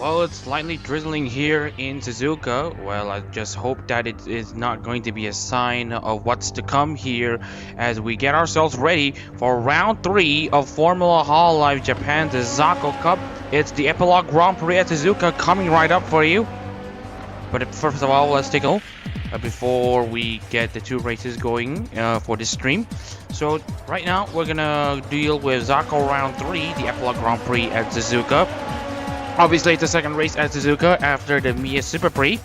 Well, it's slightly drizzling here in Suzuka. Well, I just hope that it is not going to be a sign of what's to come here as we get ourselves ready for round 3 of Formula Hololive Japan, the Zako Cup. It's the Epilogue Grand Prix at Suzuka coming right up for you. But first of all, let's take a look before we get the 2 races going for this stream. So right now, we're gonna deal with Zako round 3, the Epilogue Grand Prix at Suzuka. Obviously, it's the second race at Suzuka after the Mia Super Prix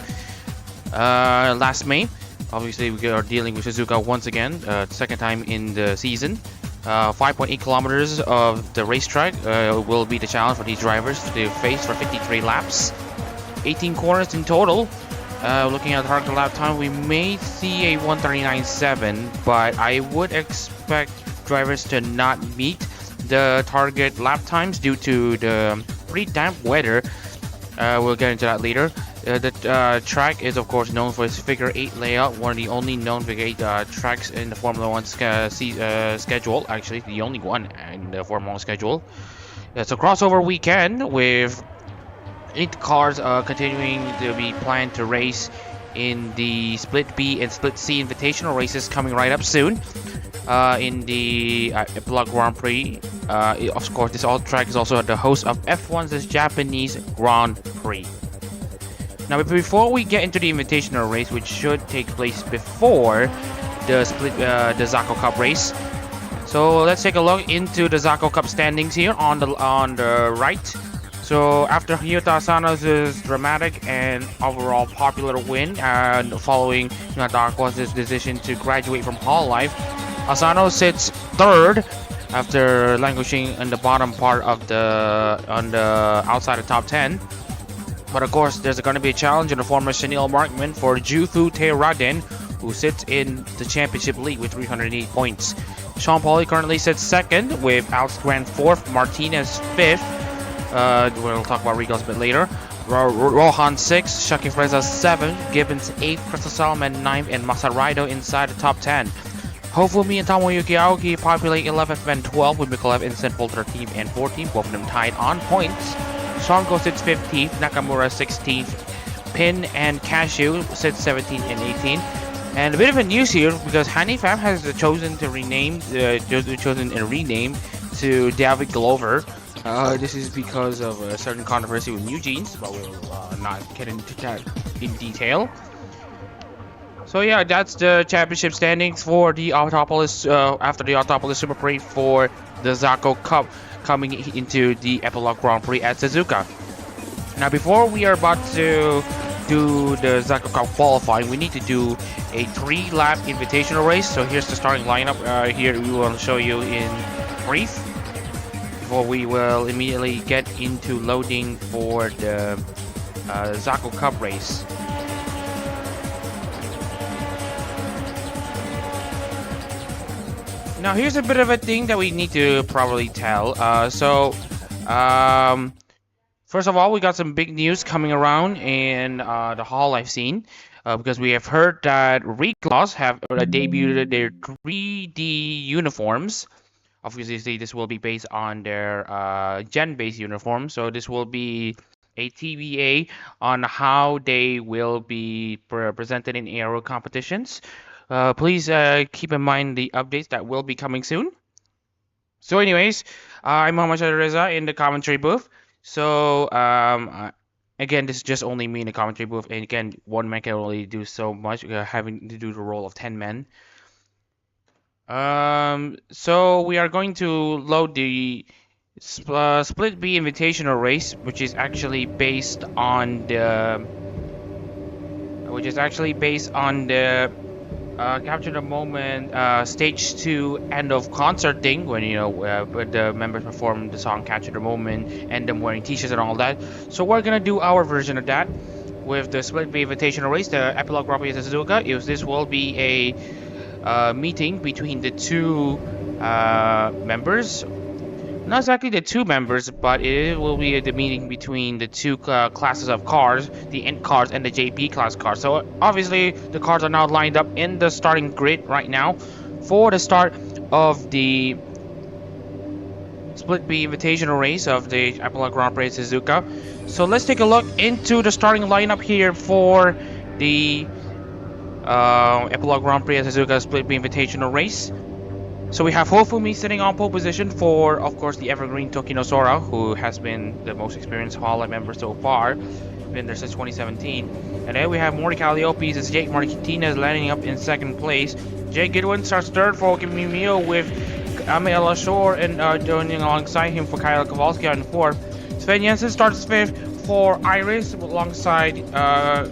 last May. Obviously, we are dealing with Suzuka once again, second time in the season. 5.8 kilometers of the racetrack will be the challenge for these drivers to face for 53 laps. 18 corners in total. Looking at target lap time, we may see a 1:39.7, but I would expect drivers to not meet the target lap times due to the pretty damp weather. We'll get into that later. The track is of course known for its figure 8 layout, one of the only known figure 8 tracks in the Formula 1 schedule, actually the only one in the Formula 1 schedule. It's a crossover weekend with 8 cars continuing to be planned to race in the Split B and Split C invitational races coming right up soon. In the Epilogue Grand Prix. Of course, this track is also the host of F1's Japanese Grand Prix. Now, before we get into the invitational race, which should take place before the the Zako Cup race, so let's take a look into the Zako Cup standings here on the right. So after Ryota Asano's dramatic and overall popular win, and following Darko's decision to graduate from Hololive, Asano sits third after languishing in the bottom part of the outside of top 10. But of course, there's going to be a challenge in the former Chanel Markman for Jufu Teiraden, who sits in the championship league with 308 points. Sean Pauli currently sits second with Alex Grant fourth, Martinez fifth. We'll talk about Regals a bit later. Rohan 6, Shaki Freza 7, Gibbons 8, Crystal Salman 9th, and Masaraido inside the top 10. Hofumi and Tomoyuki Aoki populate 11th and 12th, with Mikolev and Sinful 13th and 14th, both of them tied on points. Shango sits 15th, Nakamura 16th, Pin and Cashew sits 17th and 18th. And a bit of a news here because Hanifam has chosen a rename to David Glover. This is because of a certain controversy with New Jeans, but we'll not get into that in detail. So yeah, that's the championship standings for the Autopolis after the Autopolis Super Prix for the Zako Cup coming into the Epilogue Grand Prix at Suzuka. Now, before we are about to do the Zako Cup qualifying, we need to do a 3-lap invitational race. So here's the starting lineup. Here we will show you in brief before we will immediately get into loading for the Zako Cup race. Now, here's a bit of a thing that we need to probably tell. First of all, we got some big news coming around in the Hololive scene because we have heard that Reclaws have debuted their 3D uniforms. Obviously, this will be based on their gen-based uniform, so this will be a TBA on how they will be presented in aero competitions. Please keep in mind the updates that will be coming soon. So anyways, I'm Muhammad Reza in the commentary booth. So again, this is just only me in the commentary booth. And again, one man can only do so much, having to do the role of 10 men. So we are going to load the Split B Invitational race, which is actually based on the Capture the Moment stage 2 end of concert thing, when when the members perform the song Capture the Moment and them wearing t-shirts and all that. So we're gonna do our version of that with the Split B Invitational race, the Epilogue Grand Prix at Suzuka. This will be a meeting between the 2 members. Not exactly the 2 members, but it will be the meeting between the 2 classes of cars, the N cars and the JP class cars. So obviously the cars are now lined up in the starting grid right now for the start of the Split B Invitational race of the Epilogue Grand Prix Suzuka. So let's take a look into the starting lineup here for the Epilogue Grand Prix Suzuka Split B Invitational race. So we have Hofumi sitting on pole position for, of course, the evergreen Tokinosora, who has been the most experienced Hololive member so far, been there since 2017. And then we have Morty Calliope's as Jake Martinez landing up in second place. Jay Goodwin starts third for Kimimio with Ame Elashore and joining alongside him for Kyle Kowalski on fourth. Sven Jensen starts fifth for Iris alongside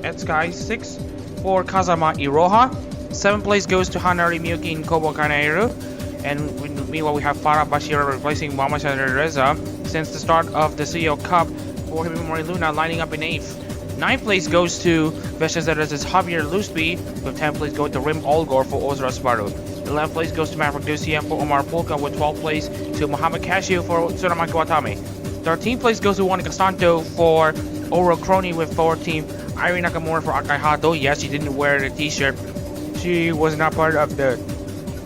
Ed Sky, sixth for Kazama Iroha. Seventh place goes to Hanari Miyuki and Kobo Kanairu. And meanwhile, we have Farah Bashira replacing Mama Reza since the start of the CEO Cup for Himimori Luna lining up in 8th. 9th place goes to Veshazere's Javier Lusby, with 10th place going to Rim Olgor for Ozra Sparrow. 11th place goes to Maverick Ducien for Omar Polka, with 12th place to Mohamed Cashew for Tsurumaki Watame. 13th place goes to Monica Santo for Oro Crony, with 14th Irene Nakamura for Akai Hato. Yes, she didn't wear the t-shirt. She was not part of the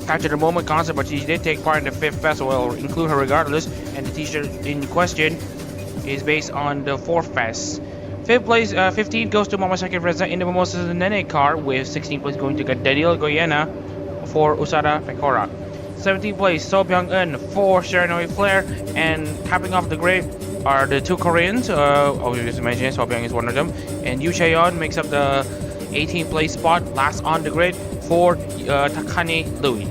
Capture the Moment concert, but she did take part in the 5th festival. I'll include her regardless, and the t-shirt in question is based on the 4th fest. 5th place, 15th goes to Momoshiki Reza in the Mimosas Nene car, with 16th place going to Daniel Goyena for Usada Pekora. 17th place, So Byung-eun for Sharonoi Flair, and capping off the grid are the two Koreans. You just mentioned So Byung is one of them, and Yu Chaeyeon makes up the 18th place spot, last on the grid for Takane Louis.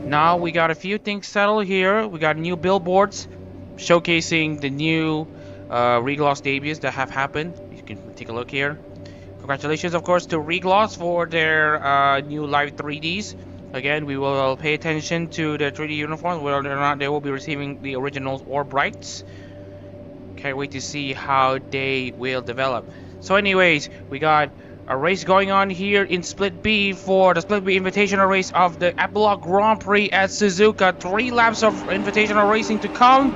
Now we got a few things settled here. We got new billboards showcasing the new Regloss debuts that have happened. You can take a look here. Congratulations, of course, to Regloss for their new live 3Ds. Again, we will pay attention to the 3D uniforms, whether or not they will be receiving the originals or brights. Can't wait to see how they will develop. So anyways, we got a race going on here in Split B for the Split B Invitational race of the Epilogue Grand Prix at Suzuka. 3 laps of Invitational racing to come.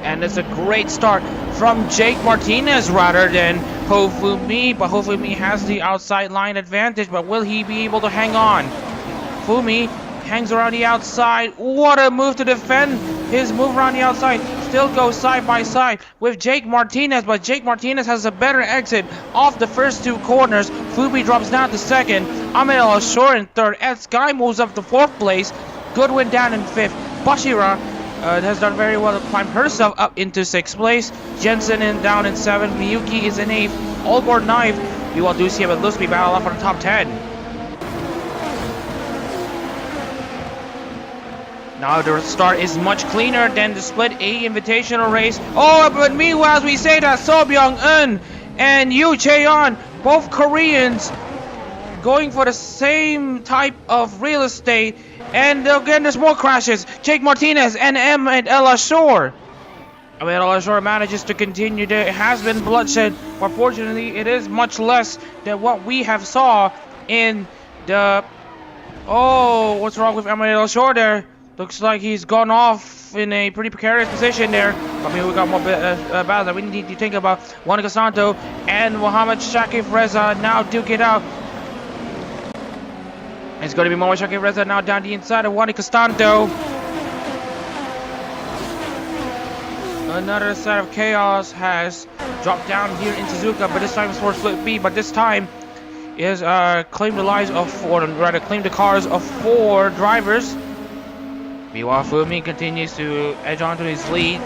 And it's a great start from Jake Martinez rather than Hofumi. But Hofumi has the outside line advantage. But will he be able to hang on? Fumi hangs around the outside. What a move to defend his move around the outside. Still goes side by side with Jake Martinez, but Jake Martinez has a better exit off the first 2 corners. Fumi drops down to 2nd. Ahmed Al-Shore in 3rd. Ed Sky moves up to 4th place. Goodwin down in 5th. Bashira has done very well to climb herself up into 6th place. Jensen down in 7th. Miyuki is in 8th. Olgor 9th. We will do see with Lusby battle up for the top 10. Now the start is much cleaner than the Split A Invitational race. Oh, but meanwhile, as we say that, So Byung-eun and Yu Chaeyeon, both Koreans, going for the same type of real estate. And again, there's more crashes. Jake Martinez and Ahmed El-Ashore. Ahmed El-Ashore manages to continue. There has been bloodshed, but fortunately, it is much less than what we have saw in the... Oh, what's wrong with Ahmed El-Ashore there? Looks like he's gone off in a pretty precarious position there. I mean, we got more battles that we need to think about. Monica Santo and Mohamed Shakif Reza now duke it out. It's going to be Mohamed Shakif Reza now down the inside of Monica Santo. Another set of chaos has dropped down here in Suzuka, but this time it's for Split B. But this time is claim the lives of, or rather claim the cars of 4 drivers. Meanwhile, Fumi continues to edge onto his lead,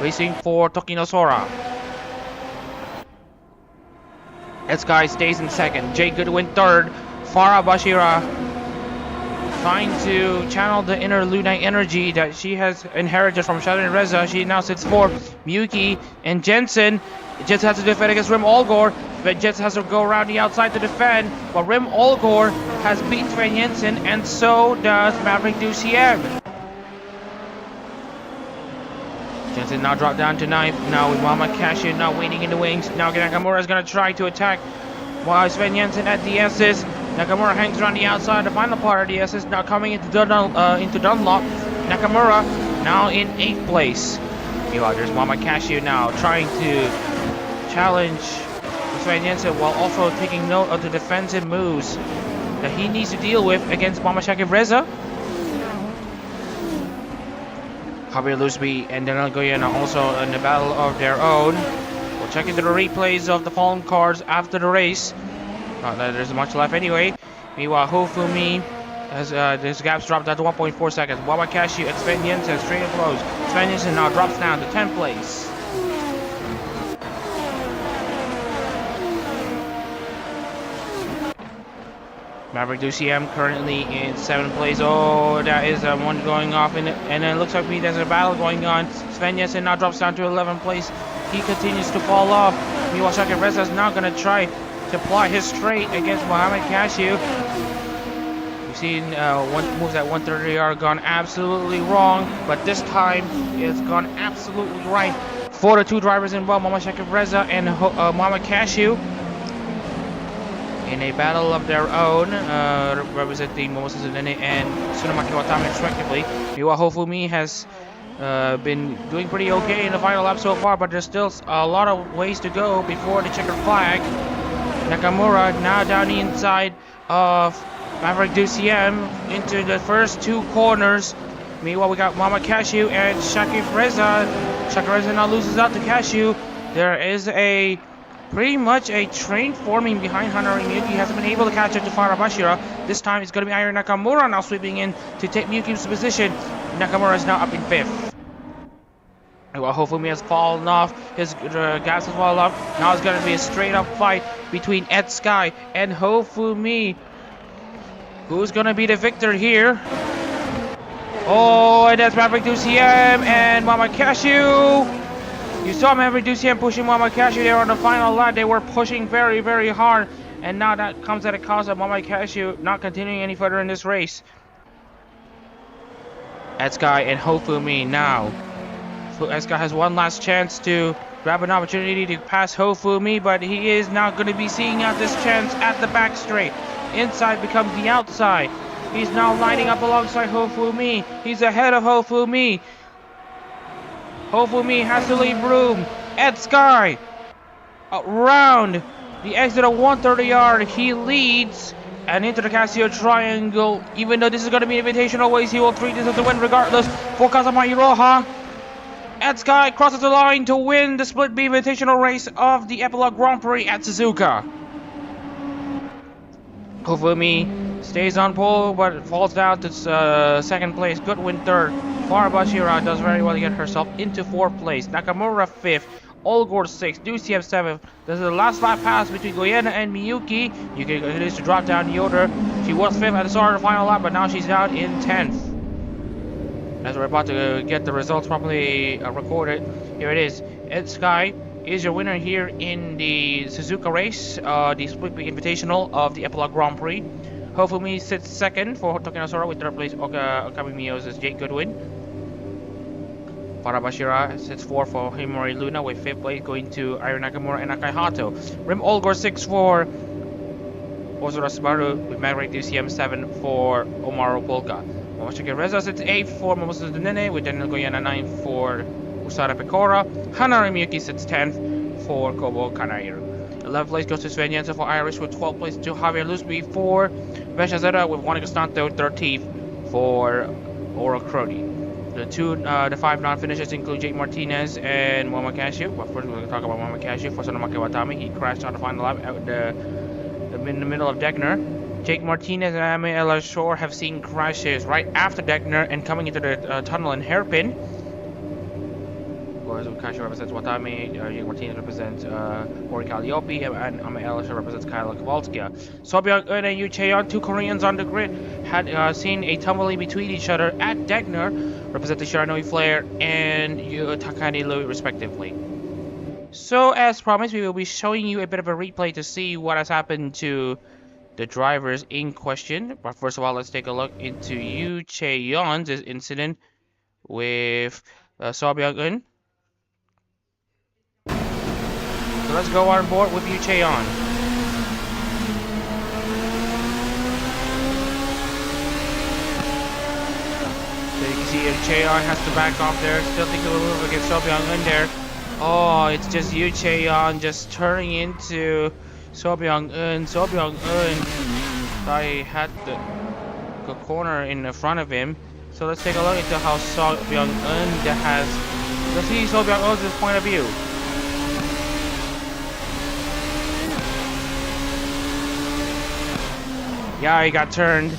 racing for Tokinosora. Sky stays in 2nd. Jay Goodwin 3rd. Farah Bashira trying to channel the inner Lunite energy that she has inherited from Shadow and Reza. She now sits 4th. Miyuki and Jensen. Jensen has to defend against Rim Olgor, but Jensen has to go around the outside to defend. But Rim Olgor has beaten Sven Jensen, and so does Maverick Ducien. Jensen now dropped down to 9th. Now with Mama Cashew now waiting in the wings. Now Nakamura is going to try to attack while Sven Jensen at the SS. Nakamura hangs around the outside, the final part of the SS. Now coming into Dunlop. Nakamura now in 8th place. Meanwhile, there's Mama Cashew now trying to challenge Sven Jensen while also taking note of the defensive moves that he needs to deal with against Mama Shakib Reza. Javier Lusby and Daniel Goyena also in the battle of their own. We'll check into the replays of the fallen cars after the race. Not that there's much left anyway. Meanwhile, Hofumi has this gap's dropped down to 1.4 seconds. Wawakashi and Sven Jensen straight and close. Sven Jensen now drops down to 10th place. Maverick DCM currently in 7th place. Oh, that is one going off, and it looks like there's a battle going on. Sven Jensen now drops down to 11th place. He continues to fall off. Meanwhile, Shaka Reza is now going to try to apply his straight against Mohamed Cashew. We've seen one moves at 130 are gone absolutely wrong, but this time it's gone absolutely right for the two drivers involved, Mohamed Shaka Reza and Mohamed Cashew, in a battle of their own, representing Momosa Tsunene and Tsunamaki Watame respectively. Meanwhile, Hofumi has been doing pretty okay in the final lap so far, but there's still a lot of ways to go before the checkered flag. Nakamura now down the inside of Maverick DCM into the first two corners. Meanwhile, we got Mama Cashew and Shakif Reza. Shakif Reza now loses out to Cashew. There is pretty much a train forming behind Hanari Miyuki. He hasn't been able to catch up to Farabashira. This time it's going to be Iron Nakamura now sweeping in to take Miyuki's position. Nakamura is now up in 5th. Well, Hofumi has fallen off. His gas has fallen off. Now it's going to be a straight up fight between Ed Sky and Hofumi. Who's going to be the victor here? Oh, and that's Maverick DCM and Mama Cashew. You saw Maverick DCM pushing Mama Cashew there on the final lap. They were pushing very, very hard. And now that comes at a cost of Mama Cashew not continuing any further in this race. Ed Sky and Hofumi now. Ed Sky has one last chance to grab an opportunity to pass Hofumi, but he is now going to be seeing out this chance at the back straight. Inside becomes the outside. He's now lining up alongside Hofumi. He's ahead of Hofumi. Hofumi has to leave room. Ed Sky around the exit of 130 yard. He leads and into the Casio triangle. Even though this is going to be invitational ways, he will treat this as a win regardless for Kazama Iroha. Ed Sky crosses the line to win the Split B Invitational race of the Epilogue Grand Prix at Suzuka. Hofumi stays on pole but falls down to 2nd place. Goodwin 3rd. Farabashira does very well to get herself into 4th place. Nakamura 5th. Olgor 6th. DCM 7th. This is the last lap pass between Goyena and Miyuki. Miyuki continues to drop down the order. She was 5th at the start of the final lap, but now she's down in 10th. As we're about to get the results properly recorded, here it is. Ed Sky is your winner here in the Suzuka race, the Split B Invitational of the Epilogue Grand Prix. Hofumi sits 2nd for Tokinosora with 3rd place Okami Miyo's Jake Goodwin. Farabashira sits 4th for Himori Luna with 5th place going to Iron Nakamura and Akai Hato. Rim Olgor 6th for Ozura Subaru with Maverick DCM 7 for Omaru Polka. Momoshiki Reza sits 8th for Momosa Nene with Daniel Goyena 9th for Usada Pecora. Hanari Miyuki sits 10th for Kobo Kanairu. 11th place goes to Sven Jensen for Irish with 12th place to Javier Lusby for Vesha Zeta with Juan Constanto 13th for Oro Crody. The 5 non-finishers include Jake Martinez and Momo Cashew. But first we're going to talk about Momo Cashew for Sonomaki Watami. He crashed on the final lap in the middle of Degner. Jake Martinez and Ame Ella Shore have seen crashes right after Degner and coming into the tunnel in Hairpin. Whereas Cashew represents Watami, Jake Martinez represents Ori Calliope, and Ame Ella Shore represents Kyla Kowalskia. Sobyung-eun and Yu Cheon, two Koreans on the grid, had seen a tumbling between each other at Degner, representing Shiranui Flair and Takani Louis respectively. So as promised, we will be showing you a bit of a replay to see what has happened to the drivers in question. But first of all, let's take a look into Yu Cheon's incident with Sobyung-eun. So let's go on board with Yu Cheon. So you can see Cheon has to back off there. Still thinking a little bit against Sobyung-eun there. Oh, it's just Yu Cheon just turning into Sobyung-eun. Sobyung-eun, I had the corner in front of him. So let's take a look into how So Byung-eun has. Let's see So Byung-eun's point of view. Yeah, he got turned.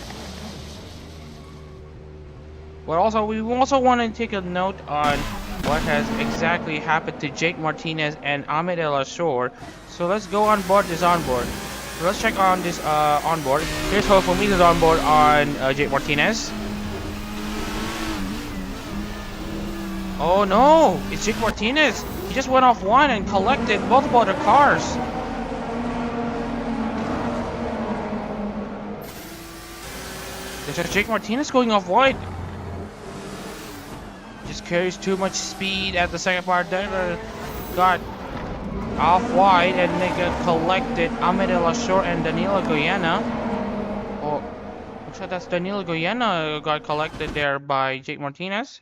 But also, we also want to take a note on what has exactly happened to Jake Martinez and Ahmed El Ashor. So let's go on board this onboard. So let's check on this onboard. Here's Hofumi's onboard on Jake Martinez. Oh no! It's Jake Martinez! He just went off one and collected multiple other cars. There's Jake Martinez going off wide. Just carries too much speed at the second part. Got off wide and they got collected Ahmed El Ashor and Danilo Goyena. Oh, looks like that's Danilo Goyena got collected there by Jake Martinez.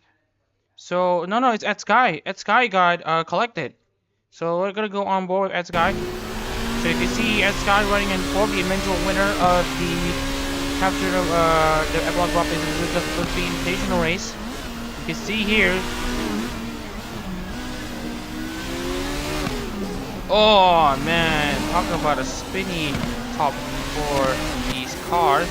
So no, it's Ed Sky. Ed Sky got collected. So we're gonna go on board with Ed Sky. So you can see Ed Sky running in fourth, the eventual winner of the capture of the Epilogue Drop is the invitational race. You can see here. Oh man, talk about a spinny top for these cars.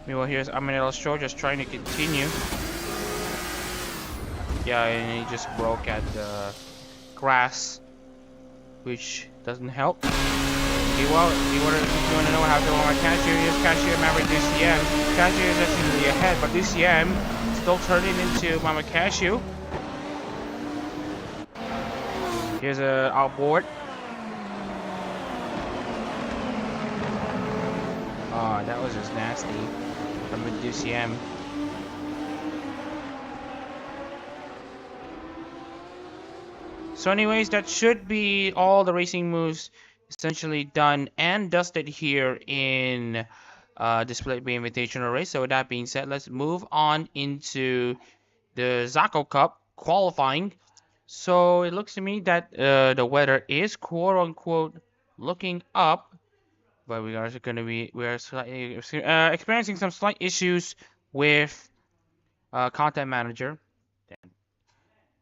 Meanwhile, here's Ahmed El Ashor just trying to continue. Yeah, and he just broke at the grass, which doesn't help. If you want to know how to run my cashier, here's cashier Maverick DCM. Cashier is actually ahead, but DCM still turning into Mama Cashew. Here's a outboard. Oh, that was just nasty from the DCM. So anyways, that should be all the racing moves essentially done and dusted here in Display Bay Invitational Race. So with that being said, let's move on into the Zako Cup qualifying. So it looks to me that the weather is quote unquote looking up, but we are slightly experiencing some slight issues with Content Manager.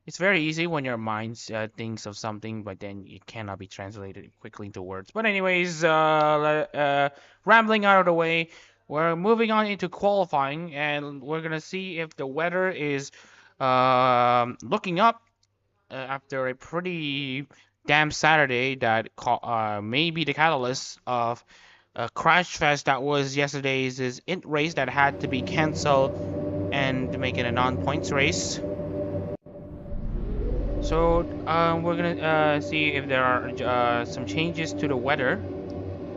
It's very easy when your mind thinks of something, but then it cannot be translated quickly into words. But anyways, rambling out of the way, we're moving on into qualifying, and we're gonna see if the weather is looking up after a pretty damn Saturday that may be the catalyst of a crash fest that was yesterday's int race that had to be cancelled and make it a non-points race. So we're gonna see if there are some changes to the weather,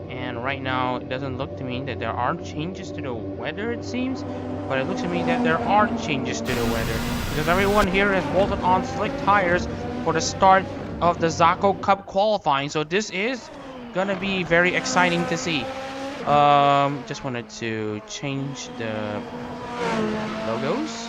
and right now it doesn't look to me that there are changes to the weather, it seems, but it looks to me that there are changes to the weather because everyone here has bolted on slick tires for the start of the Zako Cup qualifying. So this is gonna be very exciting to see. Just wanted to change the logos.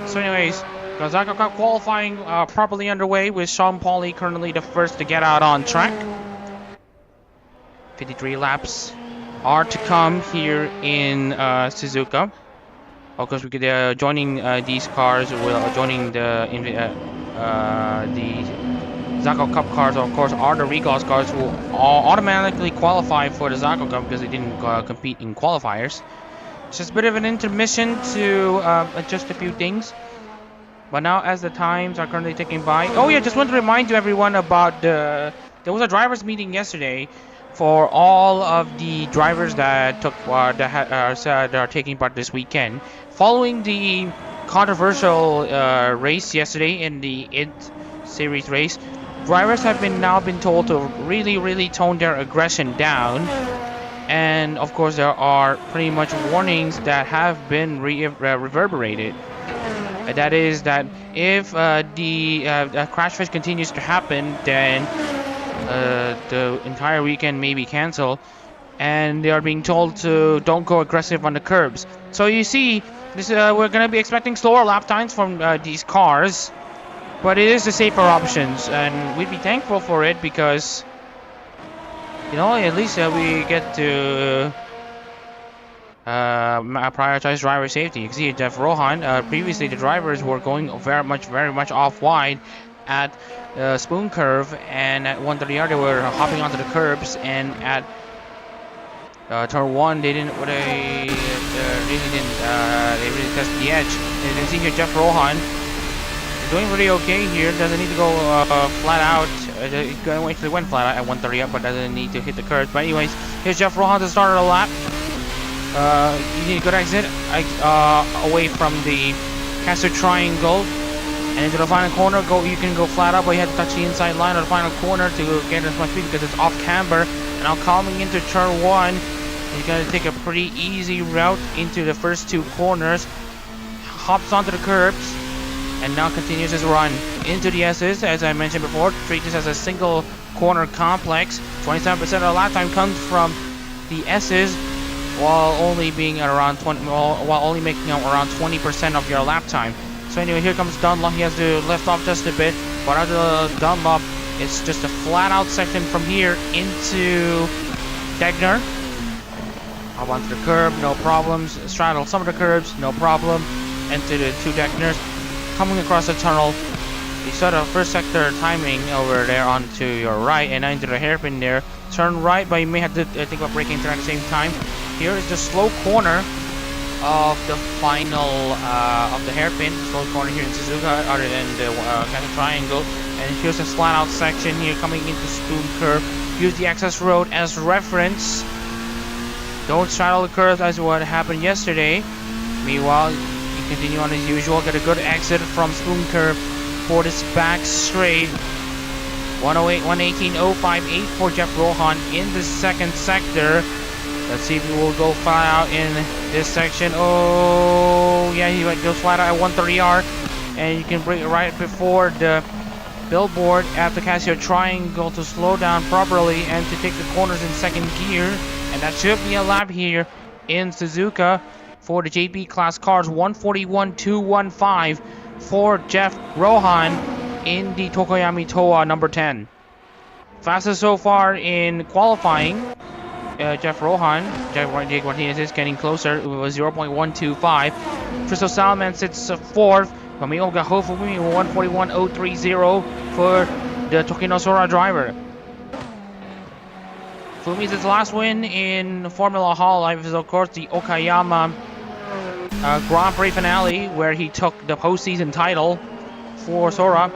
So anyways, Zako Cup qualifying properly underway with Sean Pauley currently the first to get out on track. 53 laps are to come here in Suzuka. Of course, we could joining these cars, joining the Zako Cup cars, of course, are the Regals cars who all automatically qualify for the Zako Cup because they didn't compete in qualifiers. It's just a bit of an intermission to adjust a few things. But now, as the times are currently ticking by, oh yeah, just want to remind you everyone about there was a drivers meeting yesterday for all of the drivers that took that are taking part this weekend. Following the controversial race yesterday in the int series race, drivers have now been told to really tone their aggression down. And of course, there are pretty much warnings that have been reverberated. That is that if the crash fest continues to happen, then the entire weekend may be cancelled, and they are being told to don't go aggressive on the curbs. So you see, this we're going to be expecting slower lap times from these cars, But it is the safer options, and we'd be thankful for it because, you know, at least we get to prioritize driver safety. You can see Jeff Rohan. Previously, the drivers were going very much off wide at Spoon Curve, and at 130R they were hopping onto the curbs, and at turn 1 they didn't. They really tested the edge. And you can see here Jeff Rohan is doing really okay here. Doesn't need to go flat out. Actually went flat out at 130 up, but doesn't need to hit the curves. But anyways, here's Jeff Rohan to start the lap. You need a good exit away from the caster triangle and into the final corner. You can go flat out, but you have to touch the inside line of the final corner to get as much speed because it's off camber. And now coming into turn 1, he's gonna take a pretty easy route into the first 2 corners. Hops onto the curbs and now continues his run into the S's. As I mentioned before, treat this as a single corner complex. 27% of the lap time comes from the S's, while only being at around 20, while only making up around 20% of your lap time. So anyway, here comes Dunlop. He has to lift off just a bit, but after the Dunlop, it's just a flat out section from here into Degner. Hop onto the curb, no problems. Straddle some of the curbs, no problem. Into the 2 Degners. Coming across the tunnel, you saw the first sector timing over there onto your right, and into the hairpin there. Turn right, but you may have to think about braking turn at the same time. Here is the slow corner of the final of the hairpin. Slow corner here in Suzuka, other than the kind of triangle. And here's a flat out section here coming into Spoon Curve. Use the access road as reference. Don't straddle the curves as what happened yesterday. Meanwhile, you continue on as usual. Get a good exit from Spoon Curve for this back straight. 118.058 for Jeff Rohan in the second sector. Let's see if he will go flat out in this section. Oh, yeah, he goes flat out at 130R. And you can bring it right before the billboard at the Casio triangle to slow down properly and to take the corners in second gear. And that should be a lap here in Suzuka for the JP class cars. 141.215 for Jeff Rohan in the Tokoyami Toa number 10. Fastest so far in qualifying. Jeff Rohan, Jake Martinez is getting closer. It was 0.125. Crystal Salman sits 4th. Kamio Gahofumi 141.030 for the Tokino Sora driver. Fumi's his last win in Formula Hololive is of course the Okayama Grand Prix finale, where he took the postseason title for Sora.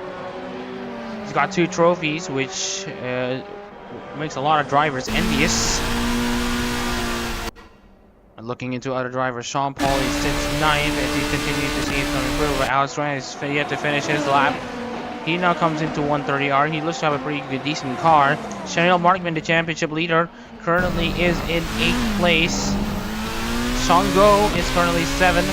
He's got 2 trophies, which makes a lot of drivers envious. Looking into other drivers, Sean Paul sits 9th as he continues to see his improve, but Alex Ryan is yet to finish his lap. He now comes into 130R. He looks to have a pretty good, decent car. Chanel Markman, the championship leader, currently is in 8th place. Shango is currently 7th.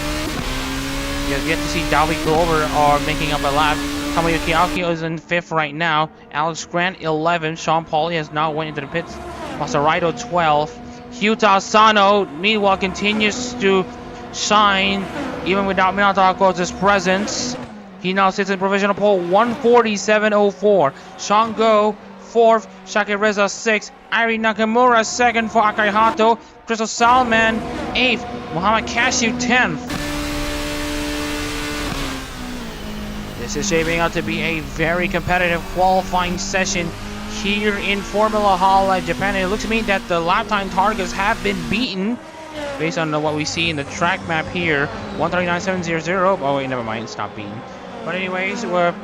You have yet to see Dalvik Glover are making up a lap. Tomoyuki Akio is in 5th right now. Alex Grant 11th. Sean Pauli has now went into the pits. Masaraido 12th. Hyuta Asano, meanwhile, continues to shine even without Minato Ako's presence. He now sits in provisional pole 147.04. Shango 4th, Shakireza 6th, Ari Nakamura 2nd for Akai Hato, Crystal Salman 8th, Muhammad Cashew 10th. This is shaping out to be a very competitive qualifying session here in Formula Hololive Japan. And it looks to me that the lap time targets have been beaten based on what we see in the track map here. 139.700. Oh wait, never mind, it's not beaten. But anyways, we're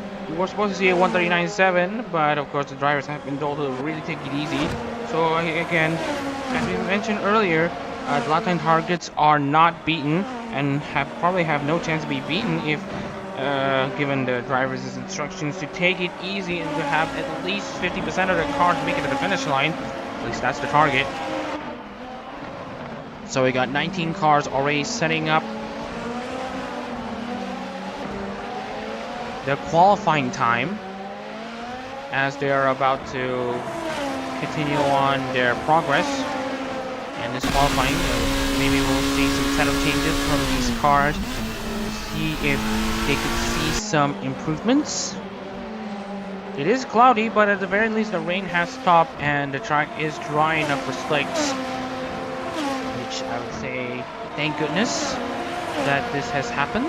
supposed to see a 139.7, but of course the drivers have been told to really take it easy. So again, as we mentioned earlier, the lap time targets are not beaten and probably have no chance to be beaten if given the drivers' instructions to take it easy and to have at least 50% of the cars make it to the finish line. At least that's the target. So we got 19 cars already setting up the qualifying time as they are about to continue on their progress. And this qualifying, maybe we'll see some setup changes from these cars. See if they could see some improvements It is cloudy, but at the very least the rain has stopped and the track is dry enough for slicks. Which I would say, thank goodness that this has happened.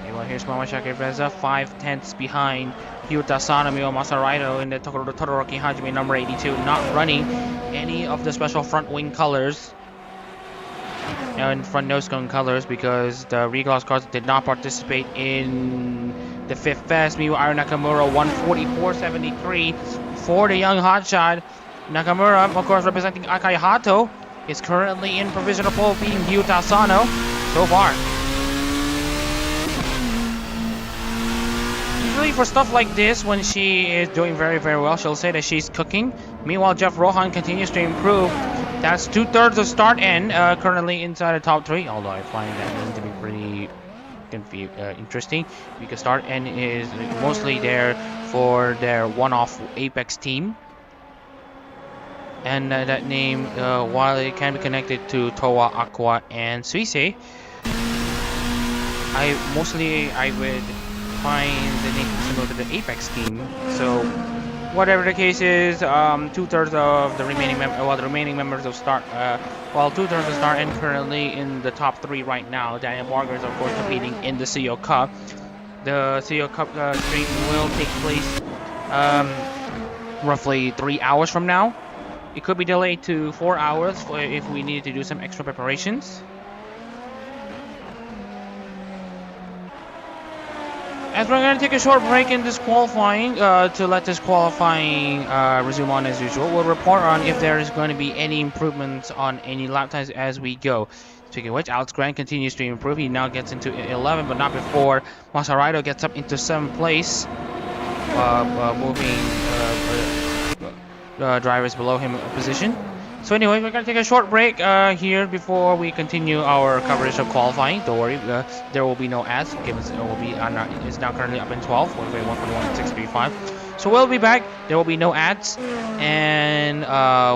Okay, well, here's Mamashake Reza, 5/10 behind Ryuta Sanami Masaraido in the Todoroki Hajime number 82, not running any of the special front wing colors and front nose cone colors because the regloss cars did not participate in the 5th Fest. Meanwhile, Aaron Nakamura 144.73 for the young hotshot. Nakamura, of course, representing Akai Hato, is currently in provisional pole, beating Ryuta Sano so far. Usually for stuff like this, when she is doing very well, she'll say that she's cooking. Meanwhile, Jeff Rohan continues to improve. That's 2/3 of start end, currently inside the top 3, although I find that to be pretty interesting because start end is mostly there for their one-off Apex team. And that name, while it can be connected to Towa, Aqua, and Suisei, I would find the name similar to the Apex team. So whatever the case is, 2/3 of the remaining members of Start, 2/3 of Start end currently in the top 3 right now. Daniel Barger is of course competing in the CEO Cup. The CEO Cup stream will take place roughly 3 hours from now. It could be delayed to 4 hours if we need to do some extra preparations. As we're going to take a short break in this qualifying to let this qualifying resume on as usual, we'll report on if there is going to be any improvements on any lap times as we go. Speaking of which, Alex Grant continues to improve. He now gets into 11, but not before Masaraido gets up into 7th place, moving drivers below him a position. So anyway, we're going to take a short break here before we continue our coverage of qualifying. Don't worry, there will be no ads. It's now currently up in 12, 141.635. So we'll be back. There will be no ads, and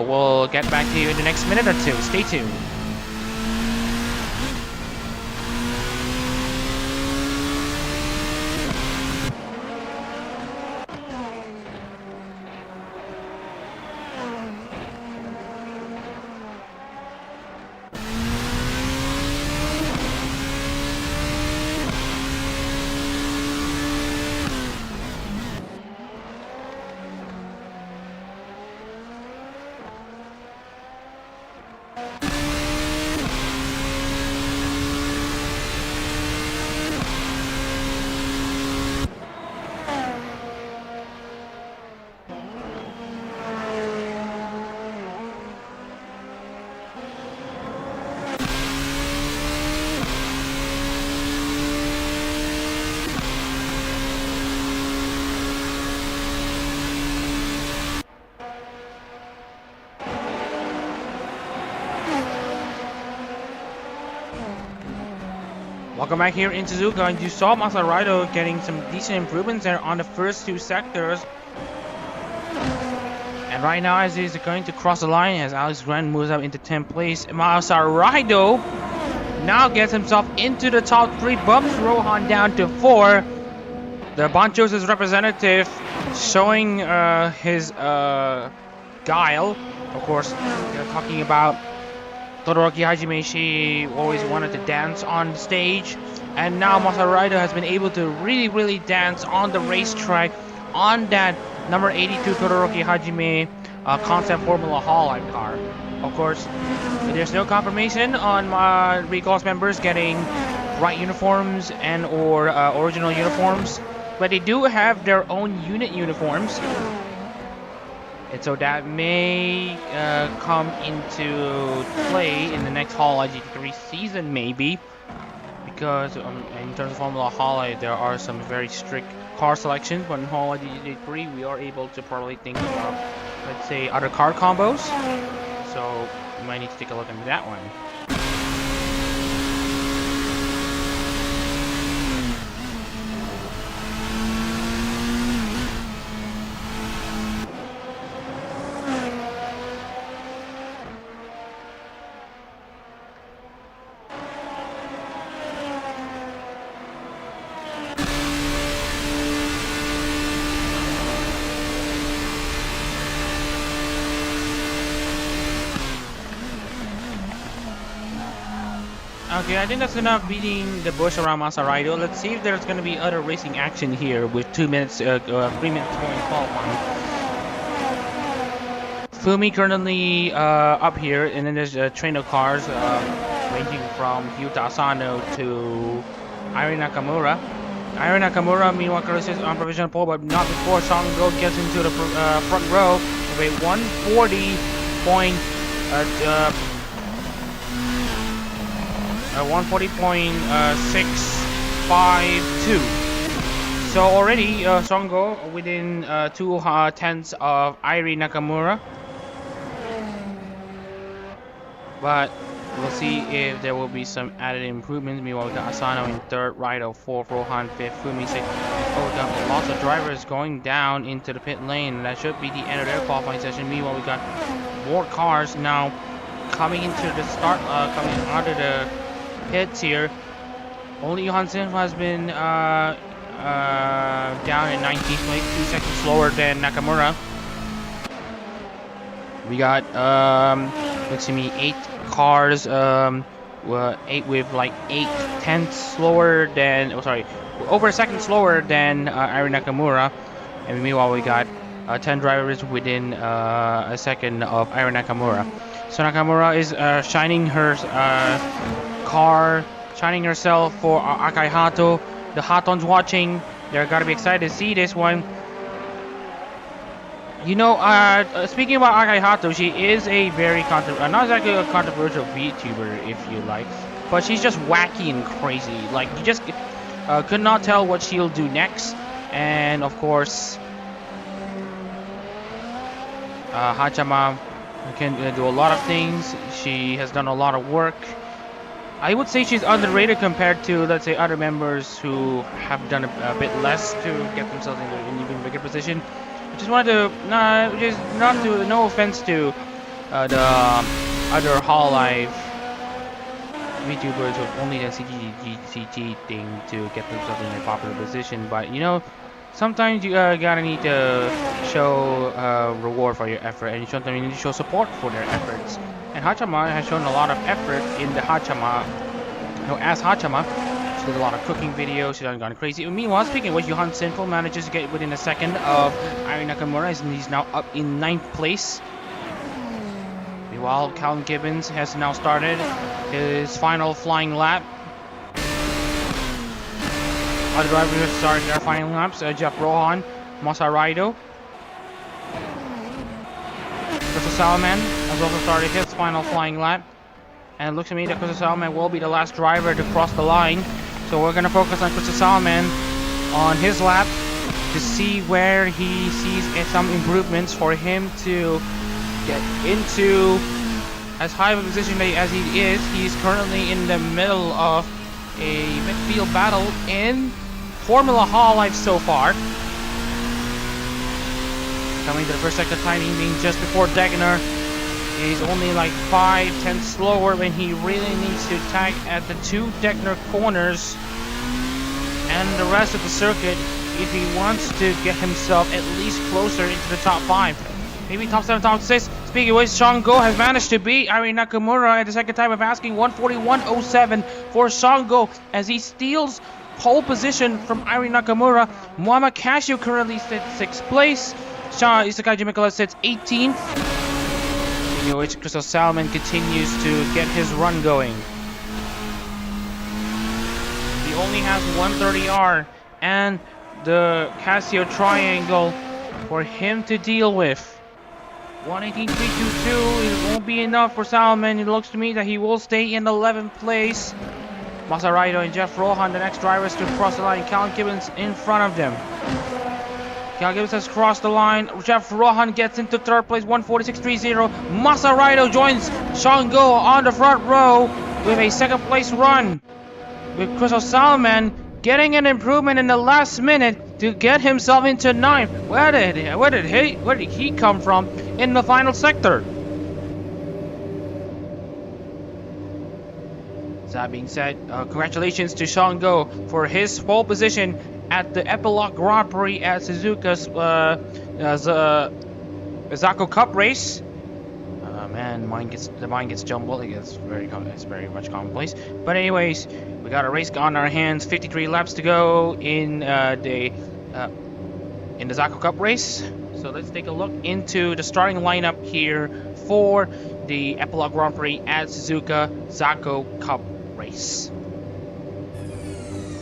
we'll get back to you in the next minute or two. Stay tuned. Welcome back here in Suzuka, and you saw Masaraido getting some decent improvements there on the first 2 sectors. And right now, as he's going to cross the line, as Alex Grant moves up into 10th place, Masaraido now gets himself into the top 3, bumps Rohan down to 4. The Banchos' representative showing his guile. Of course, talking about Todoroki Hajime. She always wanted to dance on stage, and now Masaraido has been able to really dance on the racetrack on that number 82 Todoroki Hajime concept Formula Hololive car. Of course, there's no confirmation on Recalls members getting right uniforms and or original uniforms, but they do have their own unit uniforms. And so that may come into play in the next Hololive GT3 season, maybe. Because in terms of Formula Hololive, there are some very strict car selections. But in Hololive GT3, we are able to probably think about, let's say, other car combos. So you might need to take a look into that one. Okay, I think that's enough beating the bush around Masaraido. Let's see if there's gonna be other racing action here with 3 minutes going qualifying. Fumi currently up here, and then there's a train of cars ranging from Yuta Asano to Irie Nakamura. Irie Nakamura, meanwhile, is on provisional pole, but not before Shango gets into the front row with a 140.652. So already Shango within 2 tenths of Irie Nakamura. But we'll see if there will be some added improvements. Meanwhile, we got Asano in third, Raido fourth, Rohan fifth, Fumi sixth. Oh, we got lots of drivers going down into the pit lane. That should be the end of their qualifying session. Meanwhile, we got more cars now coming into the start, coming out of the pits here. Only Johansson has been down in 19th place, 2 seconds slower than Nakamura. We got looks to me 8 cars, 8 with like 8 tenths slower than, over a second slower than Irie Nakamura. And meanwhile, we got 10 drivers within a second of Irie Nakamura. So Nakamura is shining her car, shining herself for Akai Hato. The Hatons watching, they're gotta be excited to see this one. You know, speaking about Akai Hato, she is a very not exactly a controversial VTuber, if you like, but she's just wacky and crazy. Like, you just could not tell what she'll do next. And of course, Hachama can do a lot of things. She has done a lot of work. I would say she's underrated compared to, let's say, other members who have done a bit less to get themselves in an even bigger position. I just wanted to, no offense to the other Hololive VTubers with only the CGT thing to get themselves in a popular position, but you know, sometimes you gotta need to show reward for your effort, and sometimes you need to show support for their efforts. And Hachama has shown a lot of effort in the Hachama. As Hachama, she did a lot of cooking videos. She's gone crazy. Meanwhile, speaking of which, Johan Sinful manages to get within a second of Irie Nakamura, and he's now up in 9th place. Meanwhile, Calvin Gibbons has now started his final flying lap. Other drivers started their final laps. Jeff Rohan, Masaraido. Crystal Salaman has also started his final flying lap. And it looks to me that Crystal Salaman will be the last driver to cross the line. So we're going to focus on Crystal Salaman on his lap to see where he sees some improvements for him to get into as high of a position as he is. He's currently in the middle of a midfield battle in Formula Hololive so far. Coming to the first sector timing being just before Degner. He's only like 5 tenths slower when he really needs to tag at the 2 Degner corners and the rest of the circuit if he wants to get himself at least closer into the top 5. Maybe top 7, top 6. Speaking of which, Shango has managed to beat Irie Nakamura at the second time of asking 141.07 for Shango as he steals pole position from Irie Nakamura. Muhammad Cashew currently sits 6th place. Isakai Jimikola sits 18th. In which Crystal Salmon continues to get his run going. He only has 130R and the Casio triangle for him to deal with. 118.322, it won't be enough for Salmon. It looks to me that he will stay in 11th place. Masaraido and Jeff Rohan, the next drivers to cross the line. Calvin Gibbons in front of them. Calvin Gibbons has crossed the line. Jeff Rohan gets into 3rd place, 146.30. Masaraido joins Shango on the front row with a 2nd place run. With Crystal Salman getting an improvement in the last minute to get himself into 9th. Where did he come from in the final sector? That being said, congratulations to Shango for his pole position at the Epilogue Grand Prix at Suzuka's Zako Cup race. Man, and the mind gets jumbled. It's very much commonplace. But anyways, we got a race on our hands. 53 laps to go in the Zako Cup race. So let's take a look into the starting lineup here for the Epilogue Grand Prix at Suzuka Zako Cup race.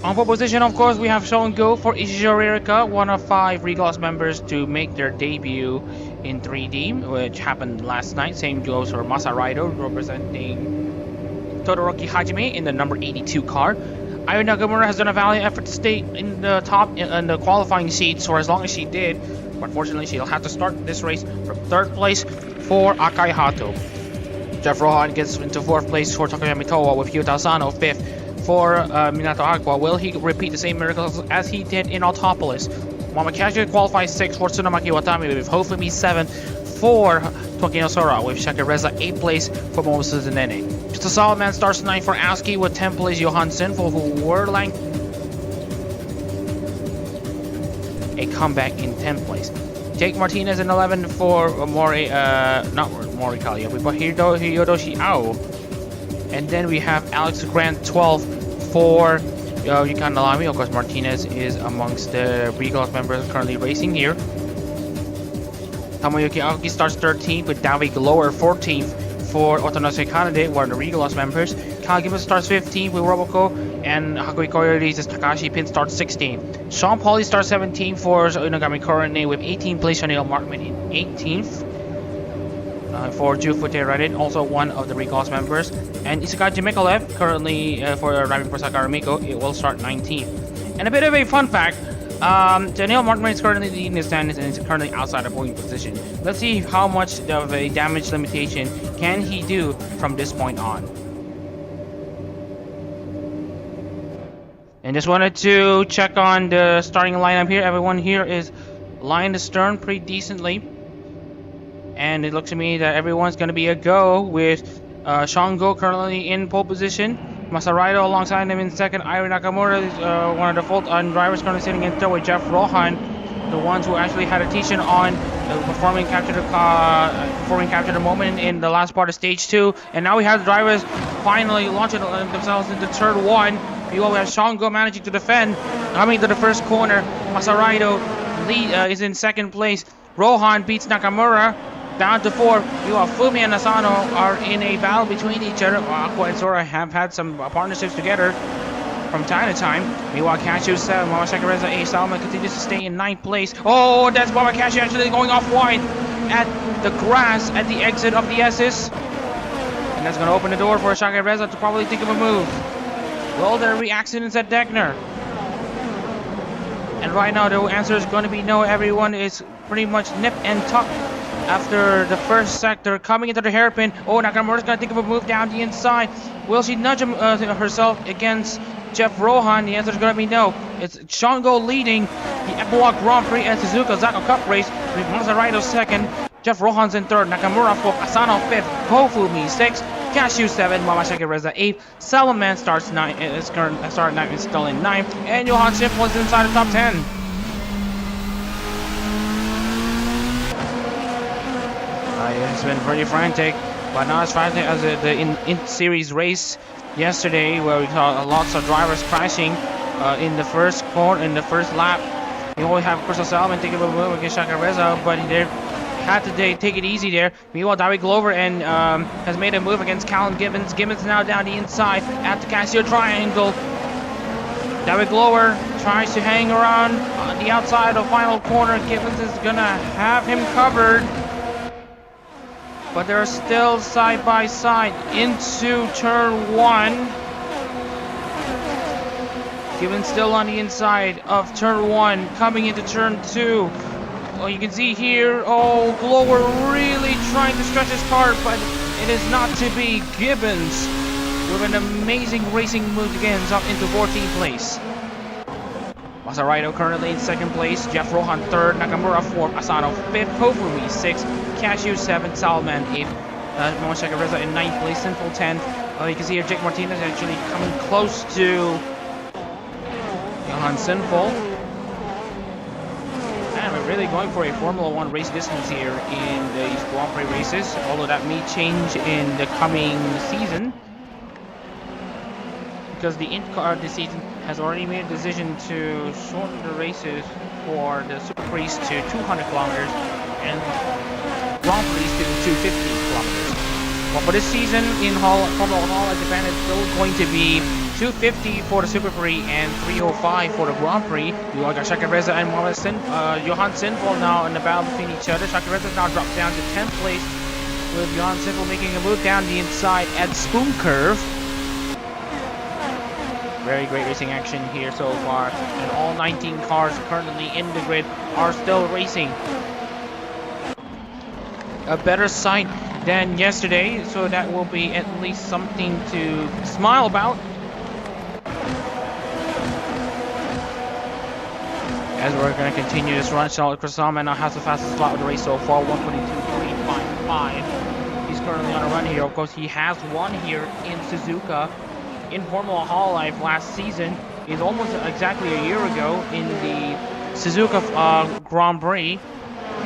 On pole position, of course, we have Go for Ishijori, one of 5 Regloss members to make their debut in 3D, which happened last night. Same goes for Masaraido, representing Todoroki Hajime in the number 82 car. Ayu Nakamura has done a valiant effort to stay in the top in the qualifying seats for as long as she did, but unfortunately she'll have to start this race from 3rd place for Akai Hato. Jeff Rohan gets into 4th place for Takayami Towa, with Ryuta Asano 5th for Minato Aqua. Will he repeat the same miracles as he did in Autopolis? Momakashi qualifies 6th for Tsunamaki Watami, with Hofumi 7th for Tokyo Sora, with Shakureza 8th place for Momosu Zenene. Just a solid man starts 9th for Aski, with 10th place Johan Sinful, who were like a comeback in 10th place. Jake Martinez in 11th for not Morikawa, but Hiroshi Ao. And then we have Alex Grant 12th for Yukan Nalami. Of course, Martinez is amongst the Regloss members currently racing here. Tamoyuki Aoki starts 13th, with Davik Lower 14th for Otonose Kanade, one of the Regloss members. Kyle Gibbons starts 15th with Roboko, and Hakui Koyori's Takashi Pin starts 16th. Sean Pauly starts 17th for Inagami Korone, with 18th place Chanel Markman in 18th. For Jufute Reddit, also one of the Regloss members. And Isakaji Mikolev, currently for driving for Sakaramiko, it will start 19th. And a bit of a fun fact, Daniel Markman is currently leading the standings and is currently outside of podium position. Let's see how much of a damage limitation can he do from this point on. And just wanted to check on the starting lineup here. Everyone here is lined astern pretty decently. And it looks to me that everyone's going to be a go, with Go currently in pole position. Masaraido alongside him in 2nd. Airi Nakamura is one of the full-time drivers currently sitting in 3rd, with Jeff Rohan, the ones who actually had a teach-in on performing capture the moment in the last part of stage 2. And now we have the drivers finally launching themselves into turn 1. Meanwhile, we have Go managing to defend, coming to the first corner. Masaraido is in 2nd place. Rohan beats Nakamura down to 4. Meanwhile, Fumi and Asano are in a battle between each other. Aqua and Sora have had some partnerships together from time to time. Meanwhile, Cashew 7, Mama Shakureza 8. Salman continues to stay in 9th place. Oh, that's Mama Cashew actually going off wide at the grass at the exit of the S's. And that's going to open the door for Shakureza to probably think of a move. Will there be accidents at Deckner? And right now the answer is going to be no. Everyone is pretty much nip and tuck after the first sector, coming into the hairpin. Oh, Nakamura's going to think of a move down the inside. Will she nudge herself against Jeff Rohan? The answer is going to be no. It's Go leading the Epilogue Grand Prix at Suzuka Zako Cup race, with Masaraido 2nd, Jeff Rohan's in 3rd, Nakamura 4th, Asano 5th, Hofumi 6th, Cashew 7, Mama Shakureza 8th, Salaman starts 9th, is still in 9th, and Johan Schiff was inside the top 10. It's been pretty frantic, but not as frantic as the in-series race yesterday, where we saw lots of drivers crashing in the first lap. You only have Crystal Salmon taking a move against Shakureza, but they had to take it easy there. Meanwhile, Derek Glover has made a move against Callum Gibbons. Gibbons now down the inside at the Casio Triangle. Derek Glover tries to hang around on the outside of final corner. Gibbons is gonna have him covered, but they're still side by side into turn 1. Gibbons still on the inside of turn 1, coming into turn 2. Well, you can see here, oh, Glover really trying to stretch his car, but it is not to be. Gibbons with an amazing racing move again up into 14th place. Masaraido currently in 2nd place, Jeff Rohan 3rd, Nakamura 4th, Asano 5th, Hofumi 6th, Cashew 7th, Salman 8th, Mama Shakureza in 9th place, Sinful 10th. You can see here Jake Martinez actually coming close to Johan Sinful. And we really going for a Formula 1 race distance here in these Grand Prix races, although that may change in the coming season, because the IndyCar this season has already made a decision to shorten the races for the Super Prix to 200 kilometers and Grand Prix to 250 kilometers. Well, for this season in Formula 1 Japan, it's still going to be 250 for the Super Prix and 305 for the Grand Prix. You got Shaka Reza and Johan Sinful now in the battle between each other. Shaka Reza now dropped down to 10th place, with Johan Sinful making a move down the inside at Spoon Curve. Very great racing action here so far, and all 19 cars currently in the grid are still racing. A better sight than yesterday, so that will be at least something to smile about. As we're going to continue this run, Charlotte Salman now has the fastest spot of the race so far, 122.355. He's currently on a run here. Of course, he has won here in Suzuka in Formula Hololive last season. It's almost exactly a year ago in the Suzuka Grand Prix,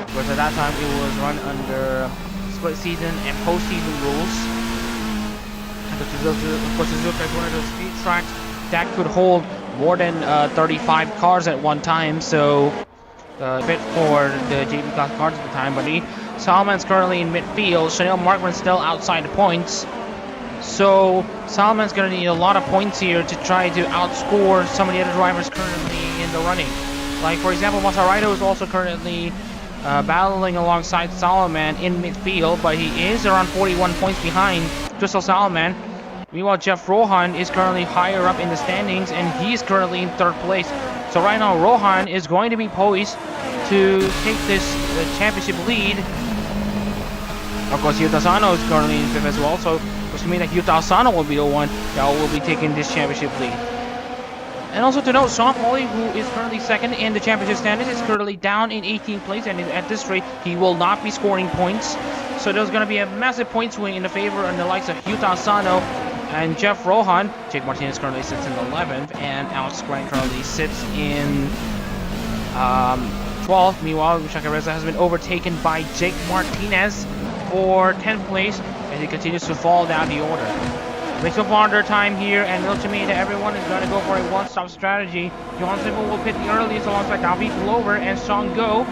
because at that time it was run under split season and postseason rules. And of course, Suzuka is one of those speed tracks that could hold more than 35 cars at one time, so a bit for the JB class cars at the time. But Salman's currently in midfield. Chanel Markman's still outside the points, so Salman's going to need a lot of points here to try to outscore some of the other drivers currently in the running. Like, for example, Masaraido is also currently battling alongside Salman in midfield, but he is around 41 points behind Crystal Salman. Meanwhile, Jeff Rohan is currently higher up in the standings, and he's currently in 3rd place. So right now, Rohan is going to be poised to take this championship lead. Of course, Yuta Asano is currently in 5th as well, so which means that Yuta Asano will be the one that will be taking this championship lead. And also to note, Sean Pauli, who is currently 2nd in the championship standings, is currently down in 18th place, and at this rate, he will not be scoring points. So there's going to be a massive point swing in the favor of the likes of Yuta Asano and Jeff Rohan. Jake Martinez currently sits in 11th, and Alex Grant currently sits in 12th. Meanwhile, Shaka Reza has been overtaken by Jake Martinez for 10th place as he continues to fall down the order. Makes up on their time here, and it looks to me that everyone is going to go for a one-stop strategy. Johan Simple will pit the earliest alongside David Glover and Sean Go.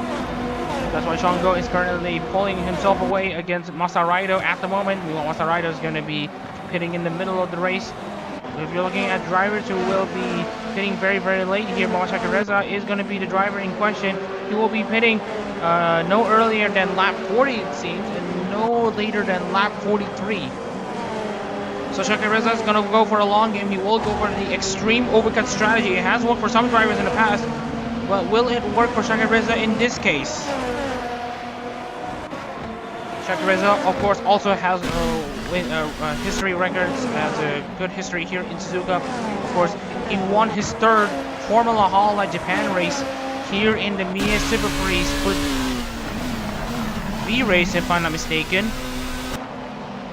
That's why Sean Go is currently pulling himself away against Masaraido at the moment. Meanwhile, Masaraido is going to be pitting in the middle of the race. If you're looking at drivers who will be pitting very, very late here, Shaka Reza is going to be the driver in question. He will be pitting no earlier than lap 40, it seems, and no later than lap 43. So Shaka Reza is going to go for a long game. He will go for the extreme overcut strategy. It has worked for some drivers in the past, but will it work for Shaka Reza in this case? Shaka Reza, of course, also has history records, has a good history here in Suzuka. Of course, he won his 3rd Formula Hololive Japan race here in the Mie Super Prix Split V race, if I'm not mistaken.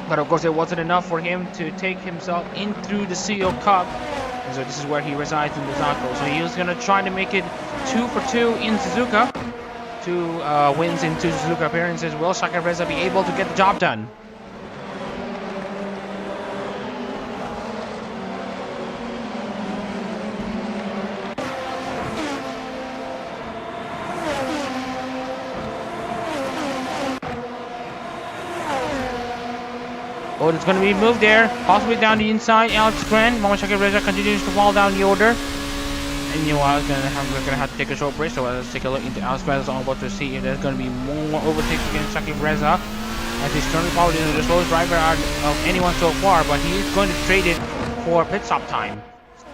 But of course, it wasn't enough for him to take himself in through the CO Cup. And so this is where he resides in the Zako. So he was going to try to make it 2 for 2 in Suzuka. 2 wins in 2 Suzuka appearances. Will Shaka Reza be able to get the job done? Oh, it's going to be moved there, possibly down the inside. Alex Grant, Shaka Reza continues to fall down the order. And you know, we're going to have to take a short break, so let's take a look into Alex Grant's on what to see if there's going to be more overtakes against Shaka Reza, as he's currently probably the slowest driver out of anyone so far, but he is going to trade it for pit stop time.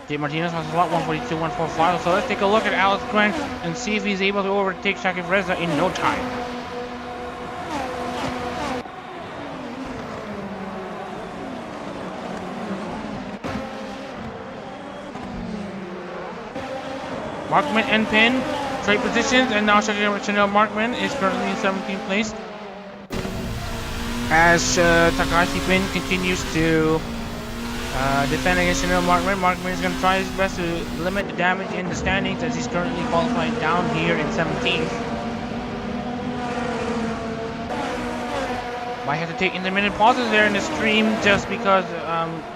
Jay Martinez has a lot 142, 145, so let's take a look at Alex Grant and see if he's able to overtake Shaka Reza in no time. Markman and Pin trade positions, and now Chanel Markman is currently in 17th place as Takahashi Pin continues to defend against Chanel Markman. Markman is going to try his best to limit the damage in the standings, as he's currently qualified down here in 17th. Might have to take intermittent pauses there in the stream just because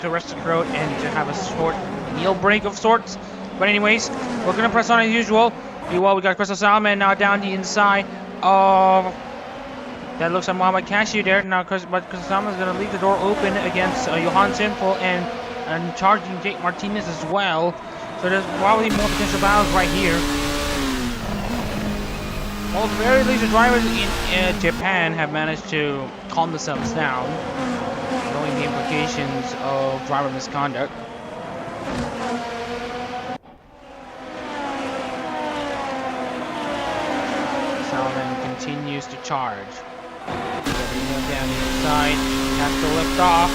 to rest the throat and to have a short meal break of sorts. But anyways, we're gonna press on as usual. Well, we got Crystal Salmon now down the inside of. That looks like Muhammad Cashew there now, but Crystal Salmon is gonna leave the door open against Johan Sinful and charging Jake Martinez as well. So there's probably more potential battles right here. Well, at the very least, the drivers in Japan have managed to calm themselves down, knowing the implications of driver misconduct. Salmon continues to charge. Down the inside, has to lift off.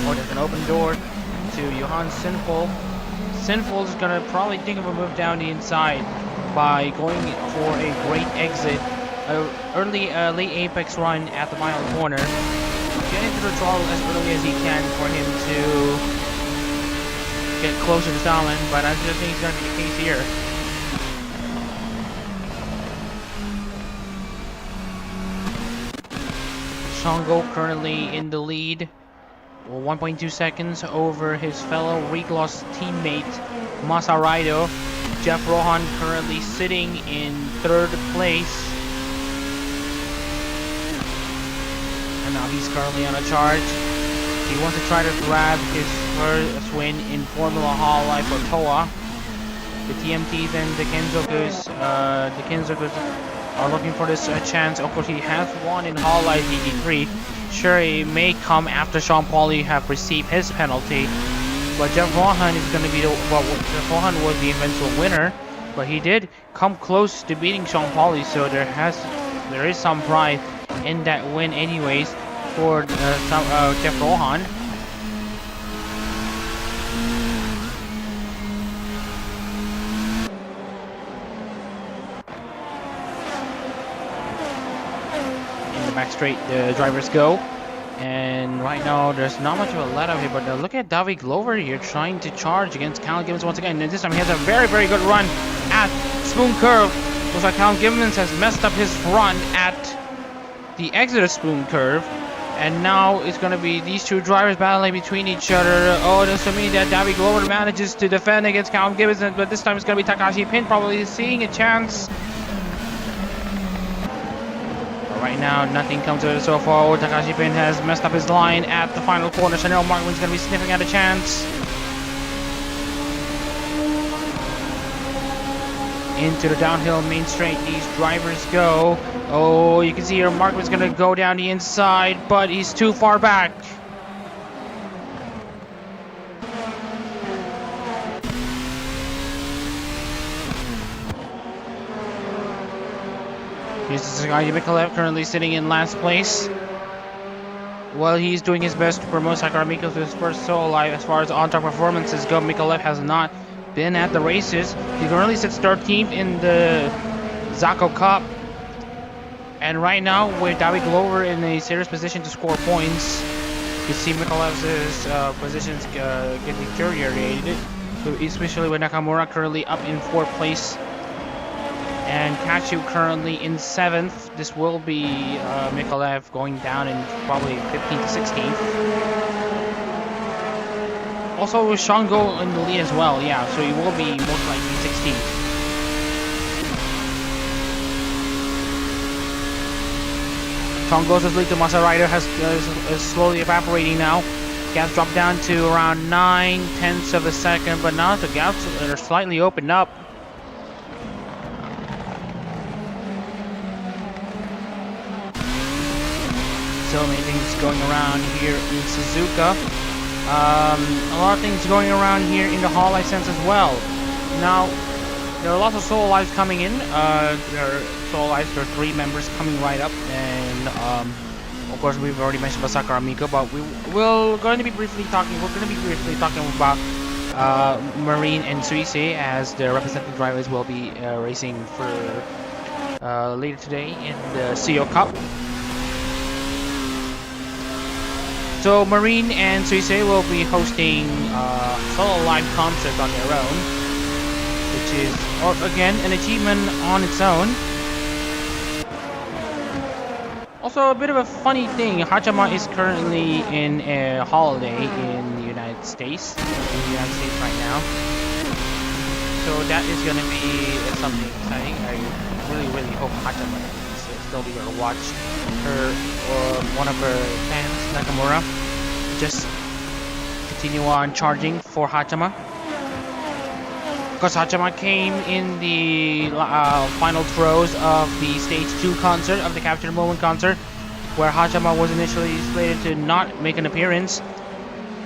Oh, there's an open door to Johan Sinful. Sinful is gonna probably think of a move down the inside by going for a great exit, late apex run at the final corner, getting to the throttle as early as he can for him to get closer to Salmon, but I just think it's going to be the case here. Shango currently in the lead, 1.2 seconds over his fellow Regloss teammate Masaraido. Jeff Rohan currently sitting in third place. And now he's currently on a charge. He wants to try to grab his first win in Formula Hololive for Toa. The TMTs and the Kenzokus are looking for this chance. Of course, he has won in Hololive DD3. Sure, it may come after Sean Pauli have received his penalty. But Jeff Rohan is going to be Jeff Rohan was the eventual winner, but he did come close to beating Sean Pauli, so there is some pride in that win, anyways, for Jeff Rohan. In the back straight, the drivers go. And right now, there's not much of a let-up here, but look at Davi Glover here trying to charge against Callum Gibbons once again. And this time he has a very, very good run at Spoon Curve. Looks like Callum Gibbons has messed up his run at the exit of Spoon Curve. And now it's going to be these two drivers battling between each other. Oh, does it mean that Davi Glover manages to defend against Callum Gibbons, but this time it's going to be Takashi Pin probably seeing a chance. Right now, nothing comes of it so far. Takashi Pin has messed up his line at the final corner. Chanel Markman's going to be sniffing at a chance. Into the downhill main straight, these drivers go. Oh, you can see here Markman's going to go down the inside, but he's too far back. This is Mikalev currently sitting in last place. Well, he's doing his best to promote Sakura Miko to his first solo live. As far as on-track performances go, Mikalev has not been at the races. He currently sits 13th in the Zako Cup. And right now, with Davi Glover in a serious position to score points, you see Mikalev's positions get deteriorated, especially with Nakamura currently up in 4th place. And Kachu currently in 7th. This will be Mikalev going down in probably 15th to 16th. Also Shango in the lead as well, yeah, so he will be most likely 16th. Shango's lead to Masaraido is slowly evaporating now. Gaps drop down to around 9/10 of a second, but now the gaps are slightly opened up. So many things going around here in Suzuka. A lot of things going around here in the Hololive sense as well. Now, there are lots of solo lives coming in. There are solo lives, there are 3 members coming right up, and of course we've already mentioned about Sakura Miko, but we're going to be briefly talking about Marine and Suisse, as their representative drivers will be racing for later today in the CO Cup. So Marine and Suisse will be hosting solo live concerts on their own, which is again an achievement on its own. Also, a bit of a funny thing, Hachama is currently in a holiday in the United States right now. So that is going to be something exciting. I really hope Hachama is still be able to watch her or one of her fans, Nakamura, just continue on charging for Hachama. Because Hachama came in the final throes of the Stage 2 concert, of the Capture the Moment concert, where Hachama was initially slated to not make an appearance.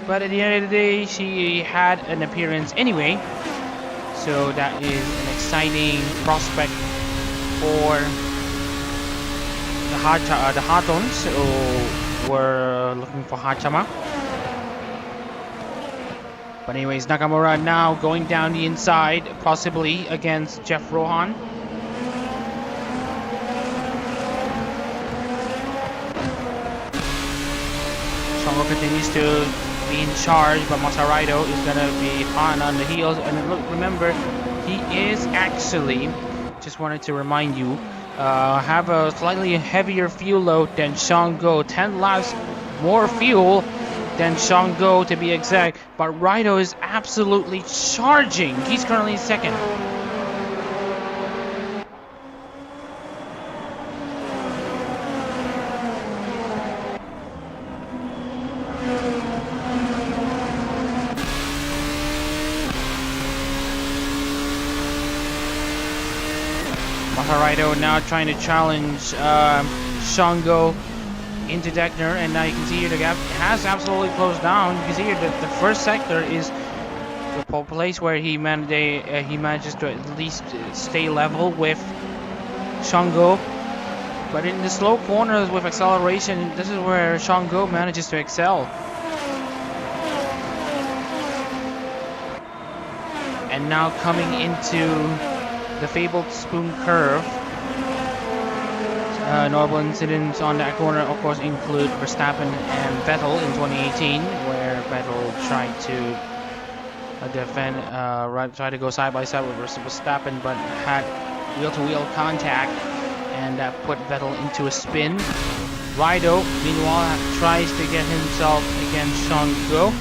But at the end of the day, she had an appearance anyway. So that is an exciting prospect for the Hatons who were looking for Hachama. But anyways, Nakamura now going down the inside, possibly against Jeff Rohan. Shango continues to be in charge, but Masaraido is going to be on the heels. And look, remember, he is actually, just wanted to remind you, have a slightly heavier fuel load than Shango. 10 laps more fuel than Shango to be exact, but Raido is absolutely charging. He's currently second. Masaraido now trying to challenge Shango into Deckner, and now you can see here the gap has absolutely closed down. You can see here that the first sector is the place where he manages to at least stay level with Shango. But in the slow corners with acceleration, this is where Shango manages to excel. And now coming into the fabled spoon curve. Notable incidents on that corner, of course, include Verstappen and Vettel in 2018, where Vettel tried to tried to go side by side with Verstappen, but had wheel-to-wheel contact, and that put Vettel into a spin. Raido, meanwhile, tries to get himself against Shango.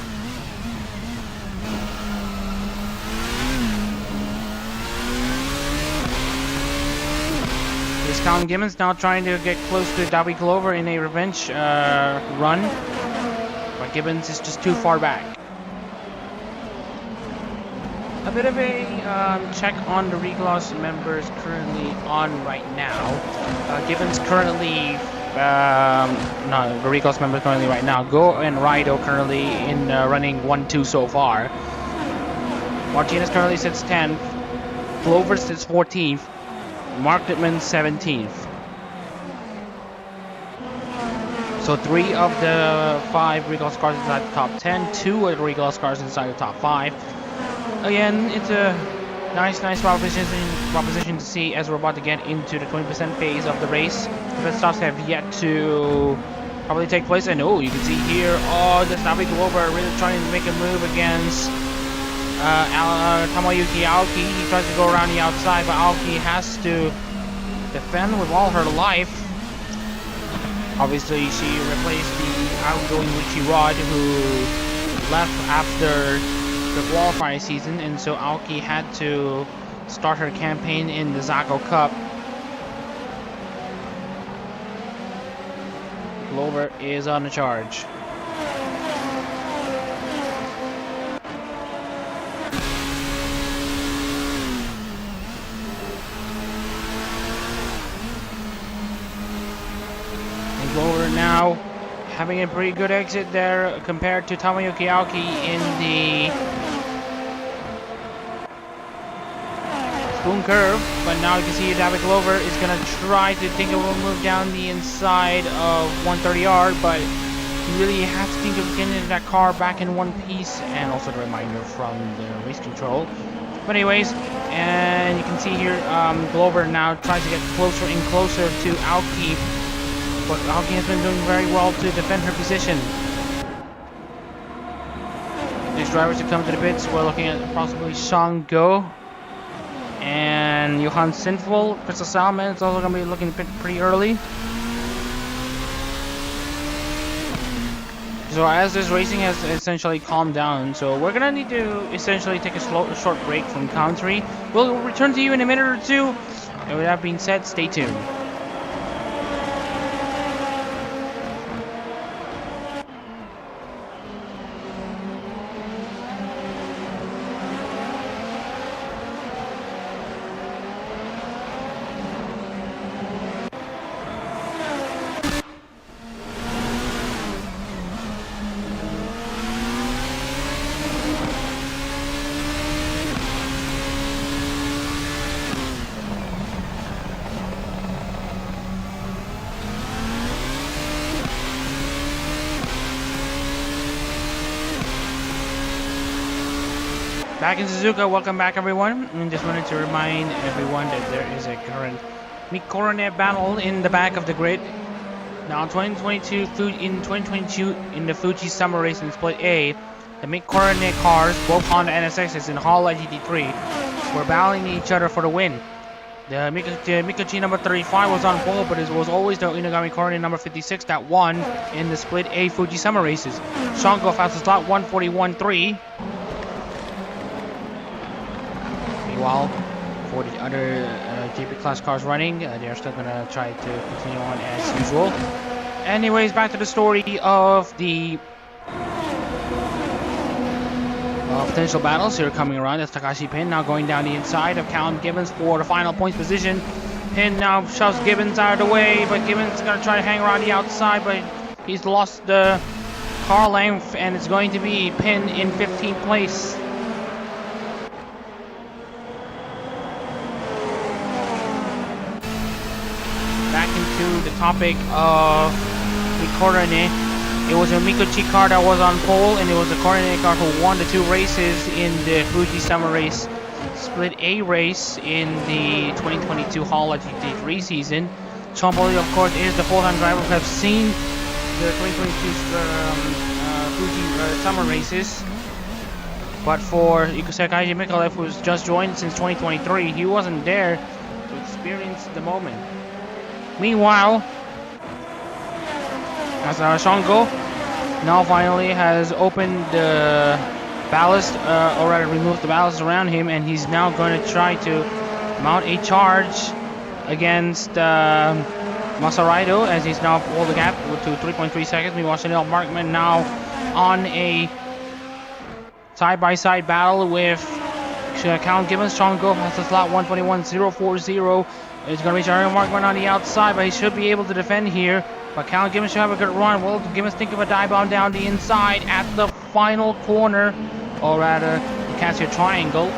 Colin Gibbons now trying to get close to Darby Glover in a revenge run, but Gibbons is just too far back. A bit of a check on the Regloss members currently on right now. Gibbons currently, no, the Regloss members currently right now. Go and Raido currently in running 1-2 so far. Martinez currently sits 10th. Glover sits 14th. Mark Dittman 17th. So 3 of the 5 Regloss cars inside the top 10, 2 of the Regloss cars inside the top 5. Again, it's a nice proposition to see as we're about to get into the 20% phase of the race. The pit stops have yet to probably take place, and oh, you can see here, oh, the Darby Glover really trying to make a move against Tamayuki Aoki. He tries to go around the outside, but Aoki has to defend with all her life. Obviously, she replaced the outgoing Richie Rod, who left after the qualifying season, and so Aoki had to start her campaign in the Zako Cup. Glover is on the charge. Glover now having a pretty good exit there compared to Tamayuki Aoki in the spoon curve, but now you can see David Glover is going to try to think of a move down the inside of 130R, but he really has to think of getting that car back in one piece, and also the reminder from the race control. But anyways, and you can see here Glover now tries to get closer and closer to Aoki, but Aoki has been doing very well to defend her position. Next drivers to come to the pits, we're looking at possibly Shango and Johan Sinful. Crystal Salman is also going to be looking pretty early. So as this racing has essentially calmed down, so we're gonna need to essentially take a short break from commentary. We'll return to you in a minute or two. And with that being said, stay tuned. Back in Suzuka, welcome back everyone. And just wanted to remind everyone that there is a current mid-coronet battle in the back of the grid. Now in 2022 in the Fuji Summer Race in Split A, the mid-coronet cars, both Honda NSXs and Hololive GT3, were battling each other for the win. The Mikochi number 35 was on pole, but it was always the Inagami coronet number 56 that won in the Split A Fuji Summer Races. Shango fastest lap 141.3. Meanwhile, for the other GP class cars running, they're still gonna try to continue on as usual. Anyways, back to the story of the potential battles here coming around. That's Takashi Pin now going down the inside of Callum Gibbons for the final points position. Pin now shoves Gibbons out of the way, but Gibbons is gonna try to hang around the outside, but he's lost the car length, and it's going to be Pin in 15th place. Back into the topic of the coronet. It was a Mikochi car that was on pole, and it was the coronet car who won the two races in the Fuji Summer Race Split A race in the 2022 Hololive GT3 season. Chompoli, of course, is the full-time driver who have seen the 2022 Fuji Summer Races. But for Sekaiji Mikalev, who's just joined since 2023, he wasn't there to experience the moment. Meanwhile, as Shango now finally has opened the ballast, or rather removed the ballast around him, and he's now going to try to mount a charge against Masaraido, as he's now pulled the gap to 3.3 seconds. Meanwhile, Chanel Markman now on a side-by-side battle with Callum Gibbons. Shango has the slot 121.040. He's going to reach Ariel Markman on the outside, but he should be able to defend here. But Callum Gibbons should have a good run. Will Gibbons think of a dive bomb down the inside at the final corner, or rather, the Casio triangle.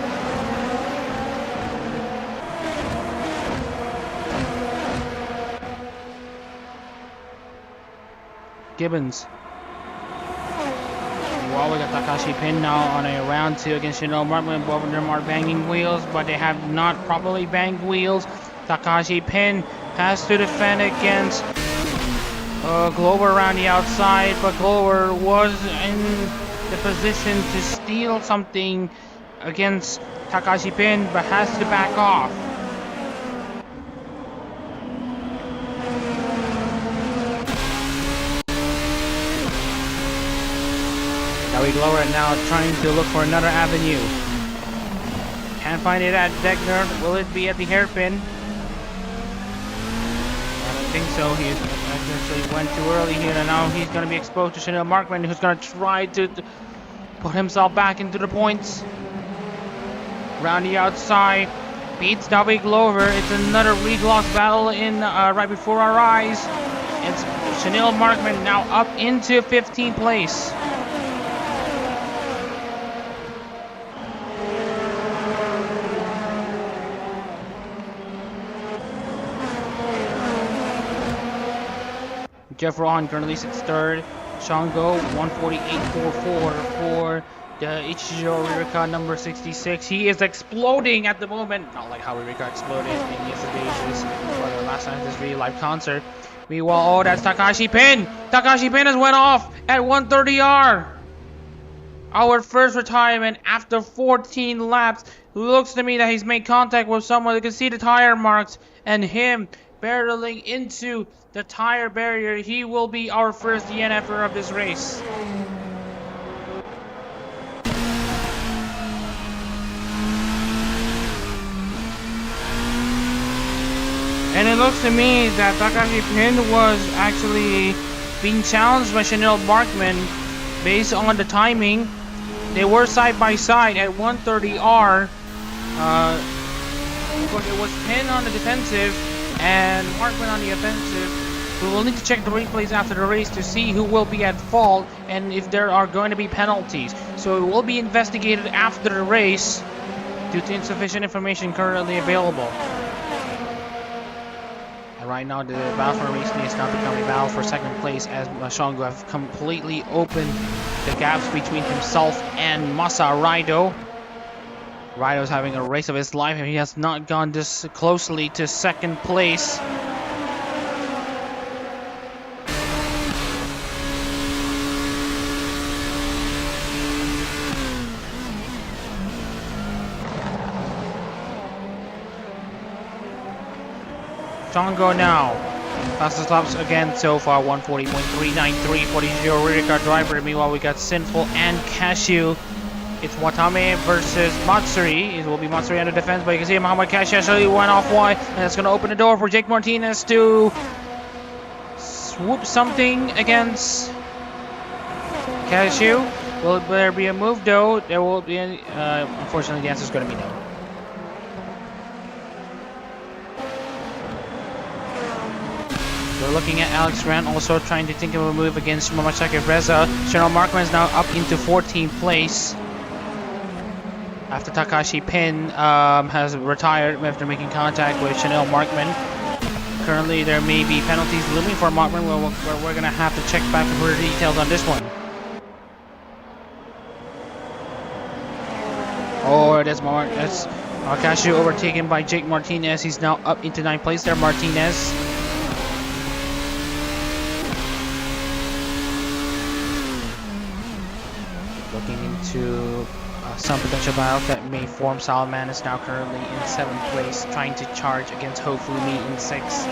Gibbons. Well, we got Takashi Pin now on a round 2 against Chanel Markman. Both of them are banging wheels, but they have not properly banged wheels. Takashi Pin has to defend against Glover around the outside, but Glover was in the position to steal something against Takashi Pin, but has to back off. Dawi Glover now trying to look for another avenue. Can't find it at Degner. Will it be at the hairpin? I don't think so. He actually went too early here, and now he's going to be exposed to Chanel Markman, who's going to try to put himself back into the points. Around the outside, beats Dawi Glover. It's another Regloss battle in right before our eyes. It's Chanel Markman now up into 15th place. Jeff Rohan currently sits third. Shango 148.44 for the Ichijo Ririka number 66. He is exploding at the moment. Not like how Ririka exploded in yesterday's or the last night's video live concert. Meanwhile, oh, that's Takashi Pin. Takashi Pin has went off at 130R. Our first retirement after 14 laps. Looks to me that he's made contact with someone. You can see the tire marks, and him barreling into the tire barrier. He will be our first DNFer of this race. And it looks to me that Takashi Pin was actually being challenged by Chanel Markman based on the timing. They were side by side at 130R. Of course, it was Pin on the defensive and Markman on the offensive. We will need to check the replays after the race to see who will be at fault and if there are going to be penalties. So it will be investigated after the race due to insufficient information currently available. Right now, the battle for racing is now becoming a battle for second place as Shango have completely opened the gaps between himself and Masa Raido. Raido's having a race of his life and he has not gone this closely to second place. Shango now. Fastest laps again so far, 140.393 for the Zero rear car driver. Meanwhile, we got Sinful and Cashew. It's Watame versus Matsuri. It will be Matsuri under defense, but you can see Muhammad Cashew actually went off wide, and that's going to open the door for Jake Martinez to swoop something against Cashew. Will there be a move though? There will be, unfortunately the answer is going to be no. We're looking at Alex Grant also trying to think of a move against Mamachaki Reza. Chanel Markman is now up into 14th place after Takashi Pin has retired after making contact with Chanel Markman. Currently there may be penalties looming for Markman where we're going to have to check back for further details on this one. Oh, that's Cashew overtaken by Jake Martinez. He's now up into 9th place there, Martinez. Looking into some potential battle that may form. Salaman is now currently in 7th place, trying to charge against Hofumi in 6th.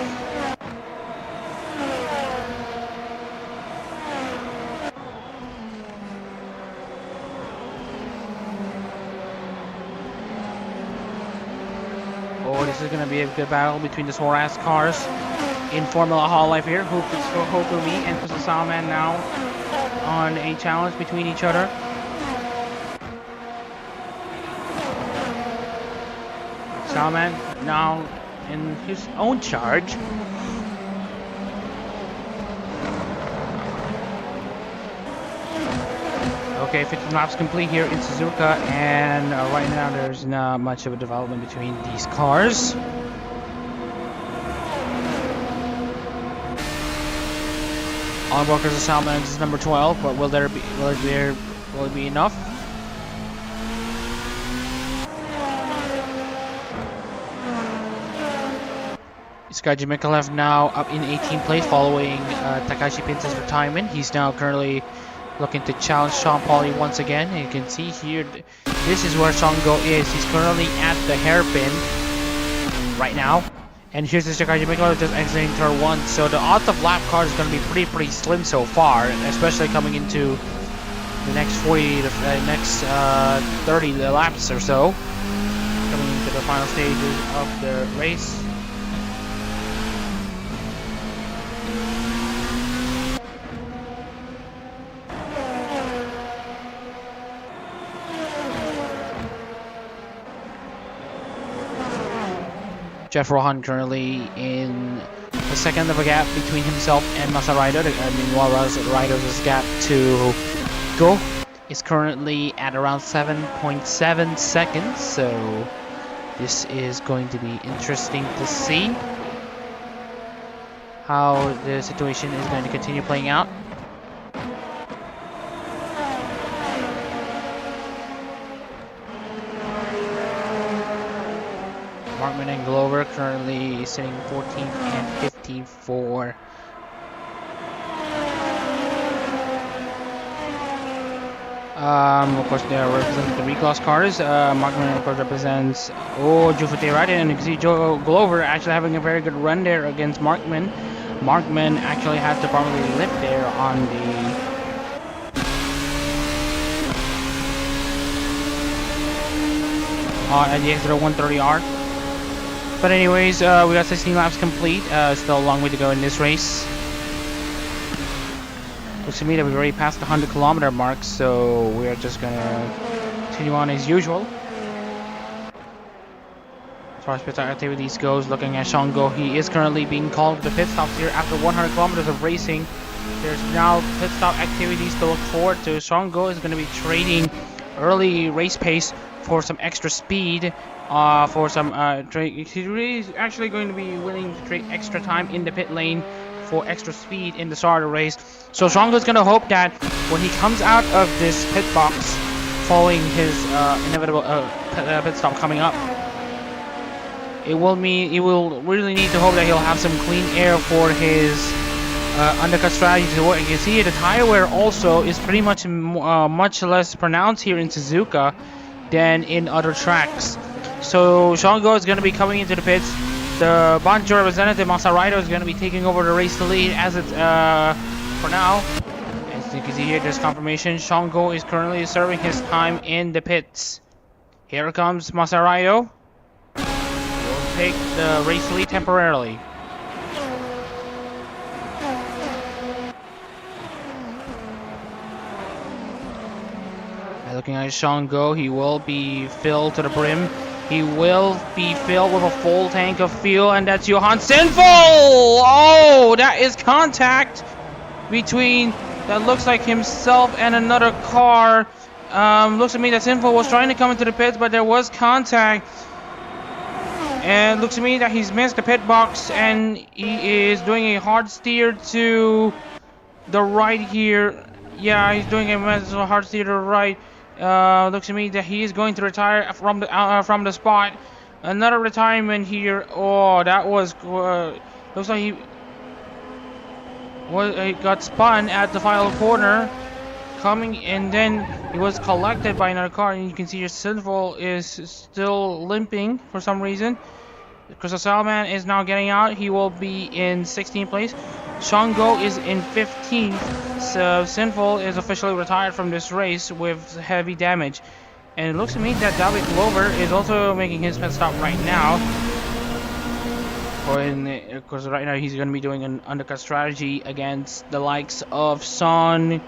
Oh, this is going to be a good battle between the Soras cars in Formula Hololive here. Hofumi and Crystal Salaman now on a challenge between each other. Salman now in his own charge. Okay, 15 laps complete here in Suzuka, and right now there's not much of a development between these cars. On Walker's of Salman is number 12, but will it be enough? Skaji Mikalev now up in 18th place following Takashi Pin's retirement. He's now currently looking to challenge Sean Pauli once again. And you can see here, this is where Shango is. He's currently at the hairpin right now. And here's the Takashi Mikalev just exiting turn 1. So the odds of lap cars is going to be pretty slim so far, especially coming into the next 30 laps or so. Coming into the final stages of the race. Jeff Rohan currently in a second of a gap between himself and Masa Raido. Meanwhile, Raido's gap to Go is currently at around 7.7 seconds. So this is going to be interesting to see how the situation is going to continue playing out. Markman and Glover currently sitting 14th and 15th for Of course, they represent the reclass cars. Markman, of course, represents Jufute right, and you can see Joe Glover actually having a very good run there against Markman. Markman actually has to probably lift there on at the exit of 130R. But anyways, we got 16 laps complete. Still a long way to go in this race. Looks to me that we've already passed the 100-kilometer mark, so we're just gonna continue on as usual. As far as pit stop activities goes, looking at Shango, he is currently being called to the pit stops here after 100 kilometers of racing. There's now pit stop activities to look forward to. Shango is going to be trading early race pace for some extra speed. He's really actually going to be willing to trade extra time in the pit lane for extra speed in the start of the race. So Shango is going to hope that when he comes out of this pit box following his inevitable pit stop coming up, it will mean he will really need to hope that he'll have some clean air for his undercut strategy to work. You can see the tire wear also is pretty much much less pronounced here in Suzuka than in other tracks. So Shango is going to be coming into the pits. The Banjo representative Masaraido is going to be taking over the race to lead as it's for now. As you can see here, there's confirmation. Shango is currently serving his time in the pits. Here comes Masaraido. Will take the race lead temporarily. Looking at Shango, he will be filled to the brim. He will be filled with a full tank of fuel, and that's Johan Sinful! Oh, that is contact between, that looks like himself and another car. Looks to me that Sinful was trying to come into the pits, but there was contact. And looks to me that he's missed the pit box, and he is doing a hard steer to the right here. Yeah, he's doing a hard steer to the right. Looks to me that he is going to retire from the spot. Another retirement here. Oh, that was looks like he got spun at the final corner, coming, and then he was collected by another car. And you can see your Sinful is still limping for some reason. Crystal Salman is now getting out. He will be in 16th place. Shango is in 15th, so Sinful is officially retired from this race with heavy damage. And it looks to me that David Glover is also making his pit stop right now. Of course, right now he's going to be doing an undercut strategy against the likes of Son.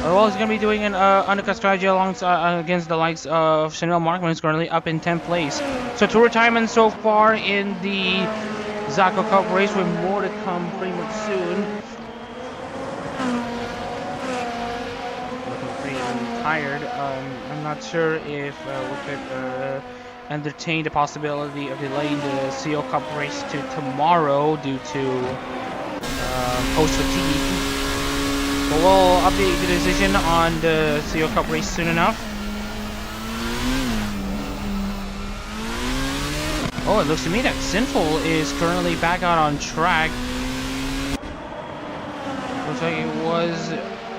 Well, he's going to be doing an undercut strategy against the likes of Chanel Markman, who's currently up in 10th place. So 2 retirements so far in the Zako Cup race, with more to come pretty much soon. Looking pretty tired. I'm not sure if we could entertain the possibility of delaying the CO Cup race to tomorrow due to post-fatigue. But we'll update the decision on the CO Cup race soon enough. Oh, it looks to me that Sinful is currently back out on track. Looks like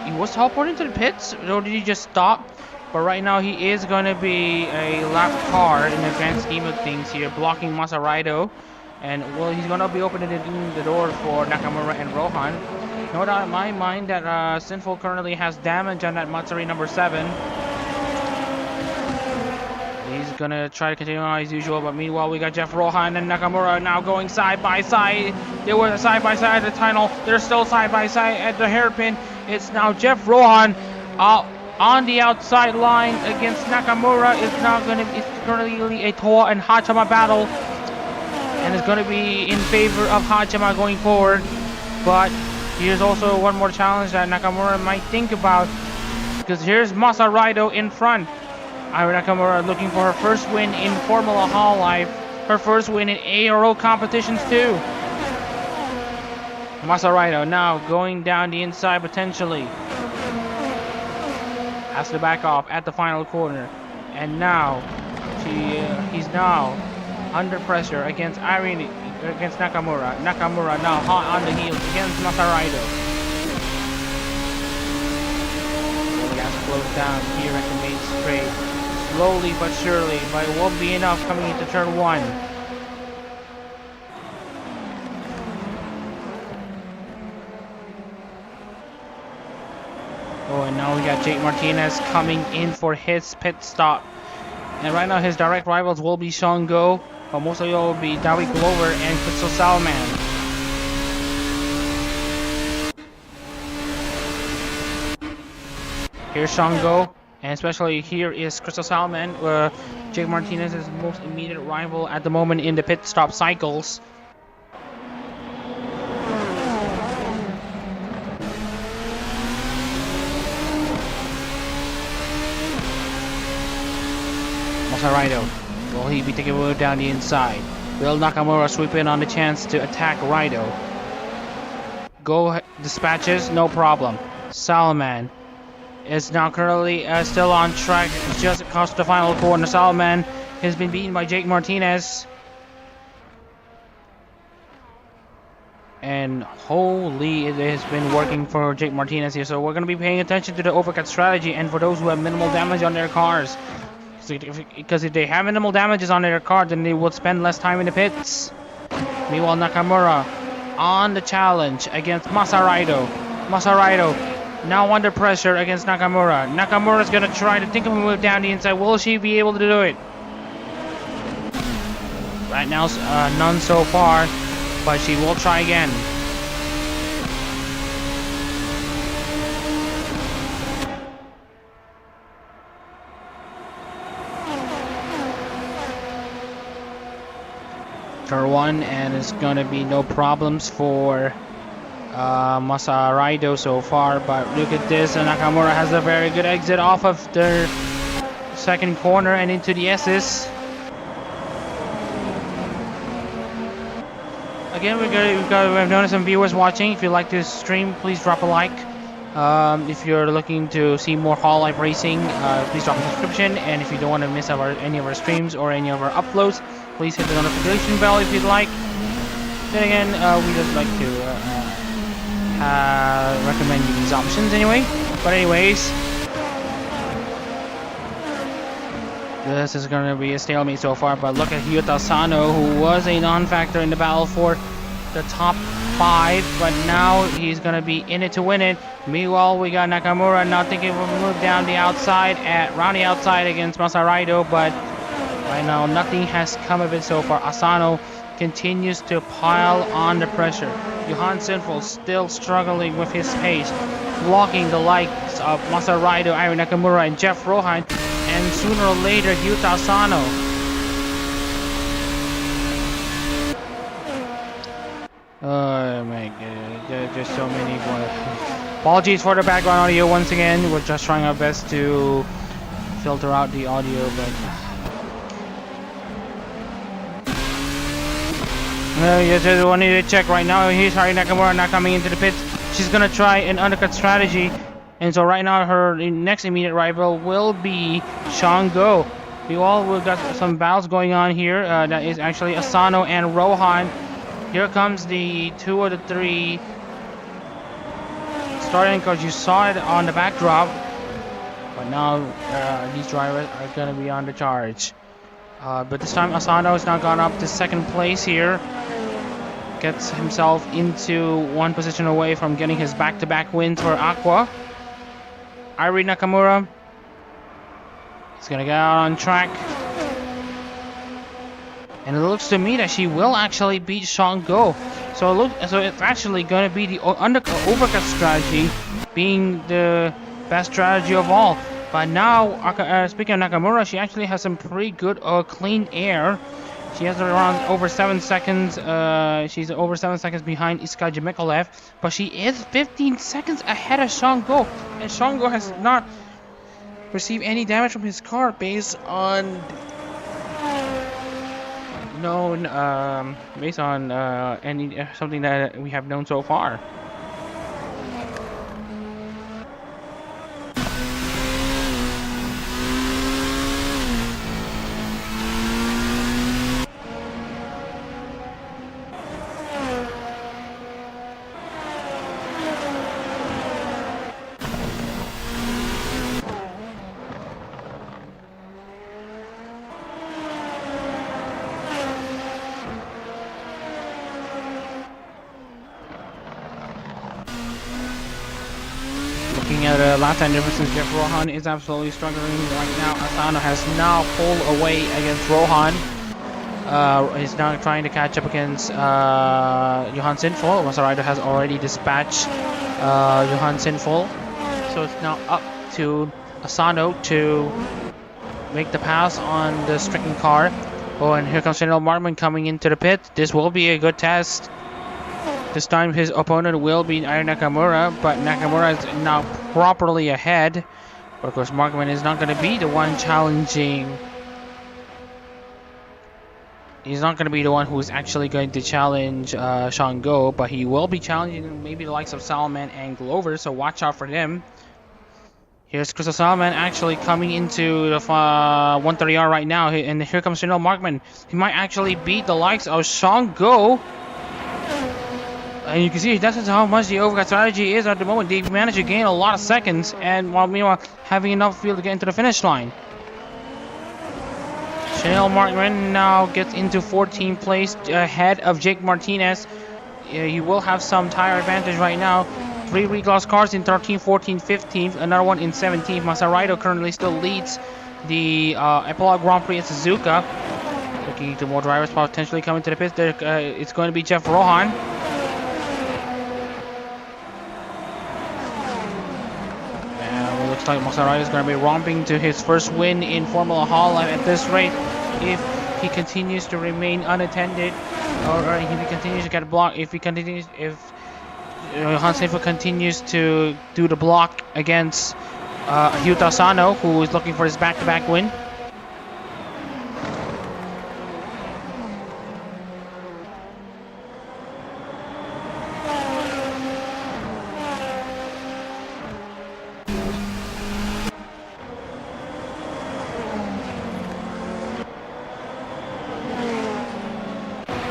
he was teleported to the pits, or did he just stop? But right now he is going to be a lap car in the grand scheme of things here, blocking Masaraido. And well, he's going to be opening the door for Nakamura and Rohan. No doubt in my mind that Sinful currently has damage on that Matsuri number 7. He's gonna try to continue on as usual, but meanwhile we got Jeff Rohan and Nakamura now going side by side. They were side by side at the tunnel. They're still side by side at the hairpin. It's now Jeff Rohan on the outside line against Nakamura. It's currently a Toa and Hachima battle, and it's gonna be in favor of Hachima going forward. But here's also one more challenge that Nakamura might think about, because here's Masaraido in front. Ira Nakamura looking for her first win in Formula Hololive, her first win in ARO competitions too. Masaraido now going down the inside potentially. Has to back off at the final corner. And now he's now under pressure against Nakamura. Nakamura now hot on the heels against Masaraido. slows down here at the main straight. Slowly but surely, but it won't be enough coming into turn 1. Oh, and now we got Jake Martinez coming in for his pit stop. And right now his direct rivals will be Sean Go, but most of you will be Dawi Glover and Crystal Salman. Here's Sean Go, and especially here is Crystal Salman, Jake Martinez's most immediate rival at the moment in the pit stop cycles. Rido. Will he be taking a move down the inside? Will Nakamura sweep in on the chance to attack Rido? Go dispatches, no problem. Salman is now currently still on track, just across the final corner. Salman has been beaten by Jake Martinez. And holy, it has been working for Jake Martinez here. So we're going to be paying attention to the overcut strategy, and for those who have minimal damage on their cars. Because if they have minimal damages on their car, then they will spend less time in the pits. Meanwhile, Nakamura on the challenge against Masaraido. Masaraido now under pressure against Nakamura. Nakamura's gonna try to think of a move down the inside. Will she be able to do it? Right now, none so far, but she will try again. Turn 1, and it's gonna be no problems for Masaraido so far, but look at this, and Nakamura has a very good exit off of the second corner and into the S's. Again, we have noticed some viewers watching. If you like this stream, please drop a like. If you're looking to see more Hololive racing, please drop a subscription, and if you don't want to miss any of our streams or any of our uploads, please hit the notification bell if you'd like. Then again, we just like to recommend you these options anyway. But anyways, this is going to be a stalemate so far. But look at Ryuta Sano, who was a non-factor in the battle for the top 5, but now he's going to be in it to win it. Meanwhile, we got Nakamura now thinking of a move down the outside, round the outside against Masaraido, but right now, nothing has come of it so far. Asano continues to pile on the pressure. Johan Sinful still struggling with his pace, blocking the likes of Masaraido, Aaron Nakamura, and Jeff Rohan, and sooner or later, Yuta Asano. Oh my god, there's so many. Apologies for the background audio once again. We're just trying our best to filter out the audio, but you just wanted to check right now. Here's Hari Nakamura not coming into the pits. She's gonna try an undercut strategy, and so right now her next immediate rival will be Sean Go. We've got some battles going on here. That is actually Asano and Rohan. Here comes the 2 of the 3 starting, because you saw it on the backdrop. But now these drivers are gonna be on the charge. But this time Asano has now gone up to second place here. Gets himself into one position away from getting his back-to-back wins for Aqua. Irie Nakamura is gonna get out on track. And it looks to me that she will actually beat Sean Go. So it's actually gonna be the overcut strategy being the best strategy of all. But now, speaking of Nakamura, she actually has some pretty good clean air. She has around over 7 seconds. She's over 7 seconds behind Iska Jamikolev, but she is 15 seconds ahead of Sean Go. And Sean Go has not received any damage from his car based on something that we have known so far. Looking at the last time differences, Jeff Rohan is absolutely struggling right now. Asano has now pulled away against Rohan. He's now trying to catch up against Johan Sinful. Masaraido has already dispatched Johan Sinful. So it's now up to Asano to make the pass on the stricken car. Oh, and here comes Chanel Markman coming into the pit. This will be a good test. This time his opponent will be Aya Nakamura, but Nakamura is now properly ahead. But of course, Markman is not going to be the one challenging. He's not going to be the one who's actually going to challenge Sean Go, but he will be challenging maybe the likes of Salman and Glover, so watch out for them. Here's Crystal Salman actually coming into the 130R right now, and here comes Chanel Markman. He might actually beat the likes of Sean Go. And you can see that's how much the overcut strategy is at the moment. They managed to gain a lot of seconds, and while meanwhile having enough field to get into the finish line. Chanel Markman now gets into 14th place ahead of Jake Martinez. He will have some tire advantage right now. 3 reclass cars in 13th, 14th, 15th, another one in 17th. Masaraido currently still leads the Epilogue Grand Prix at Suzuka. Looking to more drivers potentially coming to the pits. It's going to be Jeff Rohan. Looks like Masaraido is going to be romping to his first win in Formula Hololive at this rate. If he continues to remain unattended, or if he continues to get blocked, if Hans Seifel continues to do the block against Hyuta Asano, who is looking for his back-to-back win.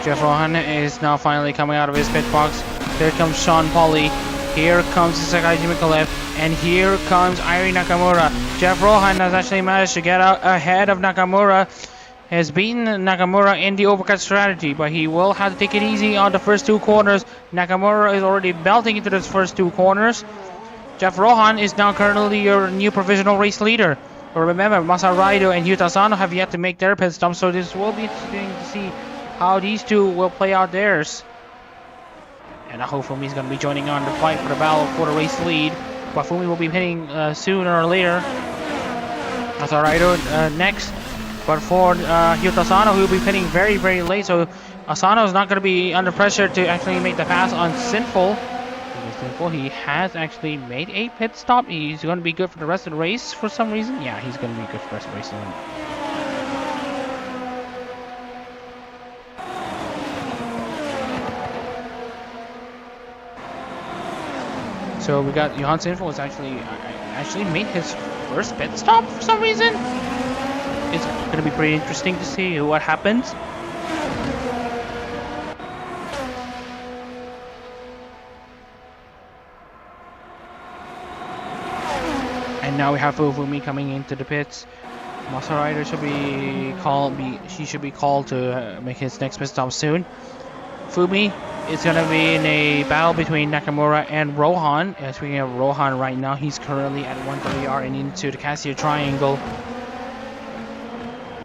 Jeff Rohan is now finally coming out of his pit box. Here comes Sean Pauly. Here comes Sakaiji Mikolev. And here comes Irie Nakamura. Jeff Rohan has actually managed to get out ahead of Nakamura. Has beaten Nakamura in the overcut strategy, but he will have to take it easy on the first 2 corners. Nakamura is already belting into those first 2 corners. Jeff Rohan is now currently your new provisional race leader. But remember, Masaraido and Hyuta Asano have yet to make their pit stop, so this will be interesting to see how these two will play out theirs. And I hope Fumi's going to be joining on the fight for the battle for the race lead. But Fumi will be hitting sooner or later. Masaraido next. But for Hyuta Asano, he will be hitting very, very late. So Asano is not going to be under pressure to actually make the pass on Sinful. Sinful, he has actually made a pit stop. He's going to be good for the rest of the race for some reason. Yeah, he's going to be good for the rest of the race. So we got Johan Sinful was actually made his first pit stop for some reason. It's going to be pretty interesting to see what happens. And now we have Fumi coming into the pits. Masaraido should be called. She should be called to make his next pit stop soon. Fumi is going to be in a battle between Nakamura and Rohan. Speaking of Rohan right now, he's currently at 130R and into the Cassia Triangle.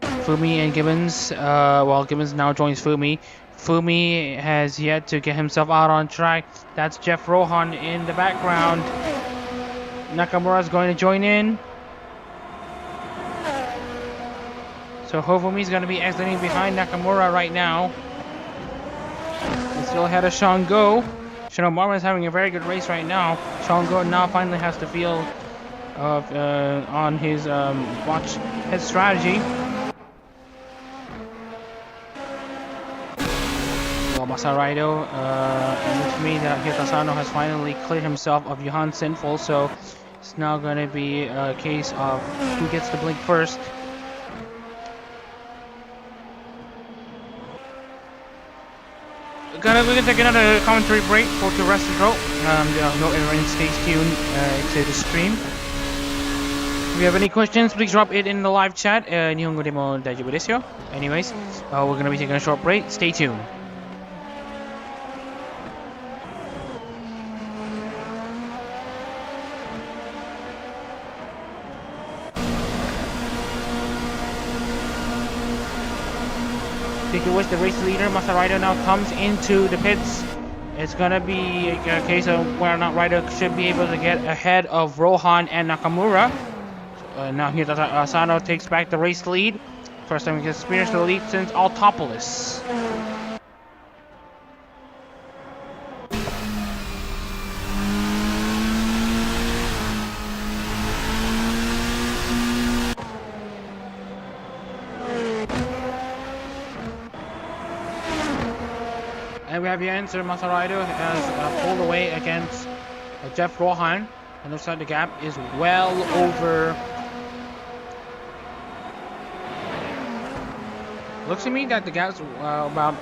Fumi and Gibbons, Gibbons now joins Fumi. Fumi has yet to get himself out on track. That's Jeff Rohan in the background. Nakamura is going to join in. So Fumi is going to be exiting behind Nakamura right now. Still ahead of Sean Go. Sean Marman is having a very good race right now. Sean Go now finally has the feel of on his watch head strategy. Well, Masaraido, it looks to me that Hyuta Asano has finally cleared himself of Johan Sinful, so it's now going to be a case of who gets the blink first. We're gonna take another commentary break for the rest of the show. No everyone stays tuned to the stream. If you have any questions, please drop it in the live chat. 日本語でも大丈夫ですよ. Anyways, we're gonna be taking a short break. Stay tuned. Speaking with the race leader, Masaraido now comes into the pits. It's gonna be a case of whether or not Raido should be able to get ahead of Rohan and Nakamura. Now here Asano takes back the race lead. First time he's experienced the lead since Altopoulos. And we have the answer. Masaraido has pulled away against Jeff Rohan. And looks like the gap is well over. Looks to me that the gap's about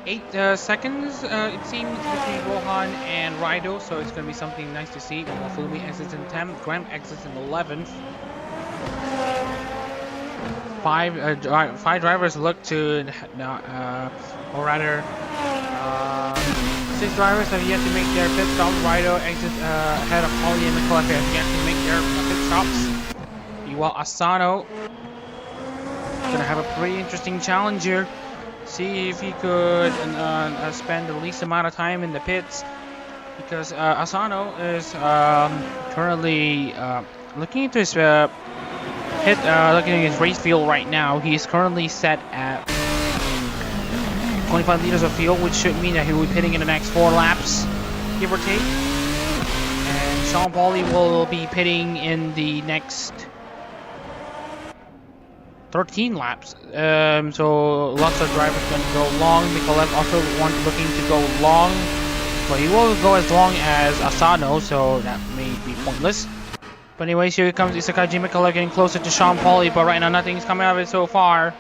8 seconds, it seems, between Rohan and Raido. So it's going to be something nice to see. Mofumi exits in 10th, Graham exits in 11th. Five drivers look to, or rather, 6 drivers have yet to make their pit stops. Raido exits ahead of Holly and McCullough have yet to make their pit stops. Meanwhile, Asano is gonna have a pretty interesting challenge here. See if he could spend the least amount of time in the pits, because Asano is currently looking into his looking at his race field right now. He's currently set at 25 liters of fuel, which should mean that he will be pitting in the next 4 laps, give or take. And Sean Pauli will be pitting in the next 13 laps. So lots of drivers going to go long. Mikolev also looking to go long, but he will go as long as Asano, so that may be pointless. But anyways, here comes Isakaji Mikolev getting closer to Sean Pauli, but right now nothing's coming out of it so far.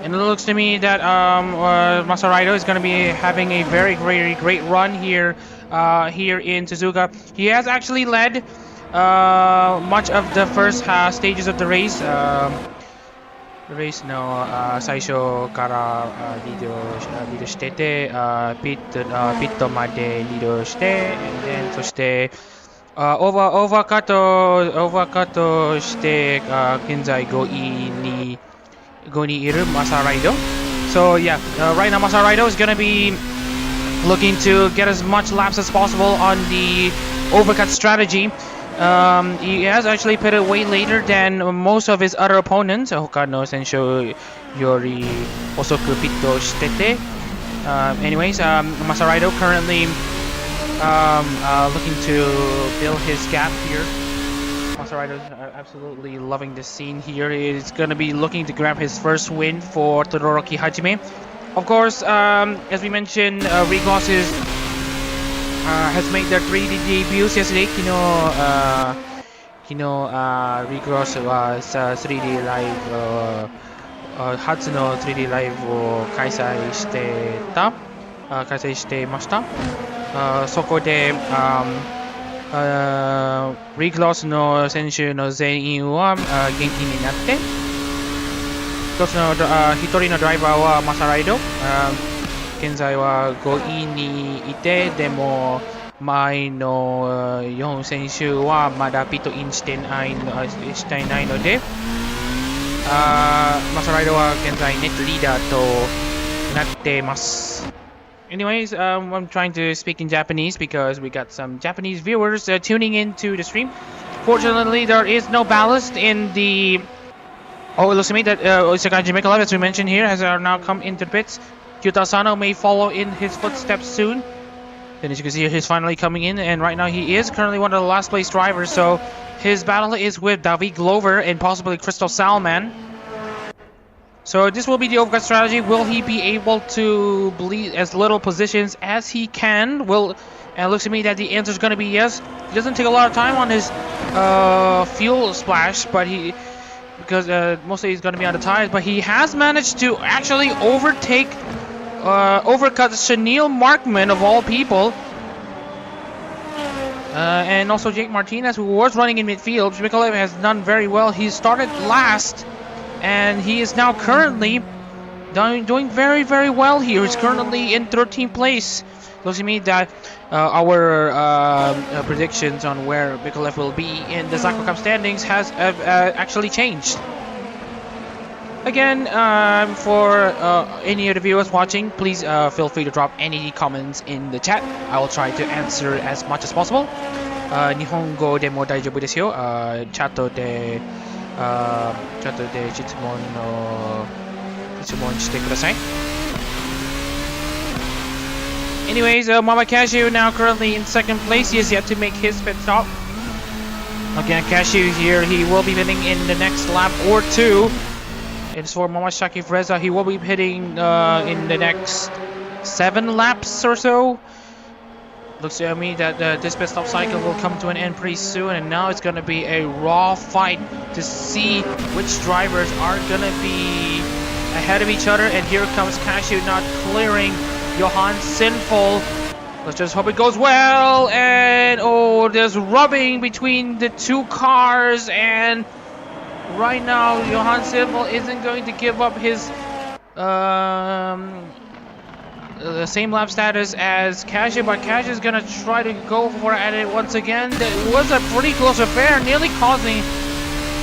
And it looks to me that Masaraido is going to be having a very great run here in Suzuka. He has actually led much of the first stages of the race. Race no 最初からリードしてて、ピットまでリードして、そしてオーバーカットして現在5位にいる Masaraido. So yeah, right now Masaraido is gonna be looking to get as much laps as possible on the overcut strategy. He has actually pitted way later than most of his other opponents. 他の選手より遅くピットしてて。Anyways, Masaraido currently looking to build his gap here. Masaraido is absolutely loving this scene here. He's going to be looking to grab his first win for Todoroki Hajime. Of course, as we mentioned, Regloss has made their 3D debuts yesterday. 昨日 Regloss は 3D ライブ初の 3D ライブを開催していました。そこでRegloss の選手の全員は元気になって、一人のドライバーはMasaraido、現在は5位にいて、でも前の4選手はまだピットインしていないので、Masaraidoは現在ネットリーダーとなっています。Anyways, I'm trying to speak in Japanese because we got some Japanese viewers tuning into the stream. Fortunately, there is no ballast in the... Oh, it looks to me that Isakaji Mikolev, as we mentioned here, has now come into the pits. Kyuta Asano may follow in his footsteps soon. Then as you can see, he's finally coming in, and right now he is currently one of the last place drivers, so his battle is with David Glover and possibly Crystal Salman. So this will be the overcut strategy. Will he be able to bleed as little positions as he can? And it looks to me that the answer is going to be yes. He doesn't take a lot of time on his fuel splash, but because mostly he's going to be on the tires, but he has managed to actually overcut Chenille Markman of all people. And also Jake Martinez, who was running in midfield. Mikolev has done very well. He started last, and he is now currently doing very, very well here. He's currently in 13th place. Does it mean that our predictions on where Mikolev will be in the Zako Cup standings has actually changed? Again, for any of the viewers watching, please feel free to drop any comments in the chat. I will try to answer as much as possible. 日本語でも大丈夫ですよ。チャットで質問してください。Anyways, Mama Cashew now currently in second place. He has yet to make his pit stop. Again, Cashew here, he will be hitting in the next lap or two. It's for Mama Shaki Freza. He will be hitting in the next 7 laps or so. Looks to me that this pit stop cycle will come to an end pretty soon, and now it's going to be a raw fight to see which drivers are going to be ahead of each other. And here comes Cashew not clearing Johan Sinful. Let's just hope it goes well. And oh, there's rubbing between the two cars, and right now Johan Sinful isn't going to give up his the same lap status as Cashew, but Cashew is gonna try to go for it once again. It was a pretty close affair, nearly causing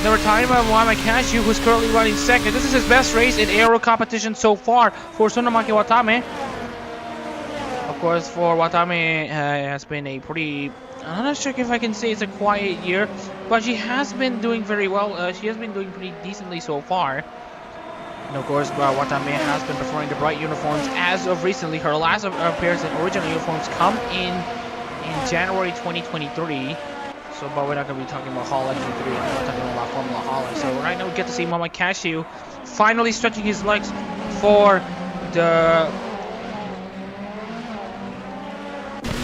the retirement of Mama Cashew, who's currently running second. This is his best race in aero competition so far for Tsunamaki Watame. Of course, for Watame has been a pretty, I'm not sure if I can say it's a quiet year, but she has been doing very well. She has been doing pretty decently so far. And of course, Watame has been preferring the bright uniforms as of recently. Her last appearance in original uniforms come in January 2023. So, but we're not going to be talking about Hololive 3. We're not talking about Formula Hololive. So right now we get to see Mama Cashew finally stretching his legs for the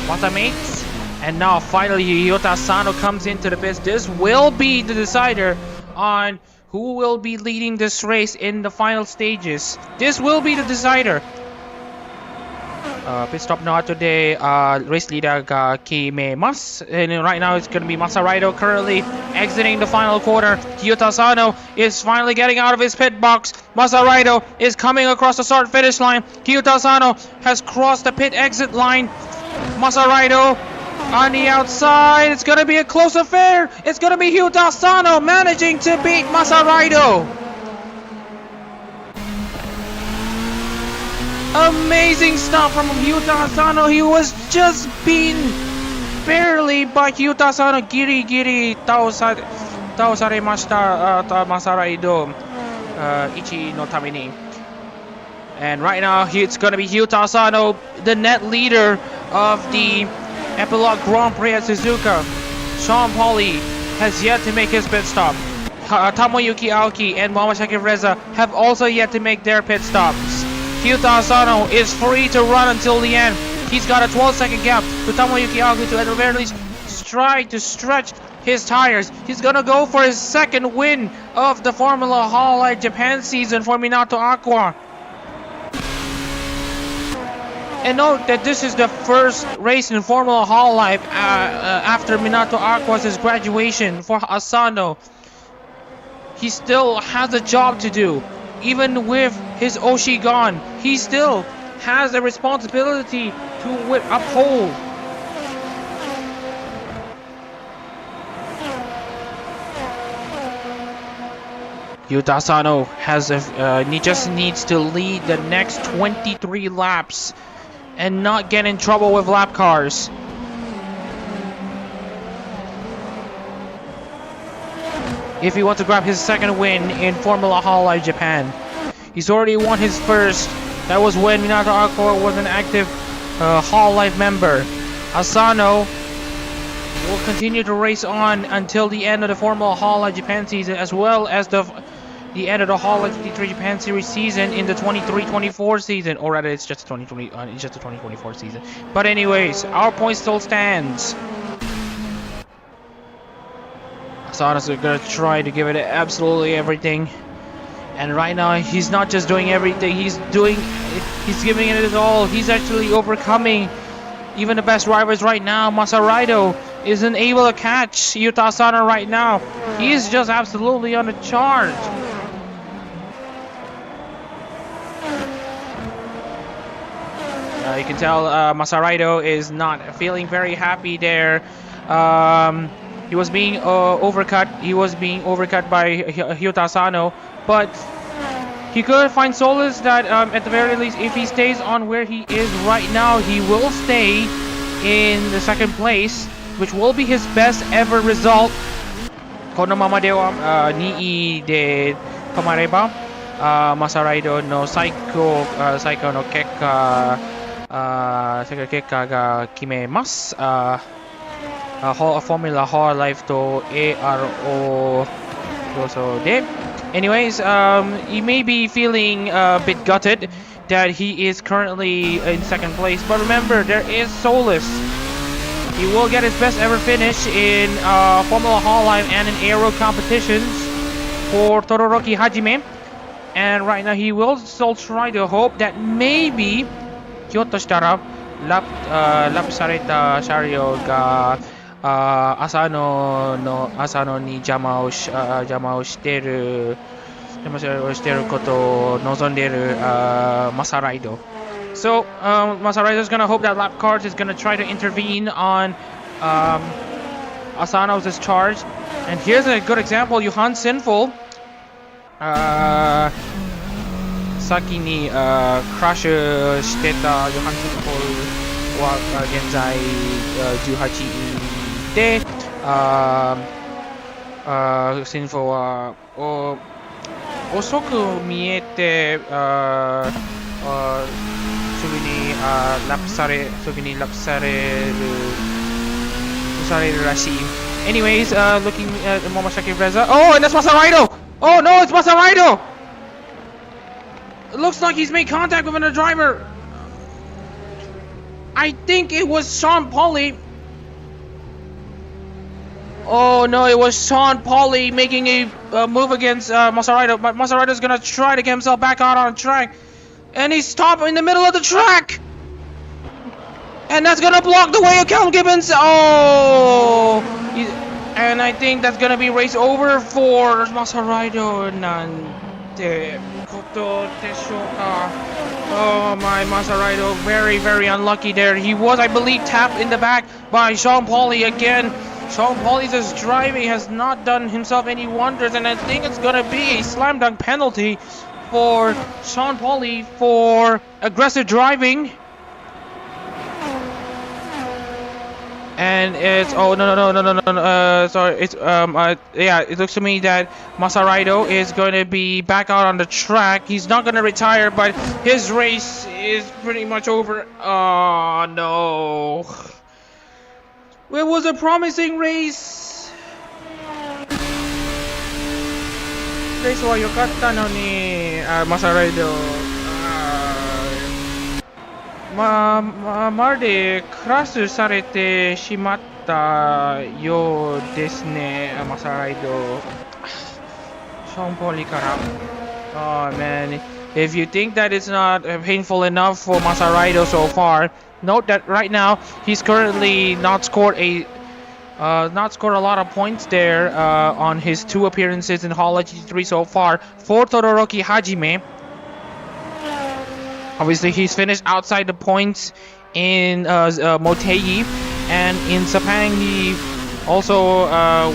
Watamates. And now finally Ryota Asano comes into the pits. This will be the decider on who will be leading this race in the final stages. This will be the decider. Pit stop no ato de race leader ga kimemasu. And right now it's going to be Masaraido currently exiting the final quarter. Ryota Asano is finally getting out of his pit box. Masaraido is coming across the start finish line. Ryota Asano has crossed the pit exit line. Masaraido on the outside. It's going to be a close affair. It's going to be Ryota Asano managing to beat Masaraido. Amazing stuff from Ryota Asano. He was just beaten barely by Ryota Asano. Giri giri taosaremashita Masaraido ichi no tame ni. And right now it's going to be Ryota Asano, the net leader of the Epilogue Grand Prix at Suzuka. Sean Pauly has yet to make his pit stop. Tomoyuki Aoki and Momosaki Reza have also yet to make their pit stops. Ryota Asano is free to run until the end. He's got a 12-second gap to Tomoyuki Aoki to at the very least try to stretch his tires. He's gonna go for his second win of the Formula Hololive Japan season for Minato Aqua. And note that this is the first race in Formula Hololive after Minato Aqua's graduation for Asano. He still has a job to do. Even with his Oshi gone, he still has a responsibility to uphold. Ryota Asano he just needs to lead the next 23 laps and not get in trouble with lap cars. If he wants to grab his second win in Formula Hololive Japan. He's already won his first. That was when Minato Aqua was an active Hololive member. Asano will continue to race on until the end of the Formula Hololive Japan season, as well as the end of the Hololive 53 Japan Series season in the 23-24 season, or rather, it's just the 2024 season. But anyways, our point still stands. Asano's gonna try to give it absolutely everything, and right now he's not just doing everything. He's giving it his all. He's actually overcoming even the best drivers right now. Masaraido isn't able to catch Ryota Asano right now. He's just absolutely on the charge. You can tell Masaraido is not feeling very happy there. He was being overcut. He was being overcut by Hyota Asano, but he could find solace that at the very least, if he stays on where he is right now, he will stay in the second place, which will be his best ever result. このままでは2位で止まればマサライドの最高の結果が決めます。フォーミュラホーライフと ARO 予想で。Anyways, he may be feeling a bit gutted that he is currently in second place, but remember, there is solace. He will get his best ever finish in Formula Hololive and in aero competitions for Todoroki Hajime. And right now he will still try to hope that maybe ひょっとしたらラップされた車両が浅野に邪魔をしていることを望んでいるマサライド。So, Masaraido is going to hope that lap Carz is going to try to intervene on Asano's discharge. And here's a good example. Johan Sinful 先にクラッシュしてたヨハン・シンフォルは現在18位でシンフォルは遅く見えてすぐにラップされるらしい。Anyways, looking at Momoshiki Reza. Oh, and that's Masaraido! Oh no, it's Masaraido! It looks like he's made contact with another driver. I think it was Sean Pauli. Oh no, it was Sean Pauli making a move against Masaraido. But Masaraido's gonna try to get himself back out on track. And he's stopped in the middle of the track. And that's gonna block the way of Callum Gibbons. Oh! And I think that's gonna be race over for Masaraido. Oh my, Masaraido, very, very unlucky there. He was, I believe, tapped in the back by Sean Pauli again. Sean Pauli's driving has not done himself any wonders, and I think it's gonna be a slam dunk penalty for Sean Pauli for aggressive driving. And it's sorry, it's yeah, it looks to me that Masaraido is going to be back out on the track. He's not going to retire, but his race is pretty much over. Oh no, it was a promising race. レースは良かったのに、Masaraidoまるでクラッシュされてしまったようですね、マサライド。ショーン・ポリから。Oh man, if you think that it's not painful enough for Masaraido so far, note that right now he's currently not scored a lot of points there on his 2 appearances in Hololive GT3 so far for Todoroki Hajime. Obviously, he's finished outside the points in Motegi, and in Sepang he also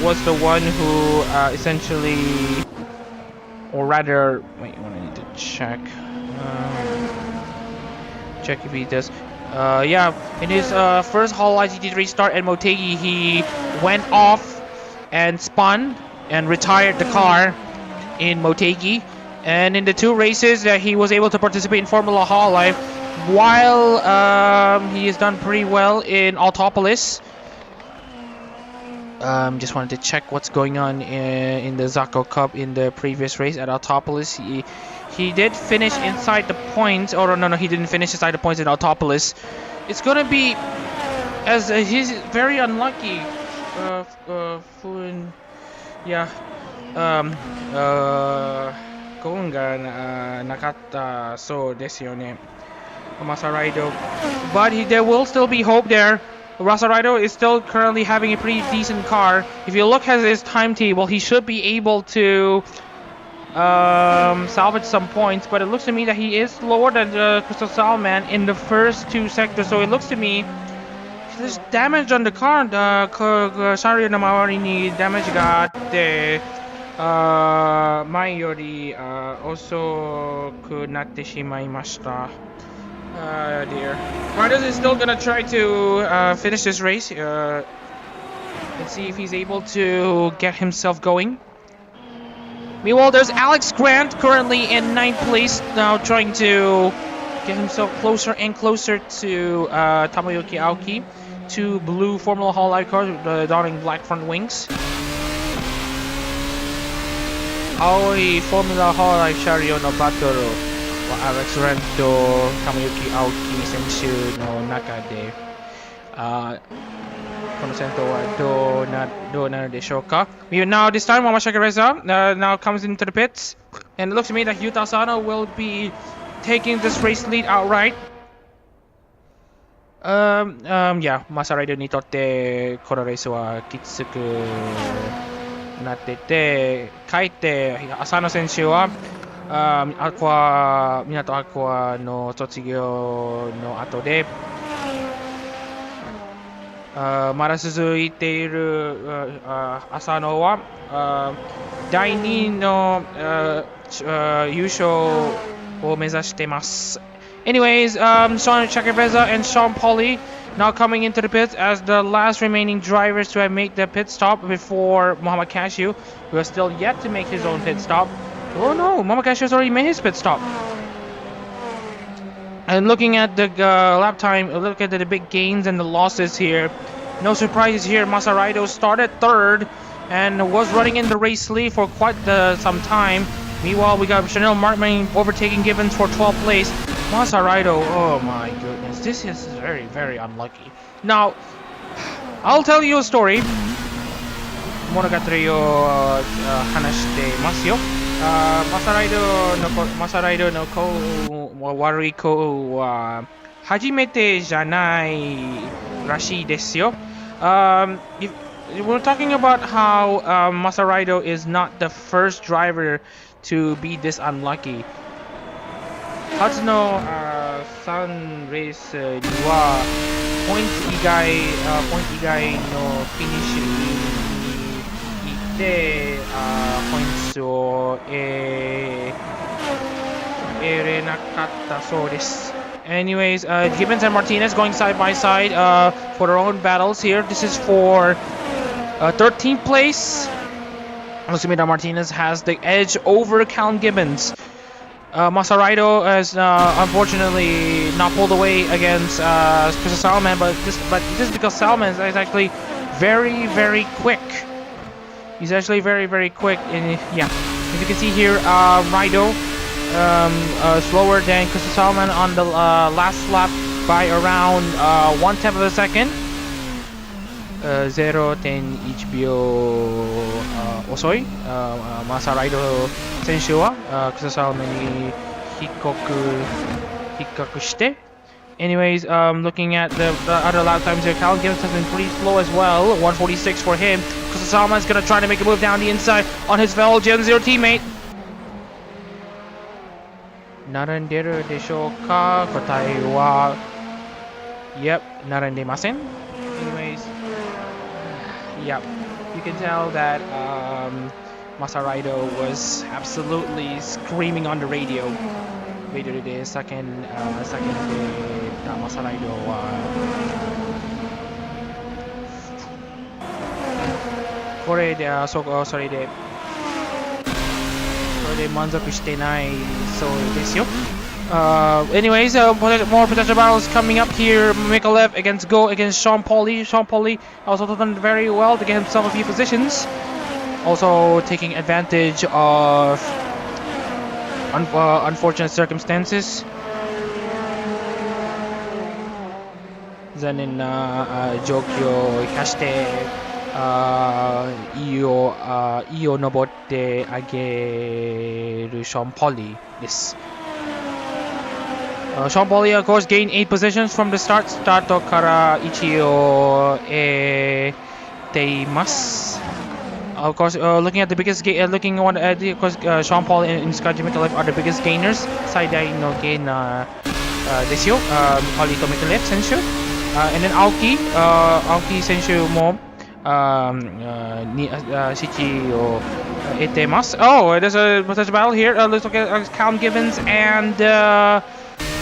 was the one who essentially, or rather, wait, I need to check if he does. Yeah, in his first Hololive GT3 start at Motegi, he went off and spun and retired the car in Motegi. And in the 2 races that he was able to participate in Formula Hololive, while he has done pretty well in Autopolis. Just wanted to check what's going on in the Zako Cup in the previous race at Autopolis. He did finish inside the points. Oh no, he didn't finish inside the points in Autopolis. It's gonna be, as he's very unlucky. Yeah. 幸運がなかったそうですよね。Masaraido, but there will still be hope there. Masaraido is still currently having a pretty decent car. If you look at his timetable, he should be able to salvage some points, but it looks to me that he is slower than Crystal Salman in the first two sectors. So it looks to me there's damage on the car. 車両の周りにダメージがあって、前より遅くなってしまいました。Dear. Carz is still gonna try to finish this race and see if he's able to get himself going. Meanwhile, there's Alex Grant currently in 9th place, now trying to get himself closer and closer to Tamayuki Aoki, two blue Formula Hololive cars donning black front wings. 青い Formula Hololive 車両のバトルは Alex Grant と Tamayuki Aoki 選手の中で、この戦闘はどうなるでしょうか。Now this time Mamashaka Reza now comes into the pits, and it looks to me that Yuta Asano will be taking this race lead outright. Yeah, マサライドにとってこのレースはきつくなってて、かえって浅野選手は港アクアの卒業の後でまだ続いている浅野は第2の優勝を目指しています。Anyways, Sean Chakreza and Sean Pauly now coming into the pits as the last remaining drivers to have made the pit stop before Muhammad Cashew, who has still yet to make his own pit stop. Oh no, Muhammad Cashew has already made his pit stop. And looking at the lap time, look at the big gains and the losses here. No surprises here. Masaraido started third and was running in the race lead for quite some time. Meanwhile, we got Chanel Markman overtaking Gibbons for 12th place. Masaraido, oh my goodness, this is very, very unlucky. Now, I'll tell you a story. 物語を話してますよ。マサライドの悪い子は初めてじゃないらしいですよ。We're talking about how Masaraido is not the first driver to be this unlucky. 初の3レースにはポイント以外のフィニッシュに行ってポイントを得れなかったそうです。Anyways, Gibbons and Martinez going side by side for their own battles here. This is for 13th place. Assuming that Martinez has the edge over Callum Gibbons. Masaraido has unfortunately not pulled away against Mr. Salman, but this is because Salman is actually very, very quick. He's actually very, very quick. And yeah, as you can see here, Raido slower than Crystal Salman on the last lap by around 1/10 of a second. 0.1 秒遅いマサライド選手はクササウメに引っかくして Anyways, looking at the other lap times here, Callum Gibbons has been pretty slow as well. 146 for him. Kusasama is going to try to make a move down the inside on his fellow Gen 0 teammate. 並んでるでしょうか答えは Yep, 並んでません Anyways, yep, you can tell that Masaraido was absolutely screaming on the radio. Radio de second de Masaraido これでそれで満足してないそうですよ。Anyways, more potential battles coming up here. Mikalev against Go against Sean Pauly. Sean Pauly also done very well to get himself a few positions. Also taking advantage of unfortunate circumstances. 残念な状況を生かしていいを登ってあげるショーン・ポーリーです。Sean Pauly, of course, gained 8 positions from the start. スタートから1を得ています。Of course, looking at the biggest looking on of course, Sean Paul and Scott Epilogue are the biggest gainers. 最大のゲイナーですよ。パリとメトレフ選手。And then 青木選手も支持を得てます。Oh, there's a battle here. Let's look at Callum Gibbons and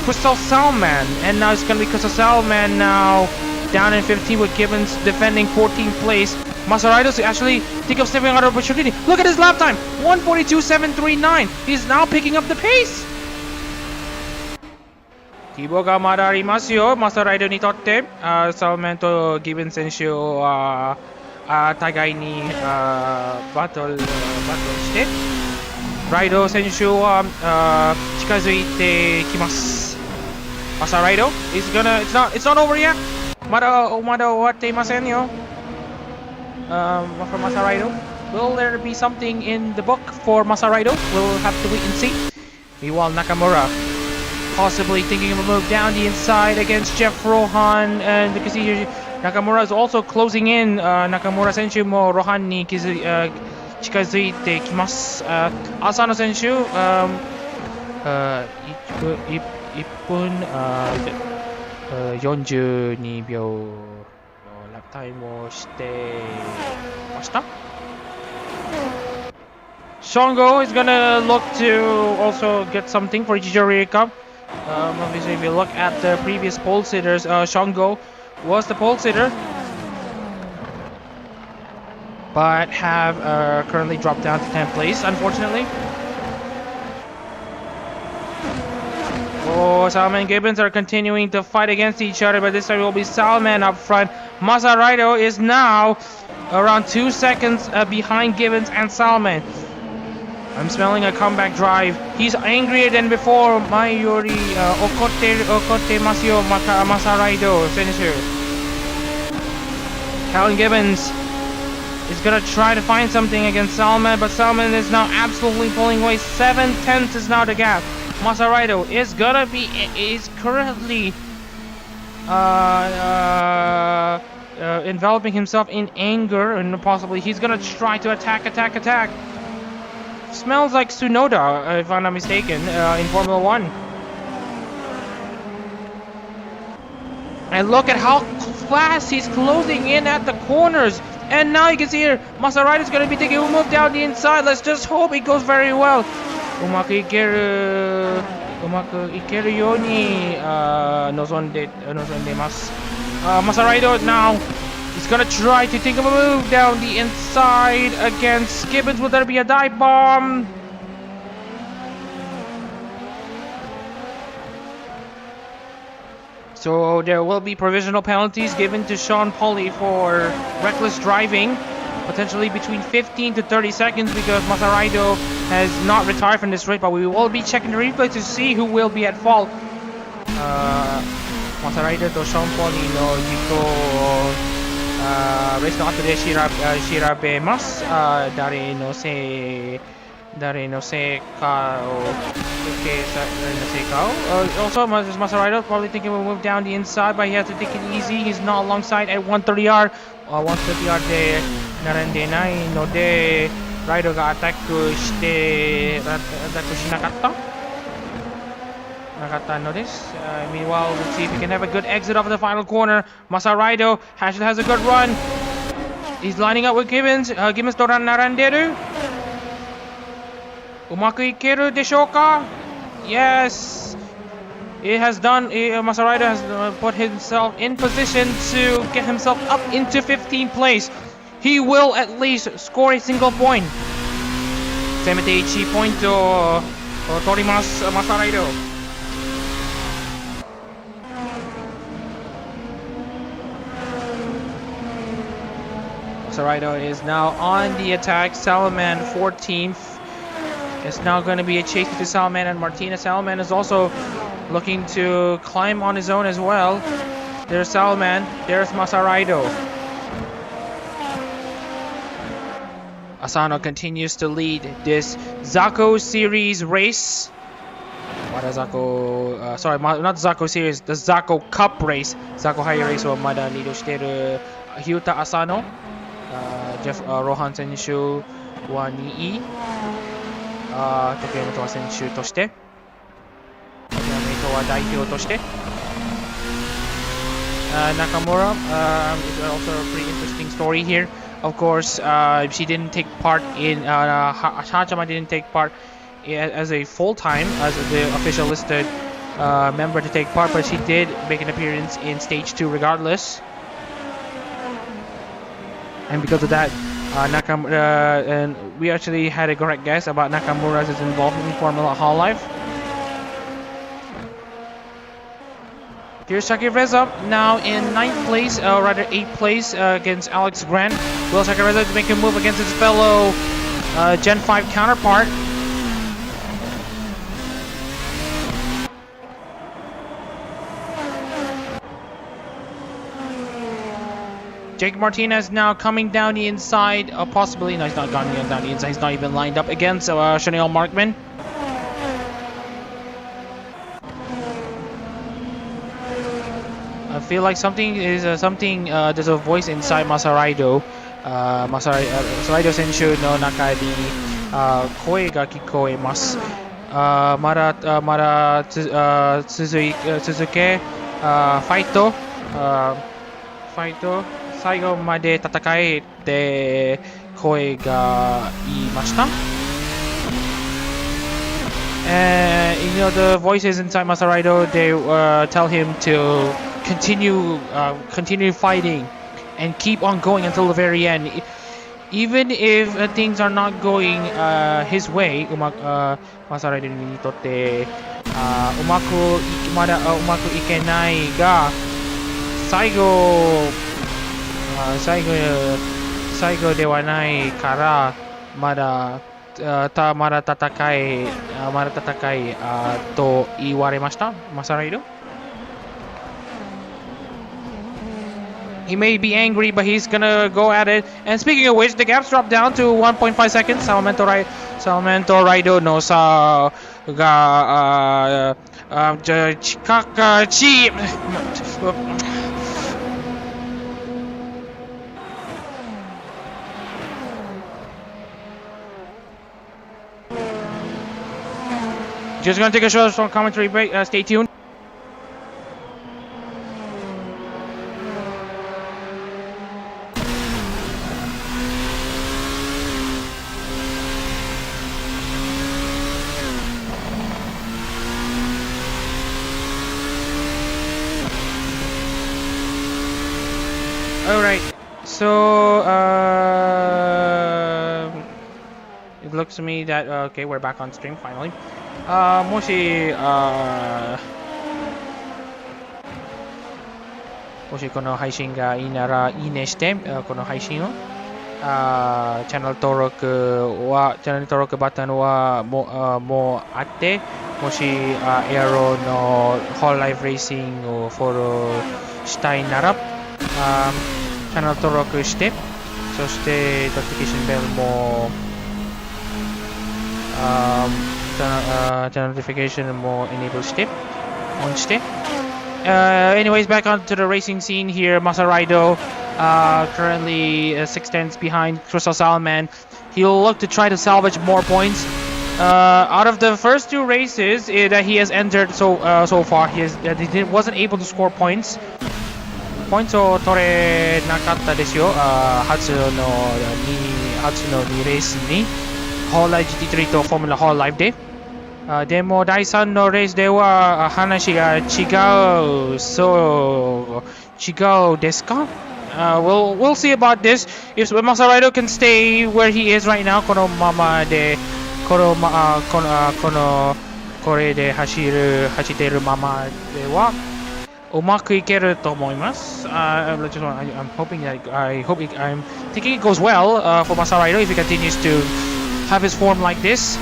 Crystal Salman. And now it's going to be Crystal Salman now down in 15 with Gibbons defending 14th place. Masaraido actually think of stepping out of opportunity. Look at his lap time, 1:42.739. He's now picking up the pace. 希望がまだありますよ。マサライドにとって、サルマンとギブン選手を互いにバトルして、ライド選手は近づいてきます。マサライド it's not over yet. まだ終わっていませんよ。For Masaraido, will there be something in the book for Masaraido? We'll have to wait and see. Meanwhile, Nakamura possibly thinking of a move down the inside against Jeff Rohan, and because Nakamura is also closing in. Nakamura 選手もロハンに近づいてきます。浅野選手、1分42秒。タイムをしてました。Shango is gonna look to also get something for Ichijori Cup. Obviously, if you look at the previous pole sitters, Shango was the pole sitter, but have currently dropped down to 10th place, unfortunately. Oh, Salman and Gibbons are continuing to fight against each other, but this time it will be Salman up front. Masaraido is now around 2 seconds behind Gibbons and Salman. I'm smelling a comeback drive. He's angrier than before. Mayori okotte masyo Masaraido finisher. Callum Gibbons is gonna try to find something against Salman, but Salman is now absolutely pulling away. 7/10 is now the gap. Masaraido is currently enveloping himself in anger, and possibly he's gonna try to attack. Smells like Tsunoda, if I'm not mistaken, in Formula 1. And look at how fast he's closing in at the corners. And now you can see here, Masaraido is gonna be taking a move down the inside. Let's just hope it goes very well. うまくいけるように望んでいます。Masaraido now is gonna try to think of a move down the inside against Gibbons. Will there be a dive bomb? So there will be provisional penalties given to Sean Pauli for reckless driving. Potentially between 15 to 30 seconds because Masaraido has not retired from this race, but we will be checking the replay to see who will be at fault. Masaraido と Sean Pauli の事故をレースの後で調べます。誰のせいかを Also, Masaraido probably thinking we'll move down the inside, but he has to take it easy. He's not alongside at 130 yard. 130 yard で並んでないので、ライドがアタックしなかったのです。Meanwhile, let's see if he can have a good exit of the final corner. Masaraido has a good run. He's lining up with Gibbons. Gibbons と並んでる。うまくいけるでしょうか？ Yes. It has done. Masaraido has put himself in position to get himself up into 15th place. He will at least score a single point. せめて1ポイントを取ります、Masaraido. Masaraido is now on the attack. Salman 14th. It's now going to be a chase to Salman and Martinez. Salman is also looking to climb on his own as well. There's Salman. There's Masaraido. Asano continues to lead this Zako series race. Mada Zako, sorry, not Zako series, the Zako Cup race. Zako High Race をまだリードしているHyuta Asano. ロハン選手は2位、徳山とは選手として、徳山とは代表として、Nakamura is also a pretty interesting story here. Of course, she didn't take part in Hachama didn't take part as a full-time, as the official listed member to take part, but she did make an appearance in stage 2 regardless. And because of that, Nakamura and we actually had a correct guess about Nakamura's involvement in Formula Hololive. Here's Shakir Reza now in 9th place, or rather 8th place against Alex Grant. Will Shakir Reza make a move against his fellow Gen 5 counterpart? Jake Martinez now coming down the inside, possibly, no, he's not gone down the inside, he's not even lined up against Chanel Markman. I feel like something is there's a voice inside Masaraido. Masaraido 選手の中に声が聞こえます。まだ続けファイト最後まで戦えって声が言いました。The voices inside Masaraido, they tell him to continue fighting and keep on going until the very end. Even if things are not going his way, Masaraido にとってまだうまくいけないが、最後ではないからまだ戦いと言われました。マサライド。He may be angry, but he's gonna go at it. And speaking of which, the gaps dropped down to 1.5 seconds. Salmento Raido no sa ga chikakachi. Just gonna take a short commentary break. Stay tuned. Alright, so it looks to me that okay, we're back on stream finally. もしこの配信がいいならいいねしてこの配信をチャンネル登録ボタンはもうあって、もしエアロのホールライブレーシングをフォローしたいならチャンネル登録して、そしてノティフィケーションベルもチャンネルノティフィケーションもエネーブルしてオンして。Anyways, back onto the racing scene here. Masaraido currently 6 tenths behind Crystal Salman. He'll look to try to salvage more points. Out of the first 2 races that he has entered so far, he wasn't able to score points. ポイントを取れなかったですよ。初の2レースにホールライブ GT3 とフォーミュラホールライブで。でも第3のレースでは話が違うですか？ We'll see about this. If Masaraido can stay where he is right now, このままでこれで走っているままではうまくいけると思います。I'm thinking it goes well for Masaraido if he continues to have his form like this.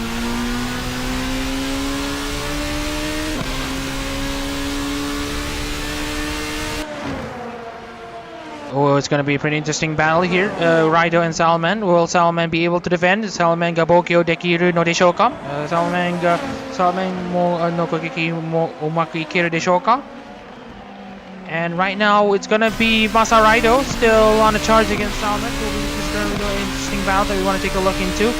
Oh, it's going to be a pretty interesting battle here. Raido and Salman. Will Salman be able to defend? Salman ga boki o dekiru no deshou ka? Salman mo no kogeki mo umaku ikeru deshou ka? And right now it's gonna be Masaraido still on a charge against Salman. So this is going to be an interesting bout that we want to take a look into.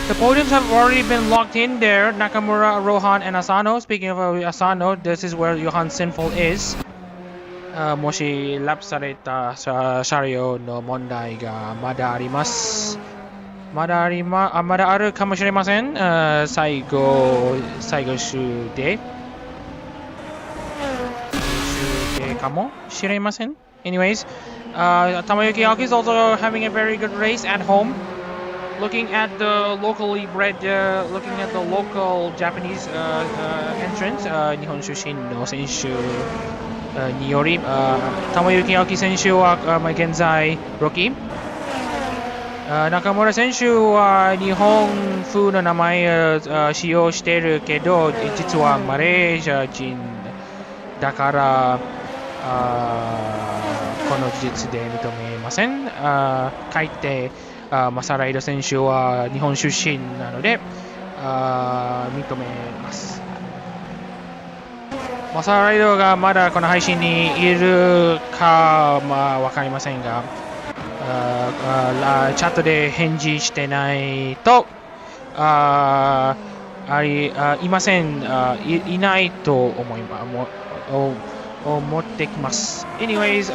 The podiums have already been locked in there. Nakamura, Rohan, and Asano. Speaking of Asano, this is where Johan Sinful is. もしラップされた車両の問題がまだあります。まだあるかもしれません。最後週でかもしれません。Anyways, Tamayuki Aoki is also having a very good race at home. Looking at the locally bred, looking at the local Japanese entrance, 日本出身の選手により、玉雪明選手は現在ロキ。中村選手は日本風の名前を使用しているけど、実はマレーシア人だから、この事実で認めません。書いて、マサライド選手は日本出身なので認めます。マサライドがまだこの配信にいるかわかりませんが、チャットで返事してないといません、いないと思ってきます。Anyways,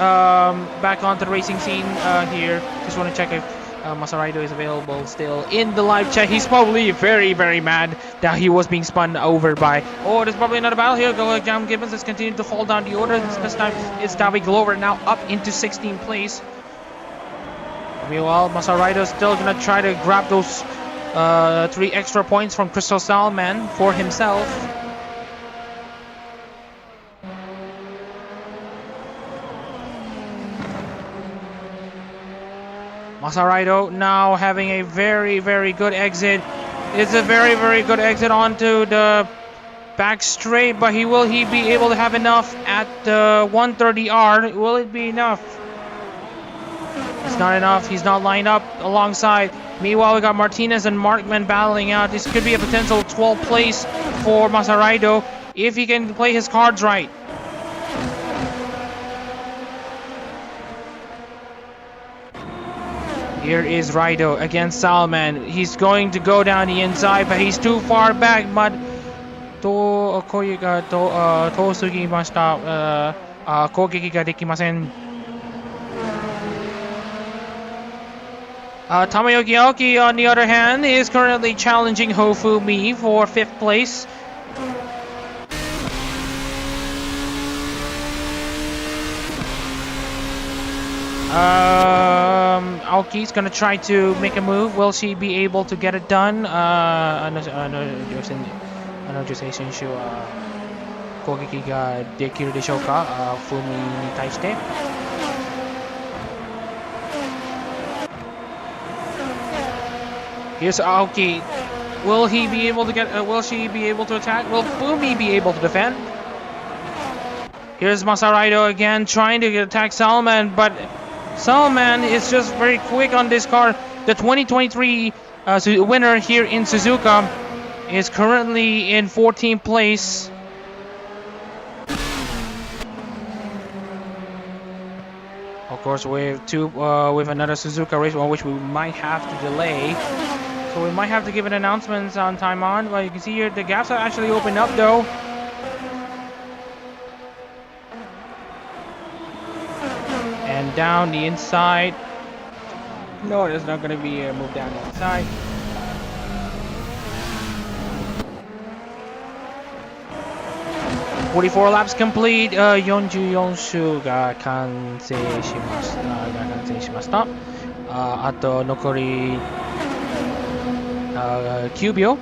back onto the racing scene here. Just want to check if Masaraido is available still in the live chat. He's probably very, very mad that he was being spun over by. Oh, there's probably another battle here. Jam Gibbons has continued to hold down the order. This time it's Davi Glover now up into 16th place. Meanwhile, Masaraido is still going to try to grab those 3 extra points from Crystal Salman for himself. Masaraido now having a very, very good exit. It's a very, very good exit onto the back straight, but will he be able to have enough at the 130R? Will it be enough? It's not enough. He's not lined up alongside. Meanwhile, we got Martinez and Markman battling out. This could be a potential 12th place for Masaraido if he can play his cards right. Here is Raido against Salman. He's going to go down the inside, but he's too far back. Tomoyuki Aoki, on the other hand, is currently challenging Hofumi for 5th place. Aoki's gonna try to make a move. Will she be able to get it done? 女性選手は攻撃ができるでしょうか、フミに対して。Here's Aoki. Will he be able to get? Will she be able to attack? Will Fumi be able to defend? Here's Masaraido again, trying to attack Salman, but Salman is just very quick on this car. The 2023 winner here in Suzuka is currently in 14th place. Of course, with another Suzuka race, which we might have to delay. So we might have to give an announcement on time on. But you can see here the gaps are actually opened up though. And down the inside. No, there's not going to be a move down the inside. $44 laps complete. 44周が完成しました。あと残り9秒.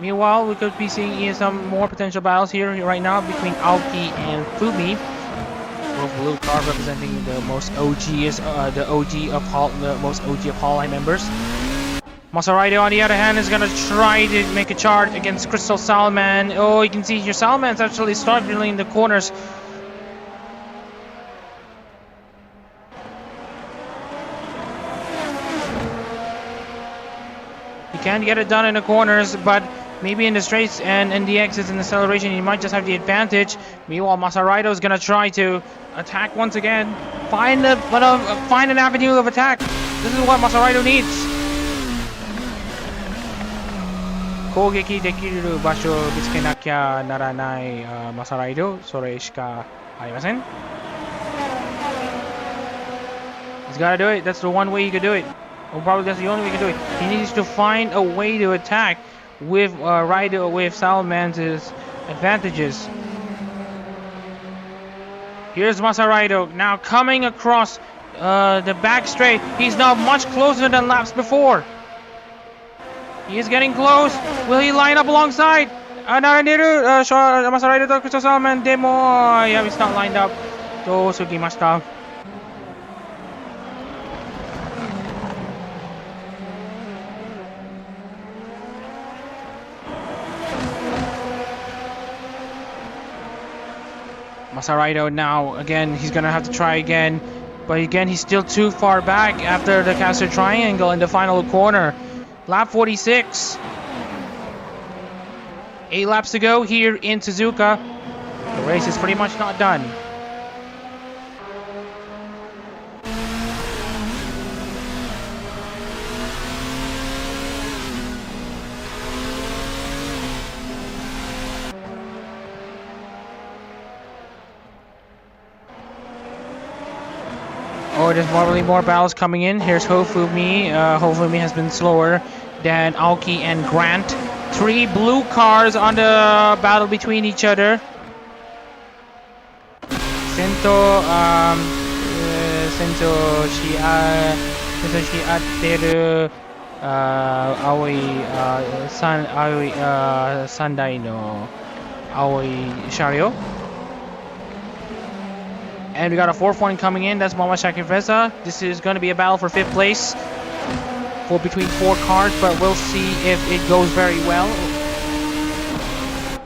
Meanwhile, we could be seeing some more potential battles here right now between Aoki and Fumi. Both blue car representing the most OG of Hololive members. Masaraido, on the other hand, is gonna try to make a charge against Crystal Salman. Oh, you can see here Salman's actually struggling the corners. He can't get it done in the corners, but maybe in the straights and in the exits and acceleration, he might just have the advantage. Meanwhile, Masaraido is gonna try to attack once again. Find an avenue of attack. This is what Masaraido needs. 攻撃できる場所を見つけなきゃならないマサライド、それしかありません。He's gotta do it. That's the one way he could do it. Or probably that's the only way he can do it. He needs to find a way to attack with Salaman's advantages. Here's Masaraido now coming across the back straight. He's now much closer than laps before. He is getting close. Will he line up alongside? Masaraido to Crystal Salaman. Demo. Yeah, he's not lined up. と過ぎました。Masaraido now, again, he's gonna have to try again. But again, he's still too far back after the caster triangle in the final corner. Lap 46. 8 laps to go here in Suzuka. The race is pretty much not done. Oh, there's probably more battles coming in. Here's Hofumi. Hofumi has been slower than Aoki and Grant. 3 blue cars on the battle between each other. Sento shiatteru Aoi Sandai no Aoi Shario. And we got a 4th one coming in. That's Mama Shakifesa. This is going to be a battle for 5th place for between 4 cars, but we'll see if it goes very well.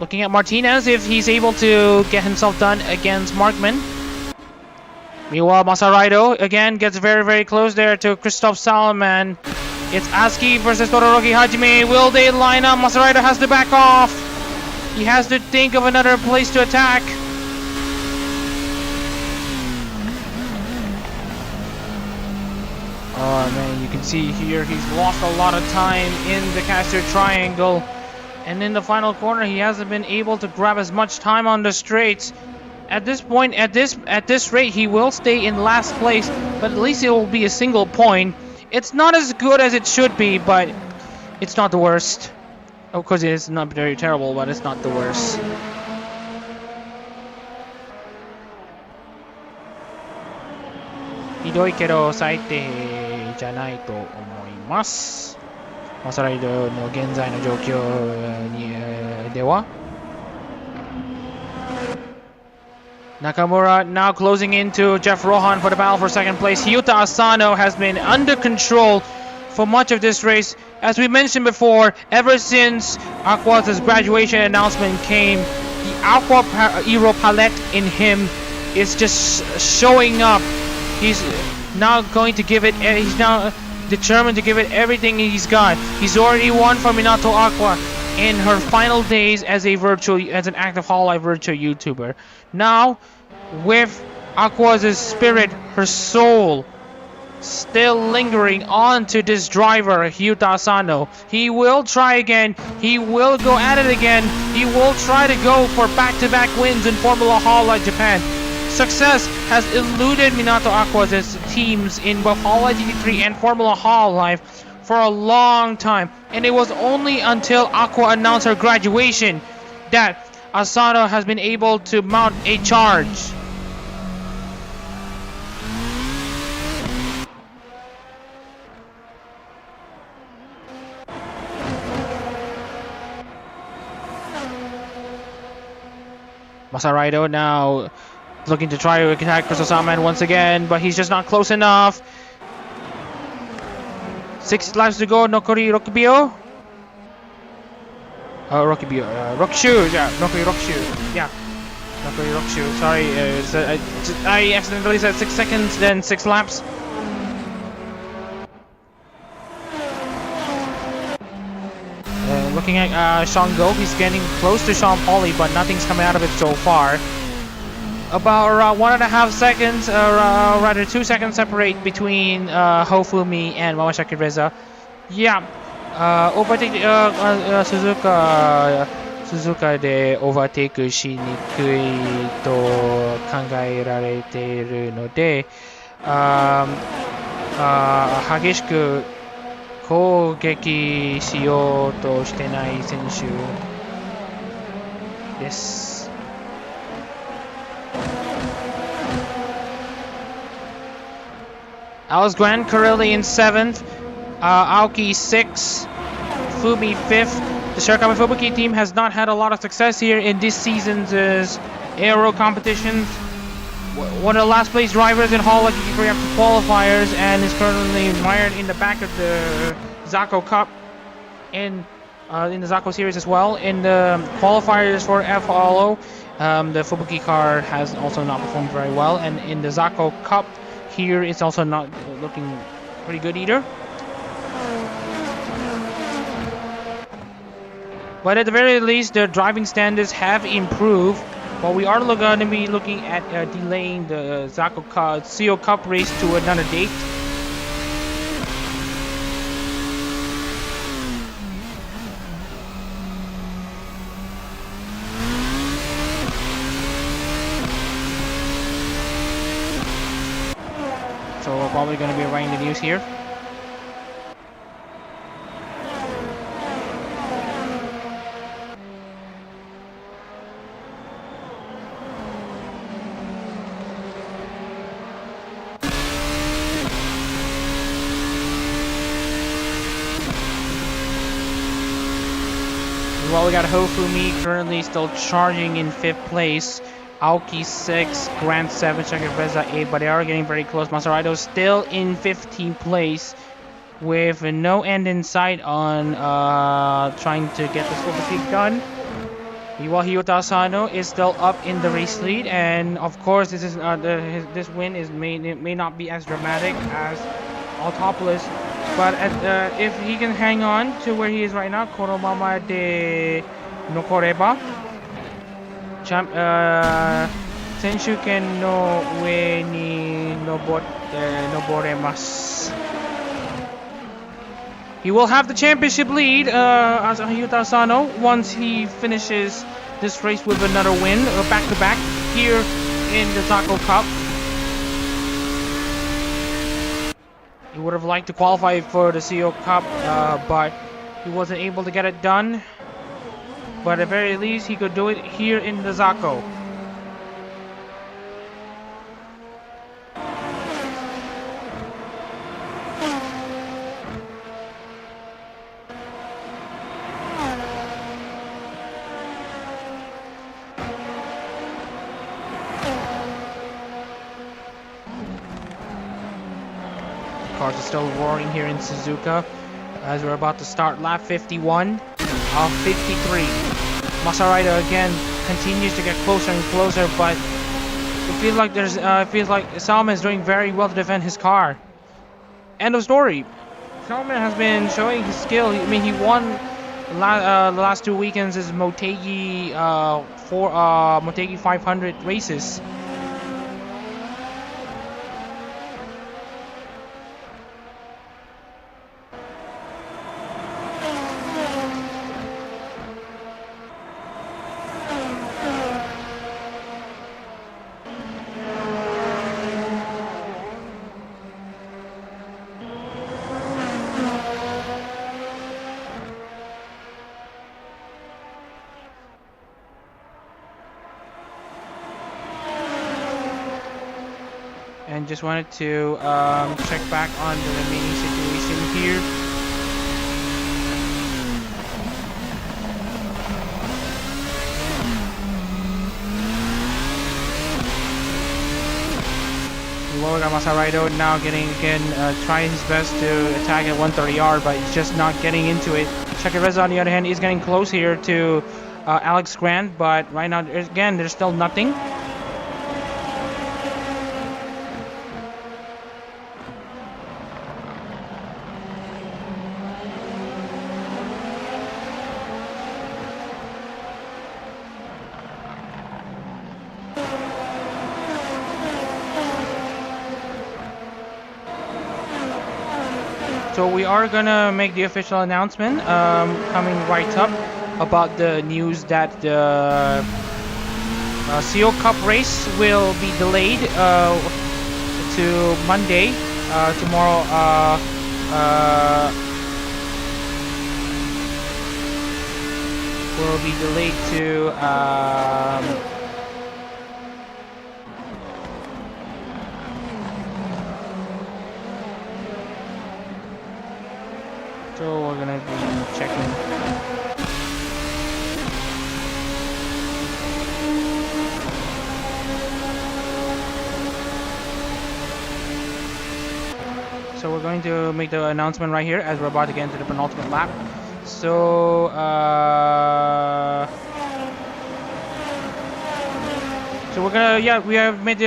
Looking at Martinez, if he's able to get himself done against Markman. Meanwhile, Masaraido again gets very, very close there to Christoph Salman. It's Aski versus Todoroki Hajime. Will they line up? Masaraido has to back off. He has to think of another place to attack. Oh man, you can see here he's lost a lot of time in the caster triangle, and in the final corner he hasn't been able to grab as much time on the straights. At this point, at this rate, he will stay in last place, but at least it will be a single point. It's not as good as it should be, but it's not the worst. Of course, it is not very terrible, but it's not the worst. ひどいけど最低じゃないと思います。マサライドの現在の状況にでは。Nakamura now closing into Jeff Rohan for the battle for 2nd place. Hyuta Asano has been under control for much of this race. As we mentioned before, ever since Aqua's graduation announcement came, the Aqua Hero palette in him is just showing up. He's now going to give it. He's now determined to give it everything he's got. He's already won from Minato Aqua in her final days as an active Hololive virtual YouTuber. Now, with Aqua's spirit, her soul, still lingering on to this driver, Hyuta Asano. He will try again. He will go at it again. He will try to go for back-to-back wins in Formula Hololive Japan. Success has eluded Minato Aqua's teams in both Hololive GT3 and Formula Hololive for a long time, and it was only until Aqua announced her graduation that Asano has been able to mount a charge. Masaraido now looking to try to attack Crystal Salman once again, but he's just not close enough. 6 laps to go. Nokori Rokubio. Rokushu. Yeah, Nokori Rokushu. Yeah, Nokori Rokushu. Sorry, I accidentally said 6 seconds, then 6 laps. looking at Sean Go. He's getting close to Sean Pauli, but nothing's coming out of it so far. About 1.5 seconds, or rather 2 seconds separate between Hofumi and Mamashaki Reza. Yeah, overtake Suzuka で overtake しにくいと考えられているので、激しく攻撃しようとしてない選手です。Alex Grant currently in 7th, Aoki 6th, Fumi 5th. The Shirokami Fubuki team has not had a lot of success here in this season's aero competitions. One of the last place drivers in Hololive Grand Prix qualifiers and is currently mired in the back of the Zako Cup in the Zako series as well. In the qualifiers for FLO, the Fubuki car has also not performed very well, and in the Zako Cup here it's also not looking pretty good either. But at the very least, the driving standards have improved. But we are going to be looking at delaying the Zako CO Cup race to another date. So we're probably going to be writing the news here. Well, we got Hofumi currently still charging in 5th place. Aoki 6, Grant 7, Shaki Reza 8, but they are getting very close. Maseraido still in 15th place with no end in sight on trying to get this overtake done. Meanwhile, Hyota Asano is still up in the race lead, and of course, this is this win may not be as dramatic as Autopolis, but if he can hang on to where he is right now, Koromama de Nokoreba, Senshuken no ue ni noboremasu. He will have the championship lead as Hyota Asano once he finishes this race with another win, back-to-back here in the Zako Cup. He would have liked to qualify for the CO Cup, but he wasn't able to get it done. But at the very least, he could do it here in the Zako. Cars are still roaring here in Suzuka as we're about to start lap 51 of 53. Maseraido again continues to get closer and closer, but it feels like Salman is doing very well to defend his car. End of story. Salman has been showing his skill. I mean, he won the last 2 weekends as Motegi Motegi 500 races. And just wanted to check back on the remaining situation here. We got Maseraido now getting again trying his best to attack at 130R, but he's just not getting into it. Shaki Reza on the other hand is getting close here to Alex Grant, but right now again there's still nothing. So we are gonna make the official announcement coming right up about the news that the CO Cup race will be delayed to Monday. Tomorrow will be delayed to so we're gonna be checking. So we're going to make the announcement right here as we're about to get into the penultimate lap. So we're gonna we have made the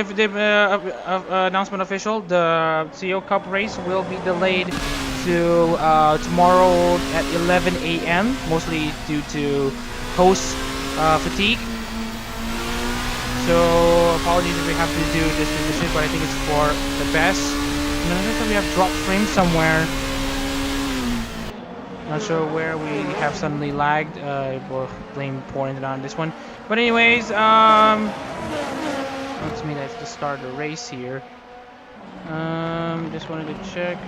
announcement official. The CO Cup race will be delayed to tomorrow at 11 a.m. mostly due to host fatigue. So apologies if we have to do this position, but I think it's for the best. Notice that we have dropped frames somewhere. Not sure where we have suddenly lagged. We'll blame pointed on this one. But anyways, let's meet at the start of the race here. Just wanted to check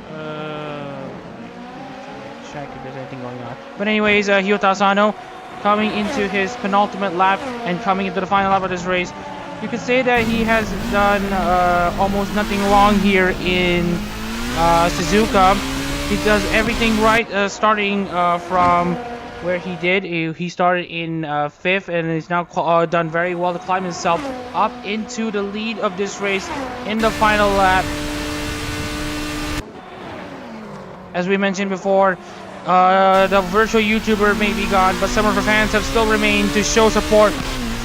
if there's anything going on. But anyways, Ryota Asano coming into his penultimate lap and coming into the final lap of this race. You could say that he has done almost nothing wrong here in Suzuka. He does everything right, starting from where he did. He started in 5th and is now done very well to climb himself up into the lead of this race in the final lap. As we mentioned before, the virtual YouTuber may be gone, but some of the fans have still remained to show support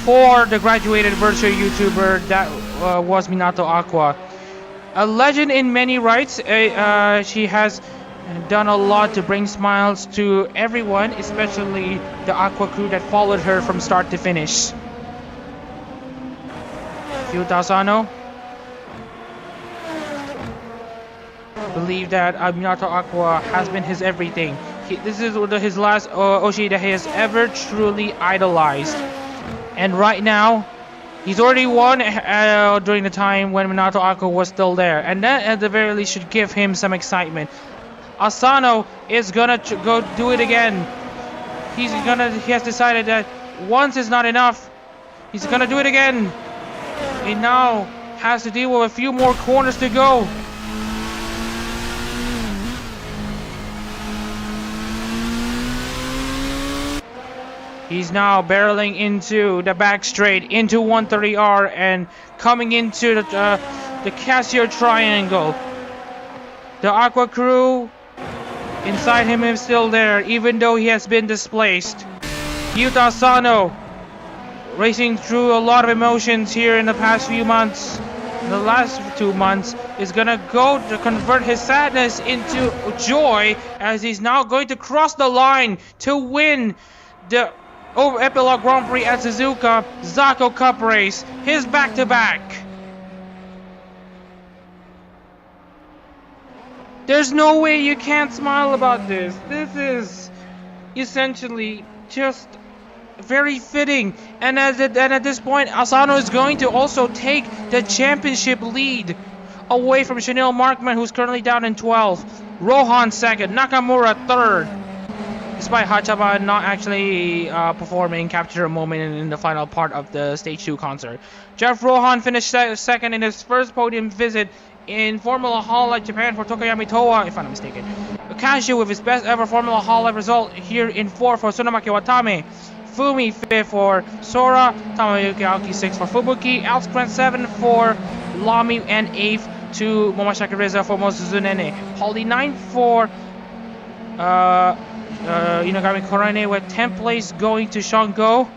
for the graduated virtual YouTuber that was Minato Aqua. A legend in many rights, she has done a lot to bring smiles to everyone, especially the Aqua crew that followed her from start to finish. Ryota Asano believe that Minato Aqua has been his everything. This is his last Oshi that he has ever truly idolized. And right now, he's already won during the time when Minato Aqua was still there. And that at the very least should give him some excitement. Asano is gonna go do it again. He has decided that once is not enough. He's gonna do it again. He now has to deal with a few more corners to go. He's now barreling into the back straight, into 130R, and coming into the Casio Triangle. The Aqua crew inside him is still there, even though he has been displaced. Ryota Asano racing through a lot of emotions here in the past few months. The last 2 months is gonna go to convert his sadness into joy, as he's now going to cross the line to win the Epilogue Grand Prix at Suzuka Zako Cup race, his back-to-back. There's no way you can't smile about this. This is essentially just very fitting. And at this point, Asano is going to also take the championship lead away from Chanel Markman, who's currently down in 12th. Rohan 2nd, Nakamura 3rd. Despite Hachaba not actually performing, capture a moment in the final part of the Stage 2 concert. Jeff Rohan finished 2nd in his first podium visit in Formula Hololive Japan for Tokoyami Towa, if I'm not mistaken. Casio with his best ever Formula Hololive result here in 4th for Tsunamaki Watame. Fumi 5th for Sora, Tamayuki Aoki 6th for Fubuki, Alskrent 7th for Lamy, and 8th to Momashaki Reza for Mosuzunene. Holly 9th for Inagami Korane, with 10th place going to Shango.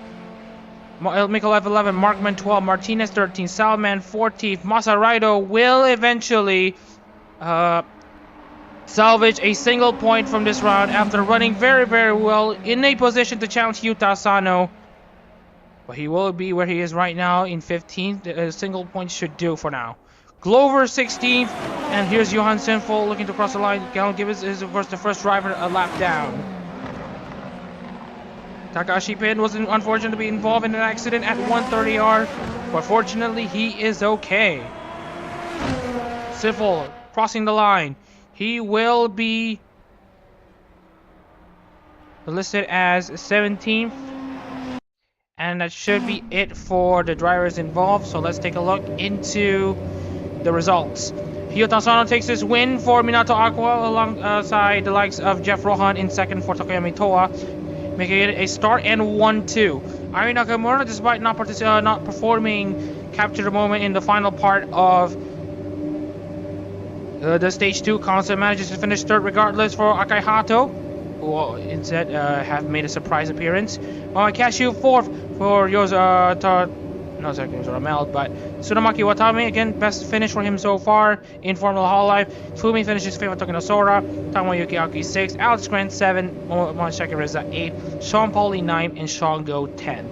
Mikalev 11, Markman 12, Martinez 13, Salman 14th. Masaraido will eventually salvage a single point from this round after running very, very well in a position to challenge Ryota Asano. But he will be where he is right now in 15th. A single point should do for now. Glover 16th, And here's Johan Sinful looking to cross the line. Callum Gibbons is, of course, the first driver a lap down. Takashi Pin was unfortunate to be involved in an accident at 130R, but fortunately he is okay. Sinful crossing the line. He will be listed as 17th. And that should be it for the drivers involved. So let's take a look into the results. Ryota Sano takes his win for Minato Aqua alongside the likes of Jeff Rohan in second for Takoyami Toa, making it a start and 1-2. Ari Nakamura, despite not performing, captured a moment in the final part of the stage 2 concept, manages to finish third regardless for Akai Hato, who instead have made a surprise appearance. Cashew fourth for Ramel, but Tsunamaki Watame, again, best finish for him so far in Formula Hololive. Fumi finishes 5th, Tokino Sora, Tomoyuki Aki 6th, Alex Grant 7th, Momoshiki Reza 8th, Sean Pauli 9th, and Shango 10th.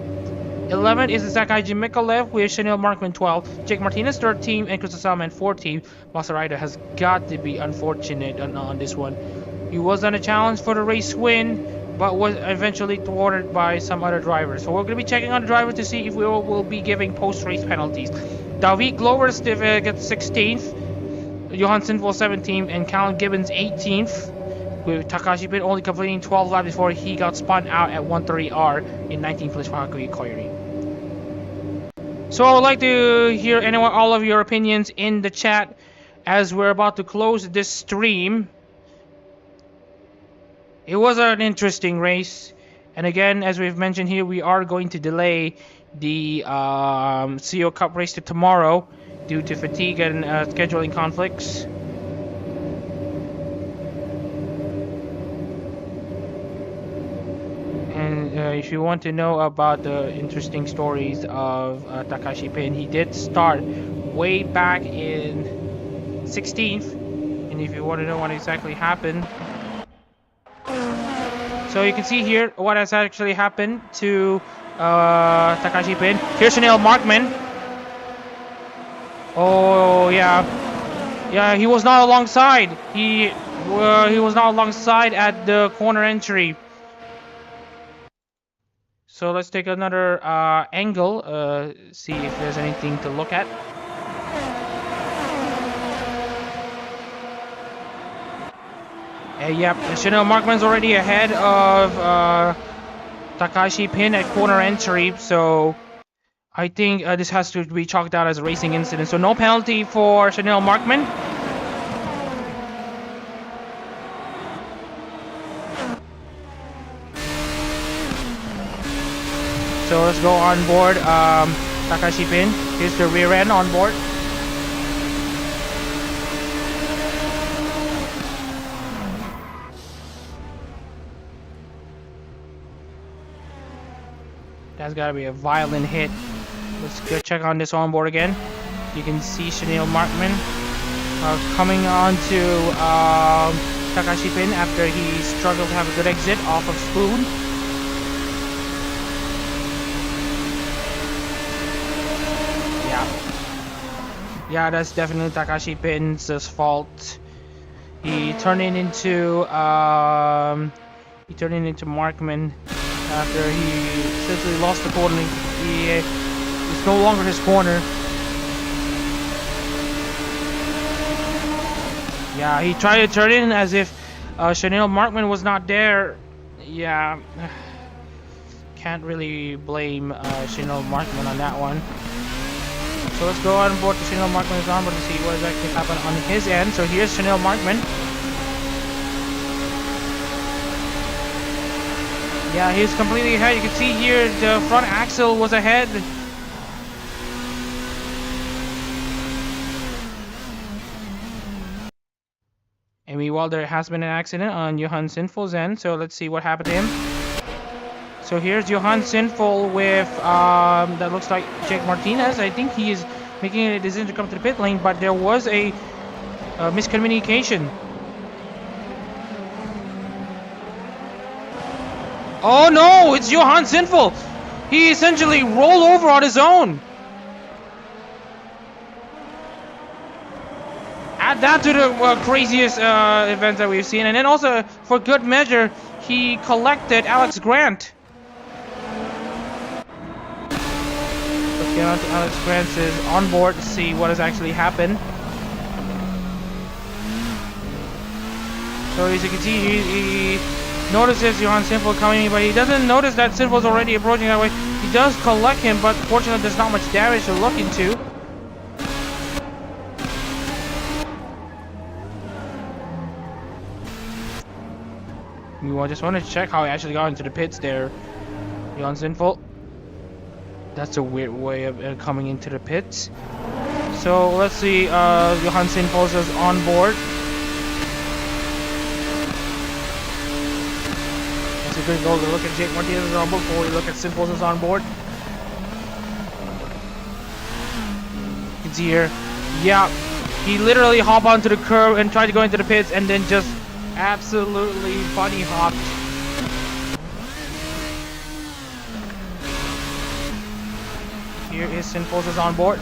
11th is Sakaiji Mikalev with Chanel Markman 12th, Jake Martinez 13th, and Chris Salman 14th. Masarida has got to be unfortunate on this one. He was on a challenge for the race win, but was eventually thwarted by some other drivers. So we're going to be checking on the drivers to see if we will be giving post-race penalties. David Glover gets 16th, Johan Sinful 17th, and Callum Gibbons 18th, with Takashi Pin only completing 12 laps before he got spun out at 130R in 19th place for Hakuyi Koiri. So I would like to hear all of your opinions in the chat as we're about to close this stream. It was an interesting race, and again, as we've mentioned here, we are going to delay the CO Cup race to tomorrow due to fatigue and scheduling conflicts. And if you want to know about the interesting stories of Takashi Pin, he did start way back in 16th, and if you want to know what exactly happened, so you can see here what has actually happened to Takashi Pin. Here's Chanel Markman. Oh yeah, he was not alongside. He was not alongside at the corner entry. So let's take another angle, see if there's anything to look at. Yep, Chanel Markman's already ahead of Takashi Pin at corner entry, so I think this has to be chalked out as a racing incident. So no penalty for Chanel Markman. So let's go on board Takashi Pin. Here's the rear end on board. That's gotta be a violent hit. Let's go check on this onboard again. You can see Chanel Markman coming on to Takashi Pin after he struggled to have a good exit off of Spoon. Yeah, that's definitely Takashi Pin's fault. He turned it into Markman. After he essentially lost the corner, it's no longer his corner. Yeah, he tried to turn in as if Chanel Markman was not there. Yeah, can't really blame Chanel Markman on that one. So let's go on board to Chanel Markman's onboard to see what exactly happened on his end. So here's Chanel Markman. Yeah, he's completely ahead. You can see here the front axle was ahead. And meanwhile, there has been an accident on Johan Sinful's end. So let's see what happened to him. So here's Johan Sinful with, that looks like Jake Martinez. I think he is making a decision to come to the pit lane, but there was a miscommunication. Oh no, it's Johan Sinful. He essentially rolled over on his own. Add that to the craziest events that we've seen. And then also, for good measure, he collected Alex Grant. Let's get on to Alex Grant's onboard to see what has actually happened. So as you can see, he notices Johan Sinful coming, but he doesn't notice that Sinful's already approaching that way. He does collect him, but fortunately there's not much damage to look into. You just want to check how he actually got into the pits there, Johan Sinful. That's a weird way of coming into the pits. So let's see, Johan Sinful's is on board. We're going to go look at Jake Martinez's on board before we look at Sinful's on board. You can see here, yeah, he literally hopped onto the curb and tried to go into the pits and then just absolutely bunny hopped. Here is Sinful's on board.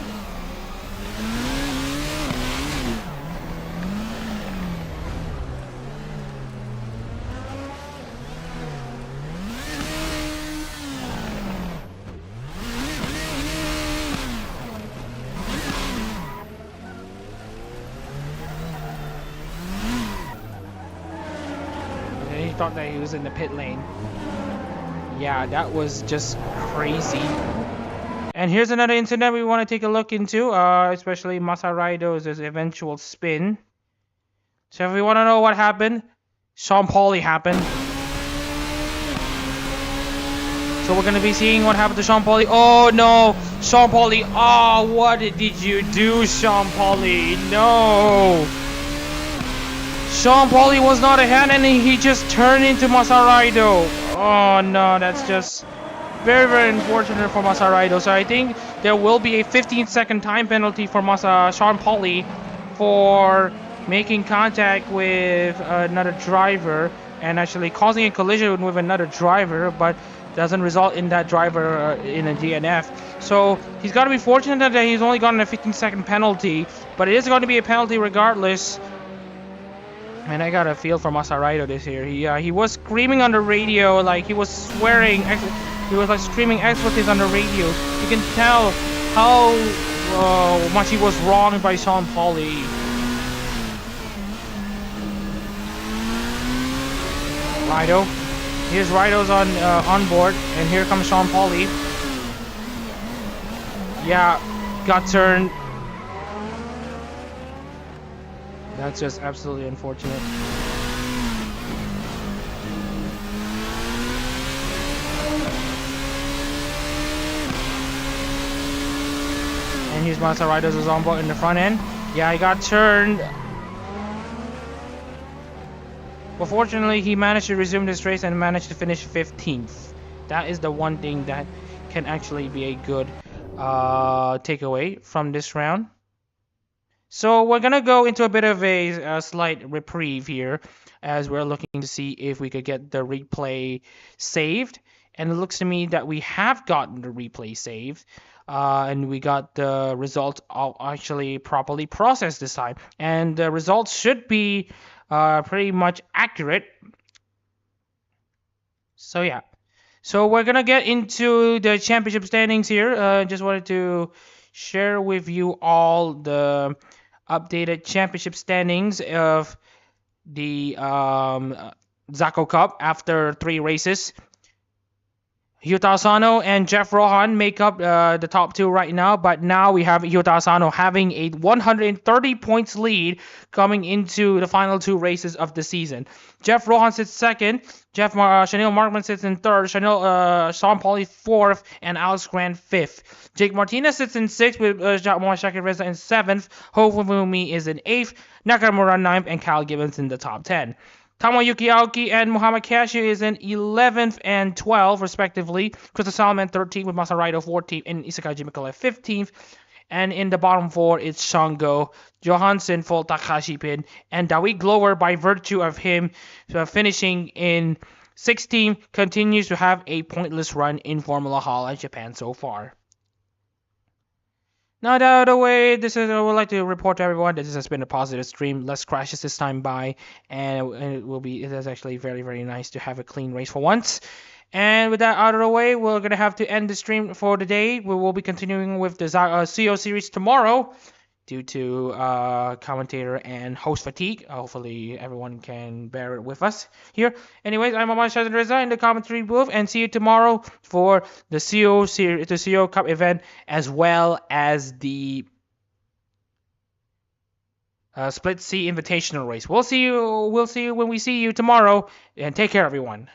Thought that he was in the pit lane. Yeah, that was just crazy. And here's another incident we want to take a look into, especially Masaraido's eventual spin. So if we want to know what happened, Sean Pauli happened. So we're going to be seeing what happened to Sean Pauli. Oh no, Sean Pauli. Oh, what did you do, Sean Pauli? No. Sean Pauli was not a hand and he just turned into Masaraido. Oh no, that's just very, very unfortunate for Masaraido. So I think there will be a 15-second time penalty for Sean Pauli for making contact with another driver and actually causing a collision with another driver, but doesn't result in that driver in a DNF. So he's got to be fortunate that he's only gotten a 15-second penalty, but it is going to be a penalty regardless. And I got a feel for Masaraido this year. He was screaming on the radio, like he was swearing. He was like screaming expletives on the radio. You can tell how much he was wronged by Sean Pauli. Rido. Here's Rido's on board, and here comes Sean Pauli. Yeah, got turned. That's just absolutely unfortunate. And here's Masaraido's on board in the front end. Yeah, he got turned. But fortunately, he managed to resume this race and managed to finish 15th. That is the one thing that can actually be a good takeaway from this round. So we're going to go into a bit of a slight reprieve here as we're looking to see if we could get the replay saved. And it looks to me that we have gotten the replay saved. And we got the results actually properly processed this time. And the results should be pretty much accurate. So yeah. So we're going to get into the championship standings here. Just wanted to share with you all the updated championship standings of the Zako Cup after 3 races. Ryuta Asano and Jeff Rohan make up the top 2 right now, but now we have Ryuta Asano having a 130 points lead coming into the final 2 races of the season. Jeff Rohan sits second, Chanel Markman sits in third, Sean Pauli 4th, and Alex Grant 5th. Jake Martinez sits in 6th with Moashaki Reza in 7th, Hofumi is in 8th, Nakamura 9th, and Kyle Gibbons in the top 10. Tamayuki Aoki and Muhammad Cashew is in 11th and 12th, respectively. Krista Salman 13th with Masaraido 14th and Isakai Jimikala 15th. And in the bottom 4, it's Shango, Johansson, Full Takashi Pin, and Dawi Glover, by virtue of him finishing in 16th, continues to have a pointless run in Formula Hall at Japan so far. Now that out of the way, I would like to report to everyone that this has been a positive stream. Less crashes this time by, and it is actually very, very nice to have a clean race for once. And with that out of the way, we're gonna have to end the stream for the day. We will be continuing with the CO series tomorrow due to commentator and host fatigue. Hopefully everyone can bear it with us here. Anyways, I'm Ahmad Shazan Reza in the commentary booth, and see you tomorrow for the CO series, the CO Cup event, as well as the Split C Invitational race. We'll see you when we see you tomorrow, and take care, everyone.